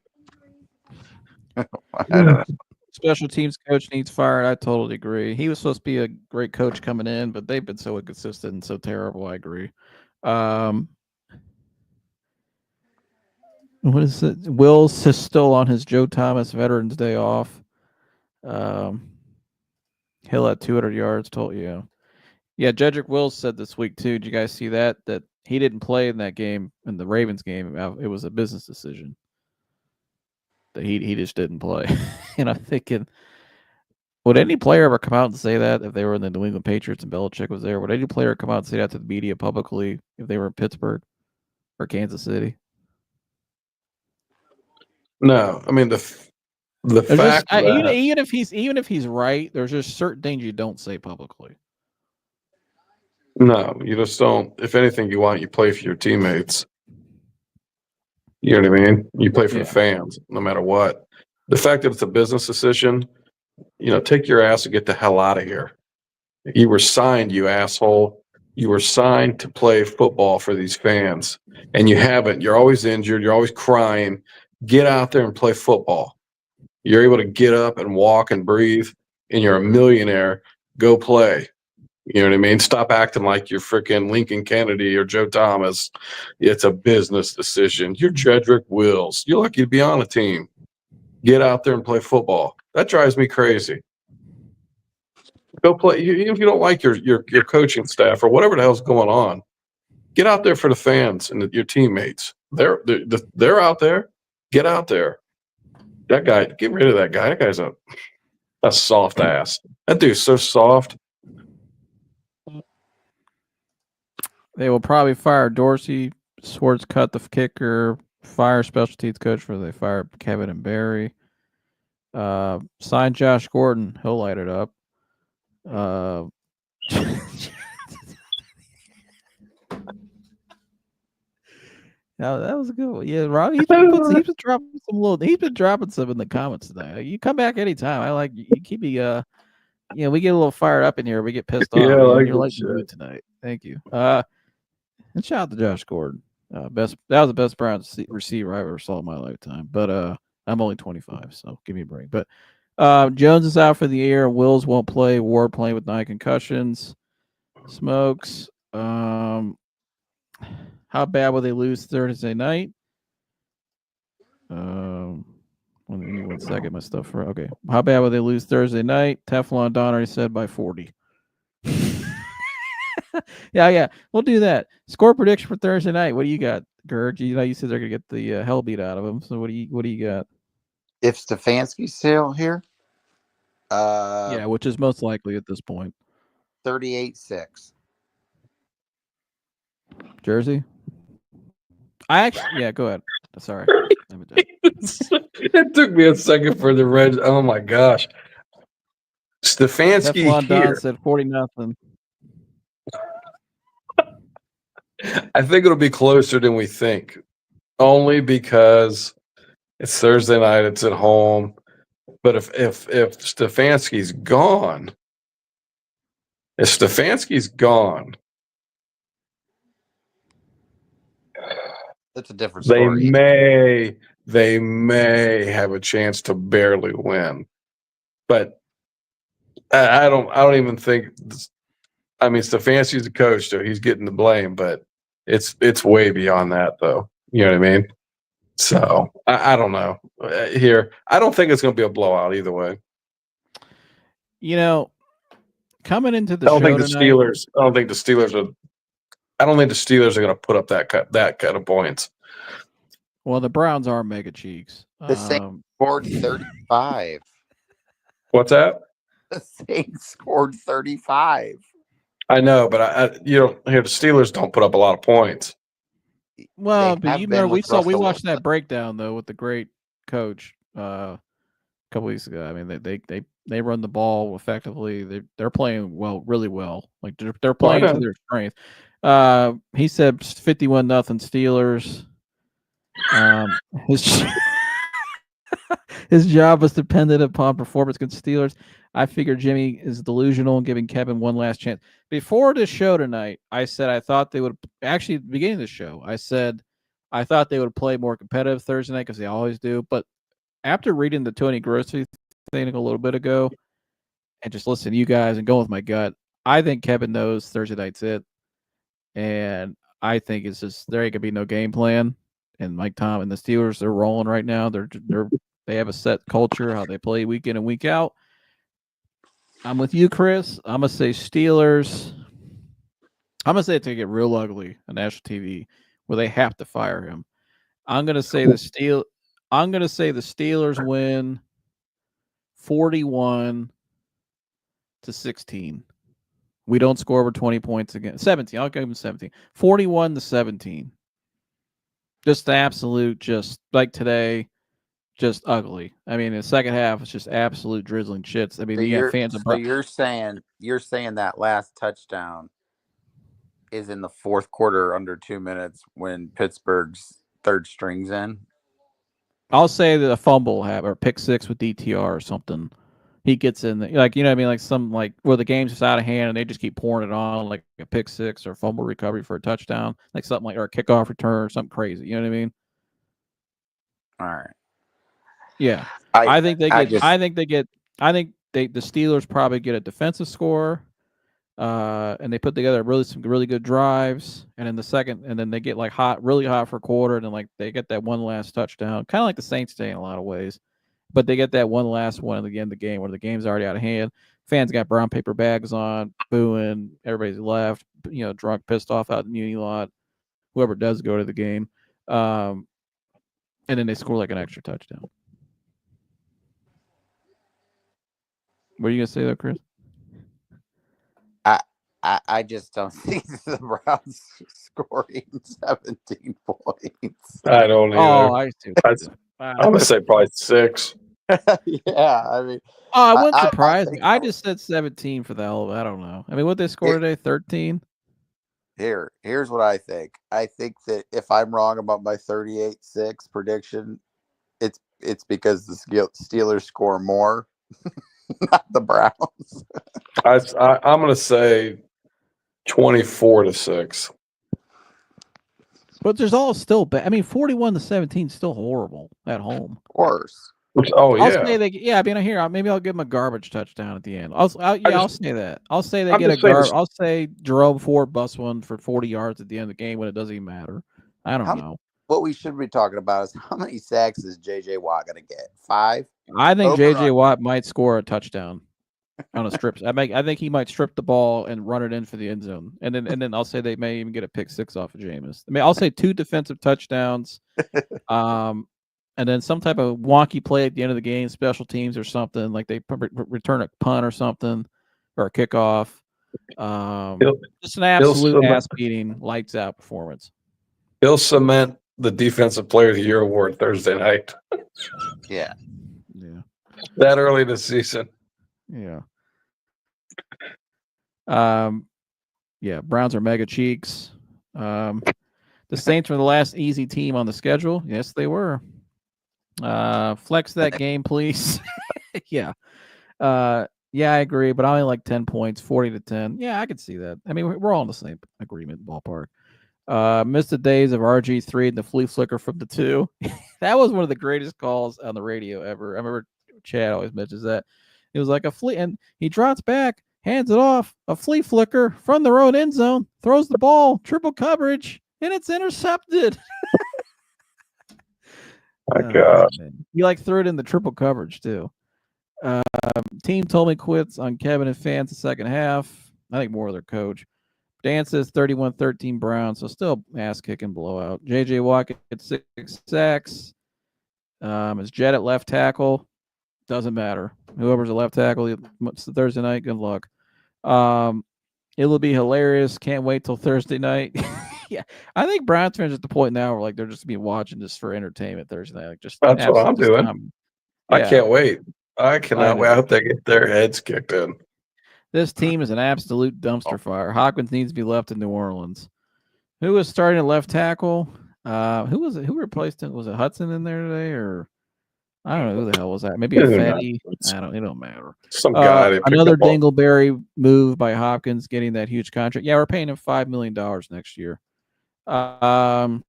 I don't know. Special teams coach needs fired. I totally agree. He was supposed to be a great coach coming in, but they've been so inconsistent and so terrible. I agree. What is it? Will's still on his Joe Thomas Veterans Day off. Hill at 200 yards. Told you. Yeah, Jedrick Wills said this week too. Did you guys see that? That he didn't play in that game, in the Ravens game. It was a business decision. That he just didn't play. And I'm thinking, would any player ever come out and say that if they were in the New England Patriots and Belichick was there? Would any player come out and say that to the media publicly if they were in Pittsburgh or Kansas City? No, I mean the There's fact just, that even if he's right, there's just certain things you don't say publicly. no, you just don't. If anything, you play for your teammates. You know what I mean? You play for the fans, no matter what. The fact that it's a business decision, take your ass and get the hell out of here. You were signed, you asshole. You were signed to play football for these fans, and you haven't. You're always injured. You're always crying. Get out there and play football. You're able to get up and walk and breathe, and you're a millionaire. Go play. You know what I mean? Stop acting like you're freaking Lincoln Kennedy or Joe Thomas. It's a business decision. You're Jedrick Wills. You're lucky to be on a team. Get out there and play football. That drives me crazy. Go play. Even if you don't like your coaching staff or whatever the hell's going on, get out there for the fans and your teammates. They're out there. Get out there. That guy, get rid of that guy. That guy's a soft ass. That dude's so soft. They will probably fire Dorsey. Swartz cut the kicker. Fire special teams coach for they fired Kevin and Barry. Sign Josh Gordon. He'll light it up. Yeah, that was a good one. Yeah, Rob, he's been dropping some in the comments today. You come back anytime. I like you keep me we get a little fired up in here. We get pissed off. Yeah, You're like the mood tonight. Thank you. And shout out to Josh Gordon. That was the best Browns receiver I ever saw in my lifetime. But I'm only 25, so give me a break. But Jones is out for the year. Wills won't play. Ward playing with 9 concussions. Smokes. How bad will they lose Thursday night? Give me 1 second. My stuff. Okay. How bad will they lose Thursday night? Teflon Don already said by 40. Yeah. We'll do that. Score prediction for Thursday night. What do you got, Gerg? You said they're gonna get the hell beat out of them. So what do you got? If Stefanski's still here, yeah, which is most likely at this point. 38-6. Jersey. Go ahead. Sorry. It took me a second for the red. Oh my gosh. Stefanski Teflon here. Don said 40-0. I think it'll be closer than we think, only because it's Thursday night. It's at home. But if Stefanski's gone, that's a different story. They may have a chance to barely win, but I don't even think. I mean, Stefanski's the coach, so he's getting the blame, but it's way beyond that, though. You know what I mean? So I don't know. Here, I don't think it's going to be a blowout either way. Coming into the I don't show think the tonight, Steelers. I don't think the Steelers are going to put up that kind of points. well, the Browns are mega cheeks. The Saints scored 35. What's that? The Saints scored 35. I know, but the Steelers don't put up a lot of points. Well, but you remember we watched that breakdown though with the great coach a couple weeks ago. I mean, they run the ball effectively. They're playing really well. Like they're playing to their strength. He said 51-0 Steelers. His job was dependent upon performance against Steelers. I figured Jimmy is delusional and giving Kevin one last chance. Before this show tonight, I said I thought they would actually at the beginning of the show. I said I thought they would play more competitive Thursday night because they always do. But after reading the Tony Grossi thing a little bit ago, and just listening to you guys and going with my gut, I think Kevin knows Thursday night's it, and I think it's just there ain't gonna be no game plan. And Mike Tom and the Steelers, they're rolling right now. They have a set culture how they play week in and week out. I'm with you, Chris. I'm gonna say Steelers. I'm gonna say it's gonna get real ugly on national TV where they have to fire him. I'm gonna say the Steelers win 41-16. We don't score over 20 points again. 17. I'll give them 17. 41-17. Just the absolute, just like today, just ugly. I mean, in the second half, it's just absolute drizzling shits. I mean, you have fans of. So you're saying that last touchdown is in the fourth quarter, under 2 minutes, when Pittsburgh's third string's in. I'll say that a fumble or pick six with DTR or something. He gets in, like, you know what I mean? Like some, like, where the game's just out of hand and they just keep pouring it on, like a pick six or fumble recovery for a touchdown, like something like, or a kickoff return or something crazy. You know what I mean? All right. Yeah. I think the Steelers probably get a defensive score. And they put together some really good drives, and in the second, and then they get like really hot for a quarter, and then like they get that one last touchdown, kind of like the Saints today in a lot of ways. But they get that one last one at the end of the game where the game's already out of hand. Fans got brown paper bags on, booing. Everybody's left, drunk, pissed off out in the Muni lot. Whoever does go to the game, and then they score like an extra touchdown. What are you gonna say though, Chris? I just don't see the Browns scoring 17 points. I don't either. Oh, I see. I'm gonna say probably 6. Yeah, I mean, it wouldn't surprise me. I just said 17 for the hell of it. I don't know. I mean, what they scored today? 13. Here's what I think. I think that if I'm wrong about my 38-6 prediction, it's because the Steelers score more, not the Browns. I'm gonna say 24-6. But there's all still bad. I mean, 41-17 is still horrible at home. Of course. Oh yeah. I'll say maybe I'll give them a garbage touchdown at the end. I'll say that. I'll say they get a garbage. I'll say Jerome Ford busts one for 40 yards at the end of the game when it doesn't even matter. I don't know. What we should be talking about is how many sacks is J.J. Watt going to get? 5? I think J.J. Watt might score a touchdown on a strip. I think he might strip the ball and run it in for the end zone. And then I'll say they may even get a pick six off of Jameis. I mean, I'll say 2 defensive touchdowns. And then some type of wonky play at the end of the game, special teams or something, like they return a punt or something, or a kickoff. Just an absolute ass-beating, lights-out performance. He'll cement the Defensive Player of the Year award Thursday night. Yeah. That early in the season. Yeah. Browns are mega cheeks. The Saints were the last easy team on the schedule. Yes, they were. Flex that game, please. Yeah. I agree, but I only like 10 points, 40-10. Yeah, I could see that. I mean, we're all in the same agreement ballpark. Missed the days of RG3 and the flea flicker from the 2. That was one of the greatest calls on the radio ever. I remember Chad always mentions that. It was like a flea, and he drops back, hands it off, a flea flicker from their own end zone, throws the ball, triple coverage, and it's intercepted. My God. He threw it in the triple coverage too. Team told me quits on Kevin and fans the second half. I think more of their coach. Dan says 31-13 Browns, so still ass kicking blowout. J.J. Watt gets 6 sacks. Is Jett at left tackle? Doesn't matter. Whoever's at left tackle, it's Thursday night. Good luck. It will be hilarious. Can't wait till Thursday night. Yeah, I think Browns fans at the point now where they're just watching this for entertainment Thursday night. That's what I'm doing. I can't wait. I cannot wait. I hope they get their heads kicked in. This team is an absolute dumpster fire. Hopkins needs to be left in New Orleans. Who was starting at left tackle? Who was it? Who replaced him? Was it Hudson in there today, or I don't know who the hell was that? Maybe a Fetty. It don't matter. Some guy. Another dingleberry move by Hopkins, getting that huge contract. Yeah, we're paying him $5 million next year. I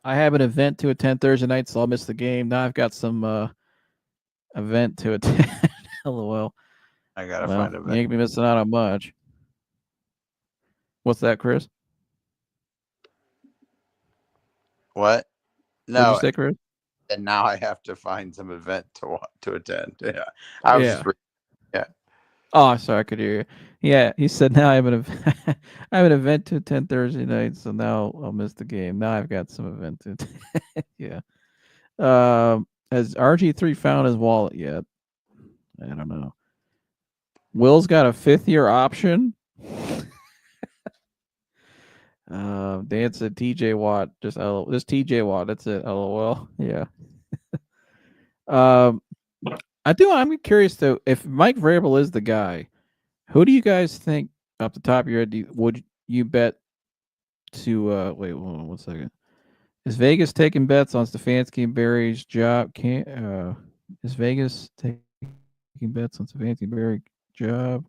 I have an event to attend Thursday night, so I'll miss the game. Now I've got some event to attend. LOL. I gotta Well, find a you ain't be missing out on much. What's that, Chris? What? What'd you No, say, Chris? and now I have to find some event to attend. Yeah, I was Yeah. just yeah. Oh, sorry, I could hear you. Yeah, he said now I have I have an event to attend Thursday night, so now I'll miss the game. Now I've got some event to attend. Yeah. Has RG3 found his wallet yet? I don't know. Will's got a 5th-year option. Dan said TJ Watt. Just TJ Watt. That's it. LOL. Yeah. I'm curious though, if Mike Vrabel is the guy, who do you guys think off the top of your head would you bet to wait, hold on 1 second. Is Vegas taking bets on Stefanski and Barry's job? Is Vegas taking bets on Stefanski and Barry's job?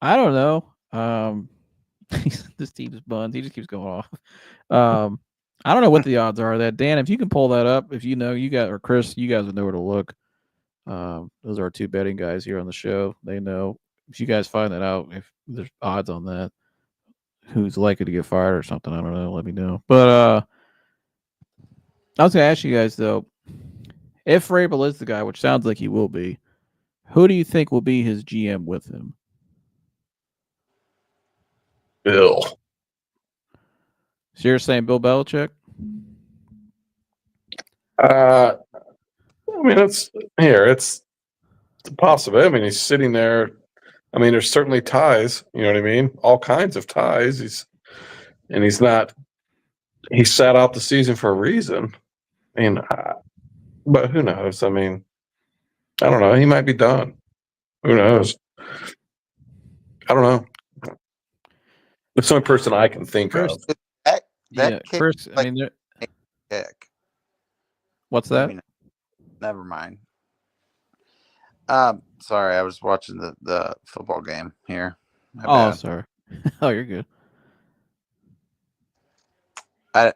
I don't know. This team's buns. He just keeps going off. I don't know what the odds are of that. Dan, if you can pull that up, if you know, or Chris, you guys would know where to look. Those are our 2 betting guys here on the show. They know. If you guys find that out, if there's odds on that, who's likely to get fired or something, I don't know. Let me know. But I was gonna ask you guys though, if Vrabel is the guy, which sounds like he will be, who do you think will be his GM with him? Bill. So you're saying Bill Belichick? I mean, it's a possibility. I mean, he's sitting there. I mean, there's certainly ties. You know what I mean? All kinds of ties. He's not. He sat out the season for a reason. I mean, but who knows? I mean, I don't know. He might be done. Who knows? I don't know. It's the only person I can think of. That kick, Chris. I mean, kick. What's that? Maybe never mind. Sorry, I was watching the football game here. Sorry. Oh, you're good.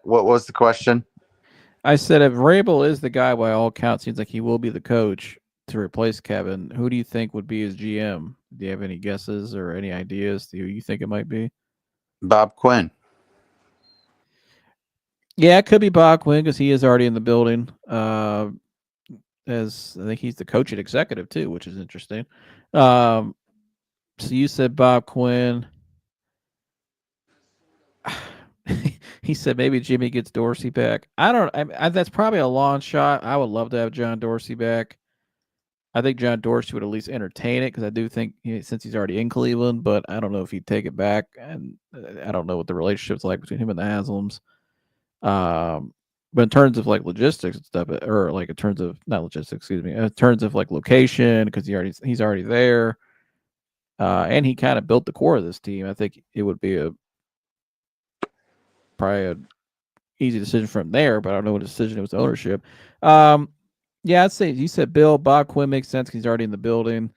What was the question? I said if Vrabel is the guy, by all accounts, seems like he will be the coach to replace Kevin. Who do you think would be his GM? Do you have any guesses or any ideas who you think it might be? Bob Quinn. Yeah, it could be Bob Quinn because he is already in the building. As I think he's the coach at executive too, which is interesting. So you said Bob Quinn. He said maybe Jimmy gets Dorsey back. That's probably a long shot. I would love to have John Dorsey back. I think John Dorsey would at least entertain it because I do think since he's already in Cleveland, but I don't know if he'd take it back, and I don't know what the relationship's like between him and the Haslams. But in terms of like logistics and stuff, or like in terms of not logistics, excuse me, in terms of like location, because he's already there, and he kind of built the core of this team. I think it would be probably an easy decision from there, but I don't know what decision it was. Ownership. Yeah, I'd say you said Bob Quinn makes sense because he's already in the building.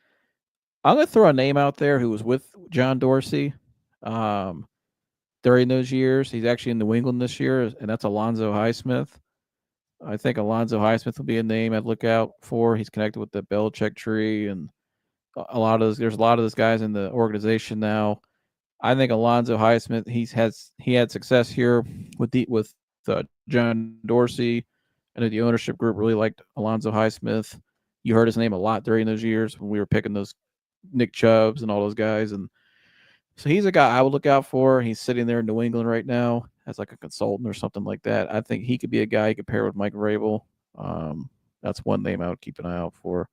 I'm gonna throw a name out there who was with John Dorsey during those years. He's actually in New England this year, and that's Alonzo Highsmith. I think Alonzo Highsmith will be a name I'd look out for. He's connected with the Belichick tree, and there's a lot of those guys in the organization now. I think Alonzo Highsmith, he had success here with John Dorsey. I know the ownership group really liked Alonzo Highsmith. You heard his name a lot during those years when we were picking those Nick Chubbs and all those guys. And so he's a guy I would look out for. He's sitting there in New England right now as like a consultant or something like that. I think he could be a guy you could pair with Mike Vrabel. That's one name I would keep an eye out for.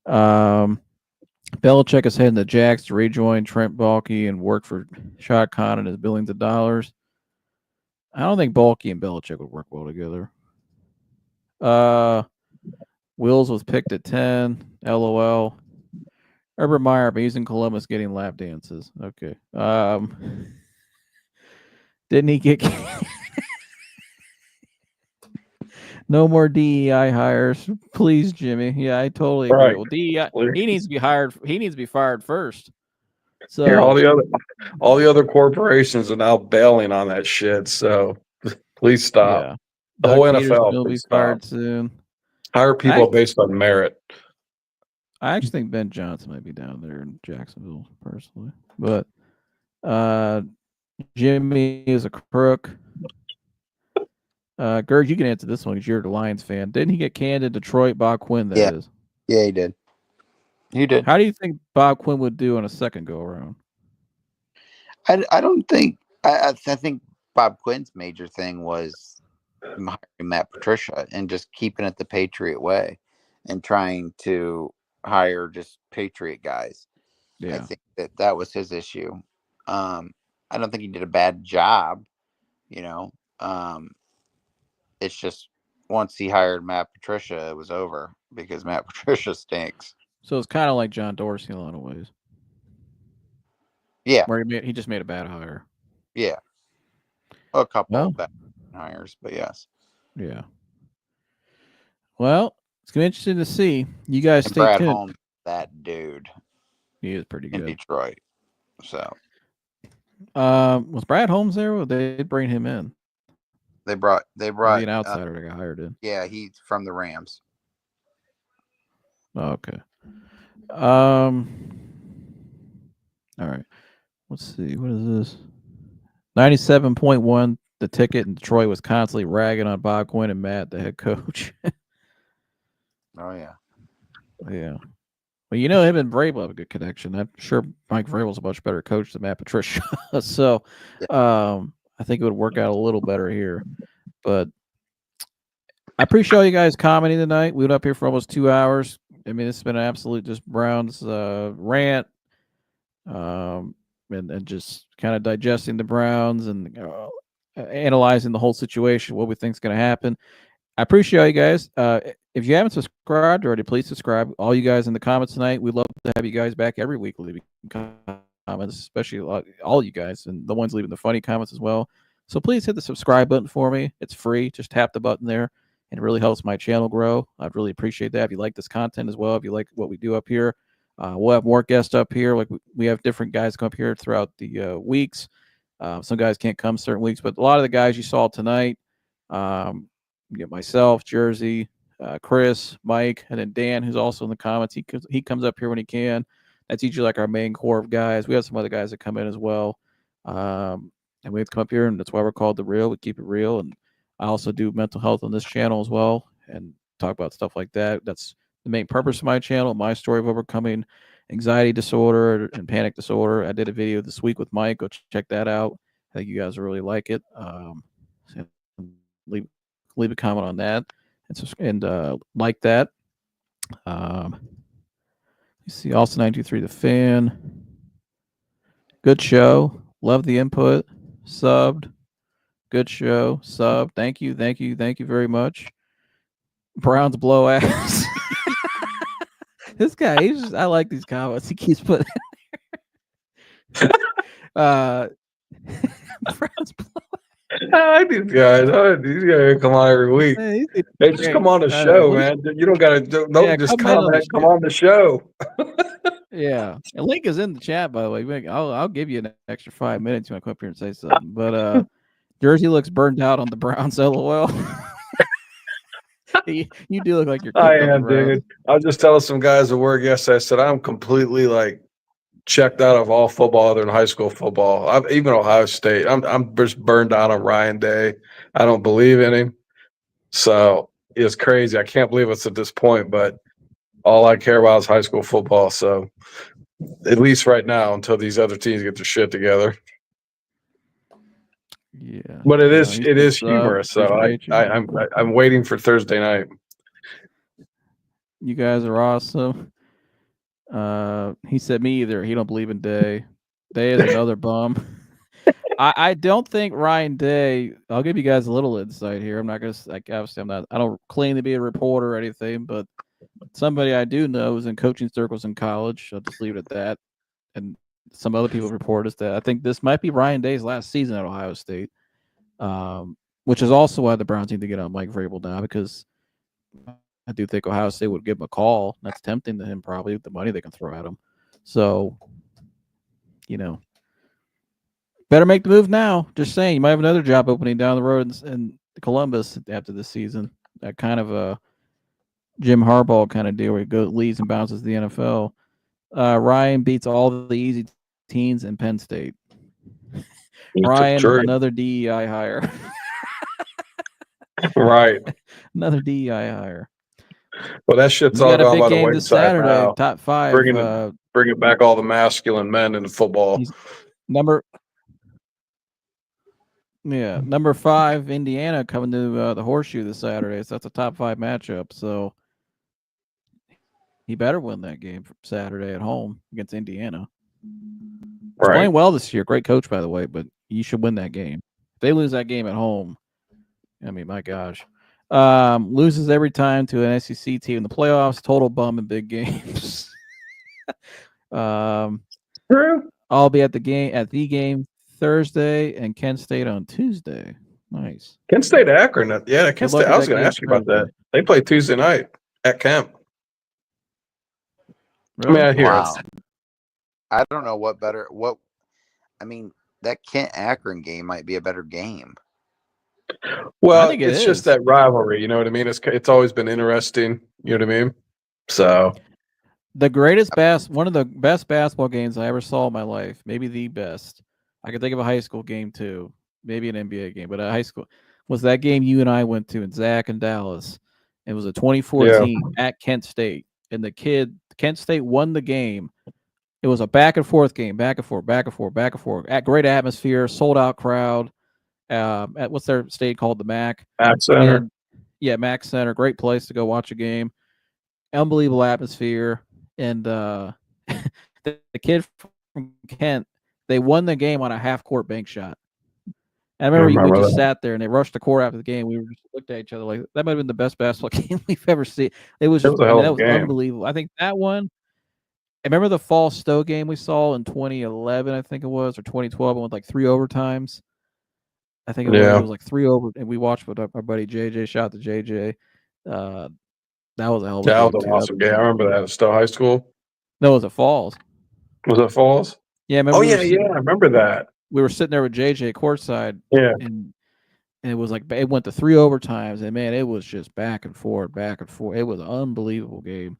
Belichick is heading to Jax to rejoin Trent Baalke and work for Shad Khan and his billions of dollars. I don't think Baalke and Belichick would work well together. Wills was picked at 10. LOL. Herbert Meyer, but he's in Columbus getting lap dances. Okay. Didn't he get no more DEI hires? Please, Jimmy. Yeah, I totally agree. Right. Well, DEI, he needs to be hired. He needs to be fired first. So Here, all the other corporations are now bailing on that shit. So please stop. Yeah. The whole Doug Peterson NFL will should be stop. fired soon. Hire people based on merit. I actually think Ben Johnson might be down there in Jacksonville, personally. But Jimmy is a crook. Gerd, you can answer this one because you're the Lions fan. Didn't he get canned in Detroit? Bob Quinn, that is. Yeah, he did. He did. How do you think Bob Quinn would do on a second go around? I don't think I think Bob Quinn's major thing was hiring Matt Patricia and just keeping it the Patriot way and trying to hire just Patriot guys. Yeah. I think that was his issue. I don't think he did a bad job, you know. It's just once he hired Matt Patricia, it was over because Matt Patricia stinks. So it's kind of like John Dorsey in a lot of ways. Yeah. Where he just made a bad hire. Yeah. A couple of bad hires, but yes. Yeah. Well, it's gonna be interesting to see. You guys And stay Brad tuned. Holmes, that dude. He is pretty in good. Detroit. So was Brad Holmes there? Or they bring him in? they brought an outsider that got hired in. Yeah, he's from the Rams. Oh, okay. All right. Let's see. What is this? 97.1. The ticket in Detroit was constantly ragging on Bob Quinn and Matt, the head coach. Oh yeah. Yeah. Well, you know, him and Vrabel have a good connection. I'm sure Mike Vrabel's a much better coach than Matt Patricia. So I think it would work out a little better here. But I appreciate all you guys commenting tonight. We went up here for almost 2 hours. I mean, it's been an absolute just Browns rant, and just kind of digesting the Browns and analyzing the whole situation, what we think is going to happen. I appreciate all you guys. If you haven't subscribed already, please subscribe. All you guys in the comments tonight, we'd love to have you guys back every week leaving comments, especially all you guys and the ones leaving the funny comments as well. So please hit the subscribe button for me. It's free. Just tap the button there, and it really helps my channel grow. I'd really appreciate that. If you like this content as well, if you like what we do up here, we'll have more guests up here. Like we have different guys come up here throughout the weeks. Some guys can't come certain weeks, but a lot of the guys you saw tonight, you get myself, Jersey, Chris, Mike, and then Dan, who's also in the comments. He comes up here when he can. That's usually like our main core of guys. We have some other guys that come in as well. And we have to come up here, and that's why we're called The Real. We keep it real. And I also do mental health on this channel as well and talk about stuff like that. That's the main purpose of my channel, my story of overcoming anxiety disorder and panic disorder. I did a video this week with Mike. Go check that out. I think you guys will really like it. So leave a comment on that and like that. You see also 923 The Fan. Good show. Love the input. Subbed. Good show. Sub. Thank you very much. Browns blow ass. This guy, I like these comments he keeps putting in there. Browns blow ass. I like these guys. These guys come on every week. Hey, just come on the show, man. You don't gotta just comment. Come on the show. Yeah, and link is in the chat, by the way. I'll give you an extra 5 minutes. You want to come up here and say something, but Jersey looks burned out on the Browns. LOL. You do look like you're. I am, dude. I was just telling some guys at work yesterday. I said I'm completely checked out of all football other than high school football. Even Ohio State. I'm just burned out on Ryan Day. I don't believe in him. So it's crazy. I can't believe it's at this point, but all I care about is high school football. So at least right now, until these other teams get their shit together. Yeah, but it is humorous. So I'm waiting for Thursday night. You guys are awesome. He said me either. He don't believe in Day. Day is another bum. I don't think Ryan Day. I'll give you guys a little insight here. I'm not gonna obviously I don't claim to be a reporter or anything, but somebody I do know is in coaching circles in college. I'll just leave it at that. And some other people report us that I think this might be Ryan Day's last season at Ohio State, which is also why the Browns need to get on Mike Vrabel now, because I do think Ohio State would give him a call. That's tempting to him, probably, with the money they can throw at him. So, better make the move now. Just saying, you might have another job opening down the road in Columbus after the season. That kind of a Jim Harbaugh kind of deal where he leads and bounces the NFL. Ryan beats all the easy teams in Penn State. Ryan, another DEI hire. Right. Another DEI hire. Well, that shit's We all got a gone big by the game this wayside Saturday. now. Top 5. Bringing back all the masculine men into football. Number 5, Indiana coming to the Horseshoe this Saturday. So that's a top 5 matchup. So he better win that game for Saturday at home against Indiana. He's playing well this year. Great coach, by the way, but you should win that game. If they lose that game at home, I mean, my gosh. Loses every time to an SEC team in the playoffs. Total bum in big games. I'll be at the game Thursday and Kent State on Tuesday. Nice. Kent State Akron. Yeah, Kent State. I was going to ask you about that. They play Tuesday night at Kemp. Really? I mean, I hear Wow. I don't know that Kent Akron game might be a better game. Well, it's just that rivalry. You know what I mean? It's always been interesting. You know what I mean? So one of the best basketball games I ever saw in my life, maybe the best. I can think of a high school game too, maybe an NBA game, but a high school was that game you and I went to in Zach and Dallas. It was a 2014 at Kent State, and Kent State won the game. It was a back and forth game, back and forth. At great atmosphere, sold out crowd. At what's their state called, the MAC? MAC Center. MAC Center. Great place to go watch a game. Unbelievable atmosphere. And the kid from Kent, they won the game on a half-court bank shot. I remember we just sat there and they rushed the court after the game. We just looked at each other like that might have been the best basketball game we've ever seen. That was unbelievable. I think that one. I remember the Fall Stowe game we saw in 2011, I think it was, or 2012, and with like 3 overtimes. I think it was like 3 over, and we watched with our buddy JJ. Shout out to JJ. That was a hell of a game. That was an awesome game. I remember that at Stowe High School. No, it was at Falls. Was it Falls? Yeah. I remember that. We were sitting there with JJ courtside. Yeah. And it was like it went to 3 overtimes, and man, it was just back and forth. It was an unbelievable game.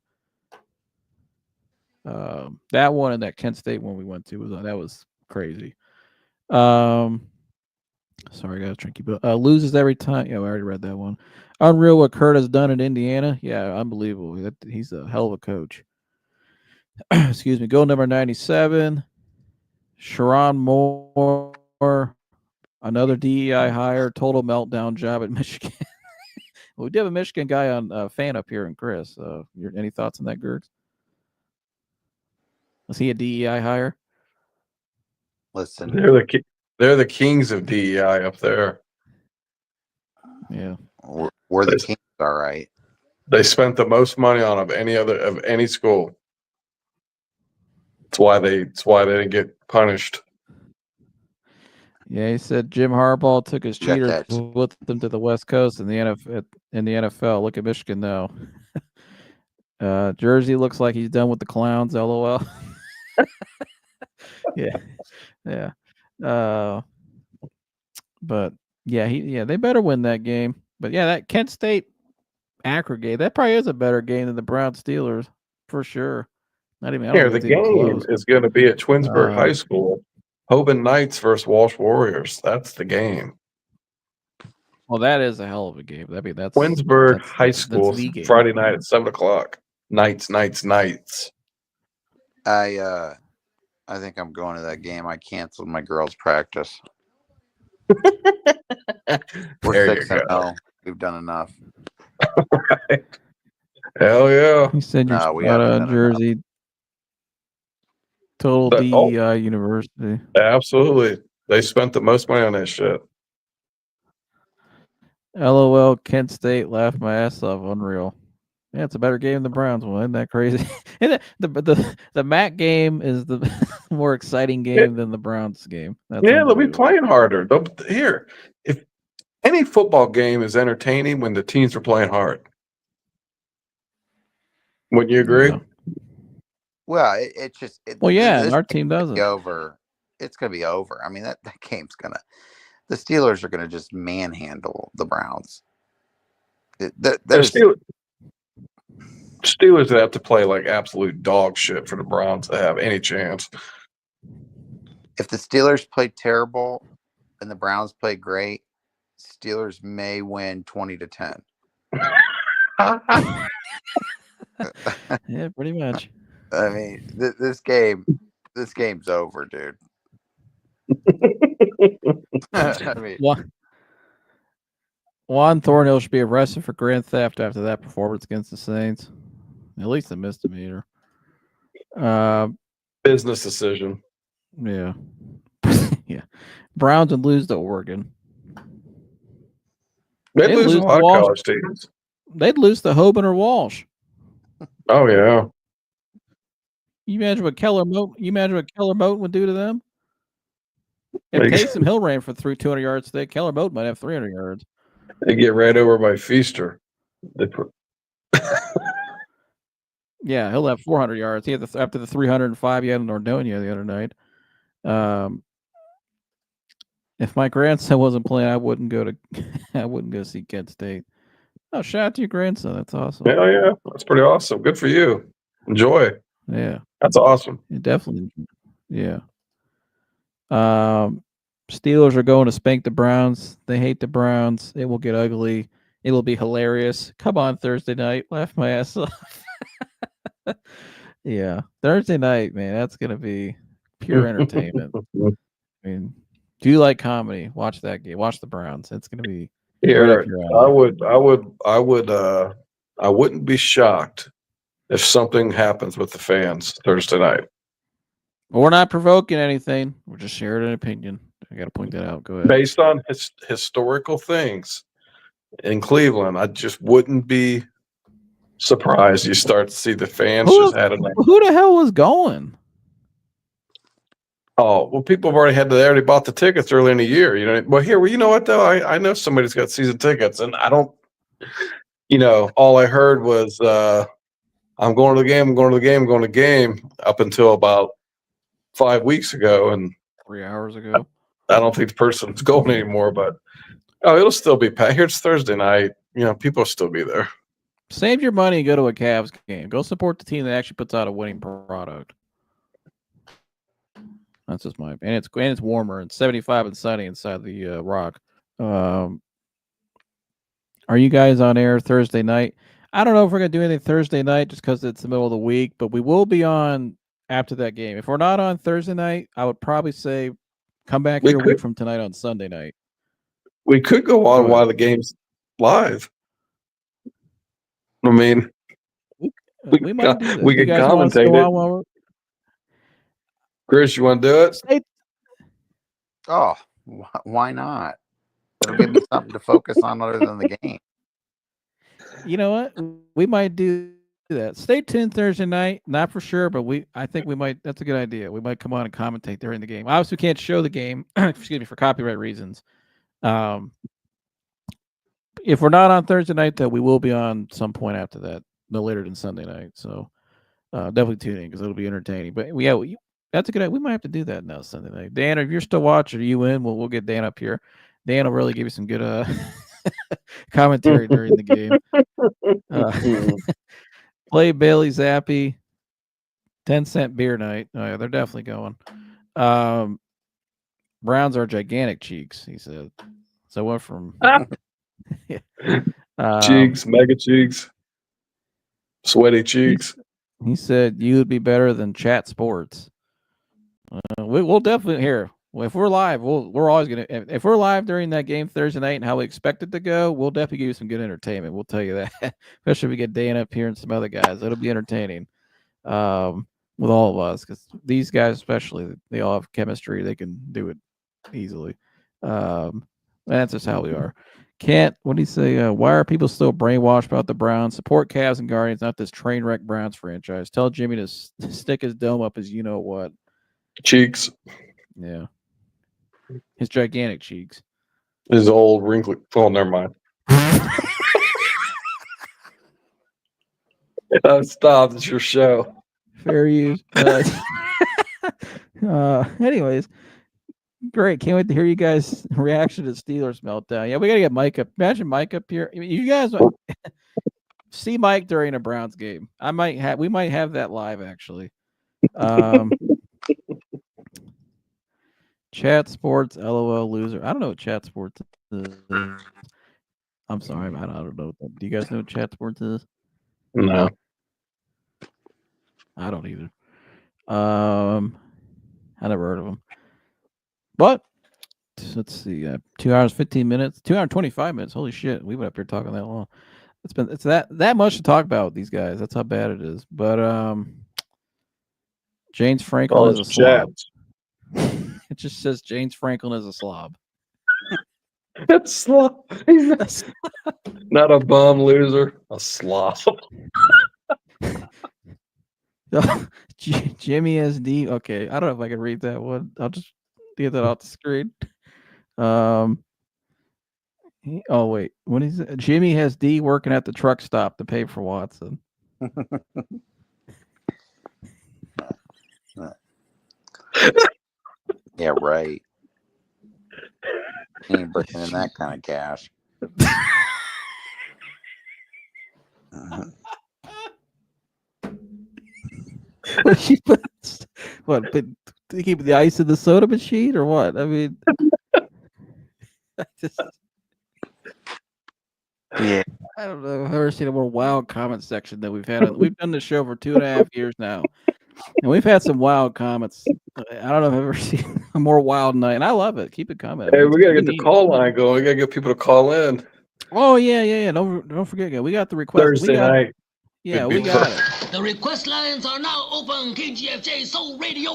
That one and that Kent State one we went to was crazy. Sorry, I got to keep it. Loses every time. Yeah, I already read that one. Unreal what Kurt has done in Indiana. Yeah, unbelievable. He's a hell of a coach. Excuse me. Goal number 97. Sharon Moore, another DEI hire. Total meltdown job at Michigan. We do have a Michigan guy on fan up here, and Chris. Any thoughts on that, Gertz? Was he a DEI hire? Listen, they're the kings of DEI up there. Yeah, we're the kings, all right. They spent the most money on of any school. That's why they didn't get punished. Yeah, he said Jim Harbaugh took his cheaters with them to the West Coast in the NFL. Look at Michigan now. Jersey looks like he's done with the clowns. LOL. Yeah. But yeah, they better win that game. But yeah, that Kent State Akron game, that probably is a better game than the Brown Steelers for sure. Not even the game is going to be at Twinsburg High School. Hoban Knights versus Walsh Warriors. That's the game. Well, that is a hell of a game. That's Twinsburg High School Friday night at 7:00. Knights. I think I'm going to that game. I canceled my girls' practice. We're 6-0. We've done enough. Right. Hell yeah. He said you're out of Jersey. Enough. Total DEI university. Absolutely. They spent the most money on that shit. LOL, Kent State laughed my ass off. Unreal. Yeah, it's a better game than the Browns one. Isn't that crazy? the MAC game is the more exciting game than the Browns game. They'll be playing harder. If any football game is entertaining when the teams are playing hard. Wouldn't you agree? Yeah. Well, and our team doesn't. Over. It's going to be over. I mean, that game's going to. the Steelers are going to just manhandle the Browns. Steelers would have to play like absolute dog shit for the Browns to have any chance. If the Steelers play terrible and the Browns play great, Steelers may win 20-10. Yeah, pretty much. I mean, this game's over, dude. I mean, Juan Thornhill should be arrested for grand theft after that performance against the Saints. At least a misdemeanor. Business decision. Yeah. Yeah. Browns would lose to Oregon. They'd lose a lot of college teams. They'd lose to Hoban or Walsh. Oh yeah. You imagine what Keller Moton would do to them? If Taysom Hill ran for 200 yards today, Keller Moton might have 300 yards. They get right over by Feaster. Yeah, he'll have 400 yards. He had after the 305 he had in Nordonia the other night. If my grandson wasn't playing, I wouldn't go see Kent State. Oh, shout out to your grandson. That's awesome. Hell yeah. That's pretty awesome. Good for you. Enjoy. Yeah. That's awesome. Definitely. Yeah. Steelers are going to spank the Browns. They hate the Browns. It will get ugly. It will be hilarious. Come on Thursday night. Laugh my ass off. Yeah. Thursday night, man. That's going to be pure entertainment. I mean, do you like comedy? Watch that game. Watch the Browns. It's going to be Here. I wouldn't be shocked if something happens with the fans Thursday night. Well, we're not provoking anything. We're just sharing an opinion. I got to point that out. Go ahead. Based on historical things in Cleveland, I just wouldn't be surprised you start to see the fans just had enough. Who the hell was going? Oh, well, people have they already bought the tickets early in the year. You know, you know what, though? I know somebody's got season tickets, and I don't, all I heard was, I'm going to the game, I'm going to the game, I'm going to the game up until about 5 weeks ago. And 3 hours ago. I don't think the person's going anymore, but it'll still be packed. Here it's Thursday night. People will still be there. Save your money and go to a Cavs game. Go support the team that actually puts out a winning product. That's just my opinion. It's warmer and 75 and sunny inside the Rock. Are you guys on air Thursday night? I don't know if we're gonna do anything Thursday night just because it's the middle of the week, but we will be on after that game. If we're not on Thursday night, I would probably say come back here a week from tonight on Sunday night. We could go on while the game's live. I mean, we might do that. We could commentate it. Chris, you want to do it? Oh, why not? It'll give me something to focus on other than the game. You know what? We might do that. Stay tuned Thursday night. Not for sure, but I think we might. That's a good idea. We might come on and commentate during the game. Obviously, we can't show the game. Excuse me, for copyright reasons. If we're not on Thursday night, though, we will be on some point after that, no later than Sunday night. So definitely tune in because it'll be entertaining. But that's a good idea. We might have to do that now Sunday night. Dan, if you're still watching, are you in? We'll get Dan up here. Dan will really give you some good commentary during the game. Play Bailey Zappi, 10-cent beer night. Oh, yeah, they're definitely going. Browns are gigantic cheeks, he said. So I went from cheeks, mega cheeks, sweaty cheeks. He said you would be better than Chat Sports. We'll definitely hear. Well, if we're live, we're always gonna. If we're live during that game Thursday night and how we expect it to go, we'll definitely give you some good entertainment. We'll tell you that, especially if we get Dan up here and some other guys. It'll be entertaining with all of us because these guys, especially, they all have chemistry. They can do it easily. That's just how we are. What do you say? Why are people still brainwashed about the Browns? Support Cavs and Guardians, not this train wreck Browns franchise. Tell Jimmy to stick his dome up as you know what. Cheeks. Yeah. His gigantic cheeks. His old wrinkly. Oh, never mind. Stop. It's your show. Fair use. Anyways, Great. Can't wait to hear you guys' reaction to Steelers meltdown. Yeah, we got to get Mike up. Imagine Mike up here. I mean, you guys see Mike during a Browns game. We might have that live actually. Chat Sports, LOL loser. I don't know what Chat Sports is. I'm sorry, man. I don't know. Do you guys know what Chat Sports is? No. I don't either. I never heard of them. But let's see. 2 hours 15 minutes. 2 hours 25 minutes. Holy shit, we've been up here talking that long. It's that much to talk about with these guys. That's how bad it is. But James Franklin is a slob. It just says James Franklin is a slob. That's slob. He's not a bum loser. A slob. Jimmy SD. Okay, I don't know if I can read that one. I'll just get that off the screen. Oh wait, what is it? Jimmy has D working at the truck stop to pay for Watson. Yeah, right. He ain't bringing in that kind of cash. What? But to keep the ice in the soda machine or what? I mean, yeah. I don't know. I've ever seen a more wild comment section than we've had. We've done this show for 2.5 years now, and we've had some wild comments. I don't know if I've ever seen a more wild night, and I love it. Keep it coming. Hey, we gotta get the call line going. We gotta get people to call in. Oh yeah. Don't forget, we got the request Thursday night. Yeah, we got it. The request lines are now open. KGFJ Soul Radio.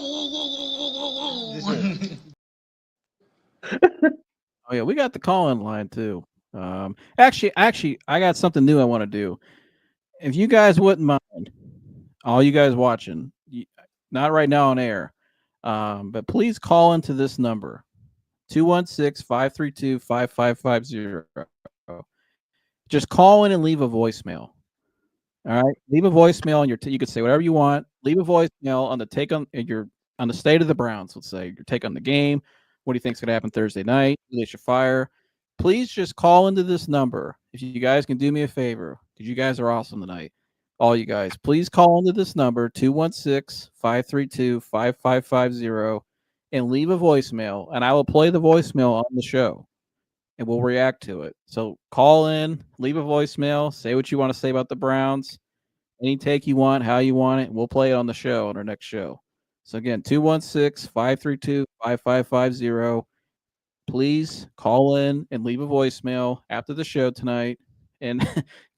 Oh yeah, we got the call-in line too. Actually, I got something new I want to do. If you guys wouldn't mind, all you guys watching, not right now on air, but please call into this number, 216-532-5550. Just call in and leave a voicemail. All right, leave a voicemail on you could say whatever you want. Leave a voicemail on the take on the state of the Browns. Let's say your take on the game. What do you think's going to happen Thursday night? Who they should fire? Please just call into this number. If you guys can do me a favor, because you guys are awesome tonight. All you guys, please call into this number, 216-532-5550, and leave a voicemail, and I will play the voicemail on the show, and we'll react to it. So call in, leave a voicemail, say what you want to say about the Browns, any take you want, how you want it, and we'll play it on the show on our next show. So again, 216-532-5550. Please call in and leave a voicemail after the show tonight and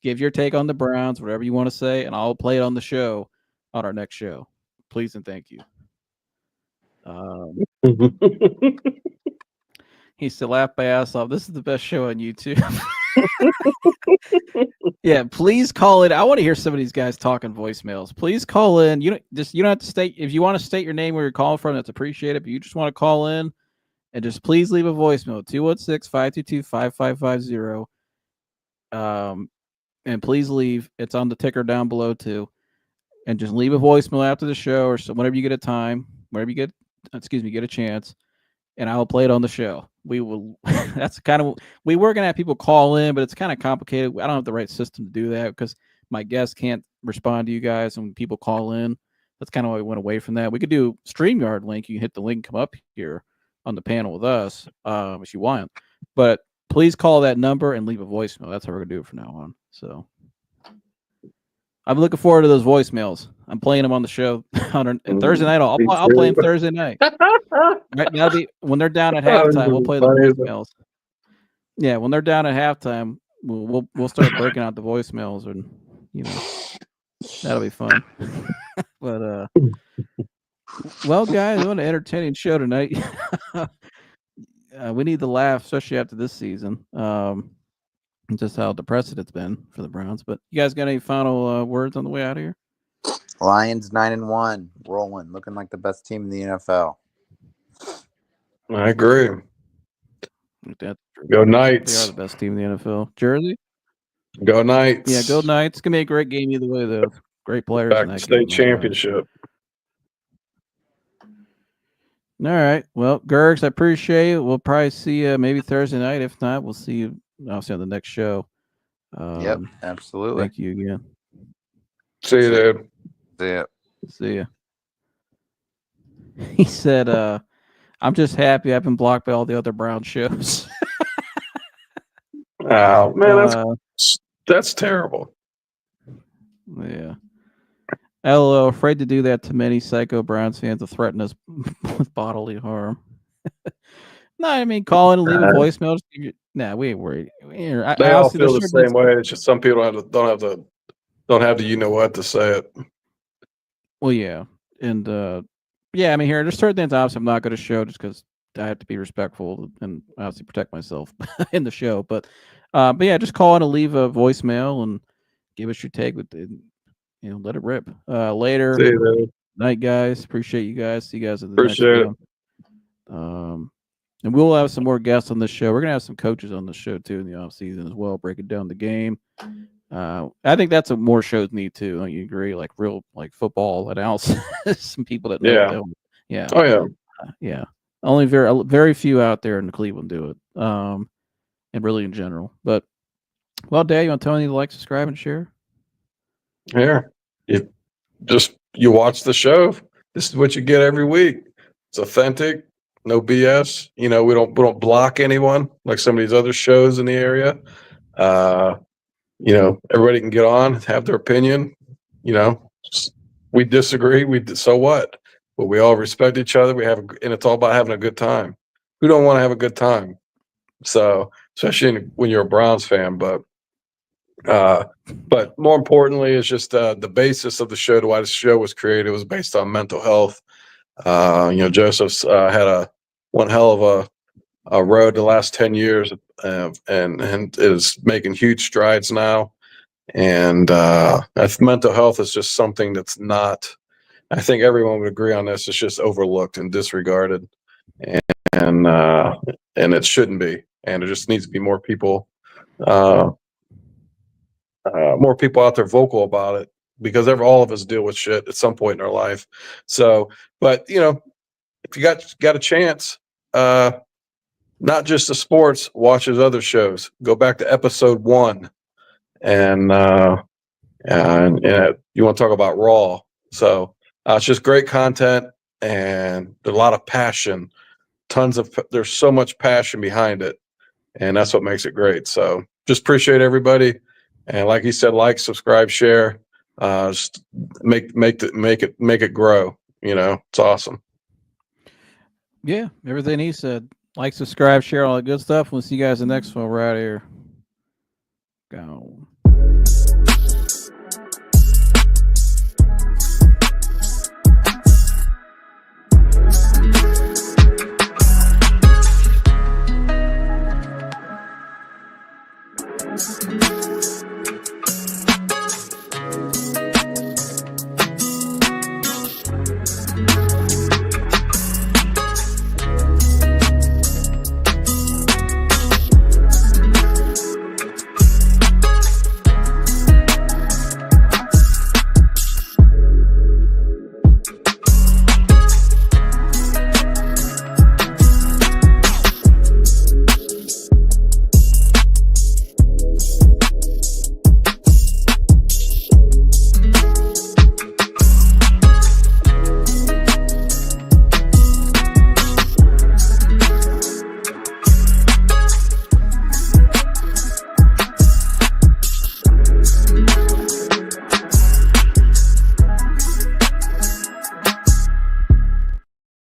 give your take on the Browns, whatever you want to say, and I'll play it on the show on our next show. Please and thank you. He said, laugh my ass off. This is the best show on YouTube. Yeah, please call in. I want to hear some of these guys talking voicemails. Please call in. You don't have to state, if you want to state your name where you're calling from, that's appreciated. But you just want to call in and just please leave a voicemail, 216-522-5550. And please leave. It's on the ticker down below too. And just leave a voicemail after the show or so whenever you get a time, whenever you get a chance, and I will play it on the show. We will. That's kind of, we were gonna have people call in, but it's kind of complicated. I don't have the right system to do that because my guests can't respond to you guys when people call in. That's kind of why we went away from that. We could do StreamYard link. You can hit the link, come up here on the panel with us if you want. But please call that number and leave a voicemail. That's how we're gonna do it from now on. So I'm looking forward to those voicemails. I'm playing them on the show on Thursday night. I'll play them Thursday night. Right, that'll be when they're down at halftime. We'll play the voicemails. Yeah, when they're down at halftime, we'll start breaking out the voicemails, and that'll be fun. But well, guys, what an entertaining show tonight. We need the laugh, especially after this season. Just how depressing it's been for the Browns. But you guys got any final words on the way out of here? Lions 9-1, rolling, looking like the best team in the NFL. I agree. Go Knights. They are the best team in the NFL. Jersey? Go Knights. Yeah, go Knights. It's going to be a great game either way, though. Great players. Back to state championship. All right. Well, Gergs, I appreciate it. We'll probably see you maybe Thursday night. If not, we'll see you obviously on the next show. Yep, absolutely. Thank you again. See you, dude. Yeah. See ya. He said, I'm just happy I've been blocked by all the other Brown shows. Oh man, that's terrible. Yeah. LOL, afraid to do that to many psycho Browns fans to threaten us with bodily harm. No, I mean, call in and leave a voicemail. Nah, we ain't worried. They all feel the same way. It's just some people don't have the you know what to say it. Well, yeah, and yeah, I mean, here there's certain things obviously I'm not going to show just because I have to be respectful and obviously protect myself in the show. But yeah, just call in and leave a voicemail and give us your take with it. Let it rip. Later. See you, man. Night, guys. Appreciate you guys. See you guys at the Appreciate next one. And we'll have some more guests on the show. We're gonna have some coaches on the show too in the off season as well, breaking down the game. I think that's what more shows need too. Don't you agree? Like real football analysis. Some people that know. Yeah. Oh yeah. Yeah. Only very few out there in Cleveland do it. And really in general. But well, Dad, you want to tell me to like, subscribe, and share? Here. You watch the show. This is what you get every week. It's authentic, no BS. We don't block anyone like some of these other shows in the area. Everybody can get on, have their opinion. We disagree. So what? But we all respect each other. And it's all about having a good time. Who don't want to have a good time? So, especially when you're a Browns fan, but more importantly, it's just the basis of the show, why the show was created, was based on mental health. Joseph's had one hell of a road the last 10 years, and is making huge strides now. And mental health is just something that's not. I think everyone would agree on this. It's just overlooked and disregarded, and it shouldn't be. And there just needs to be more people. More people out there vocal about it, because all of us deal with shit at some point in our life. So, but if you got a chance, not just the sports, watch his other shows. Go back to episode 1, and you want to talk about Raw. So it's just great content, and there's a lot of passion. There's so much passion behind it, and that's what makes it great. So just appreciate everybody. And like he said, like, subscribe, share, just make it grow. It's awesome. Yeah, everything he said. Like, subscribe, share, all that good stuff. We'll see you guys in the next one. We're out of here. Go.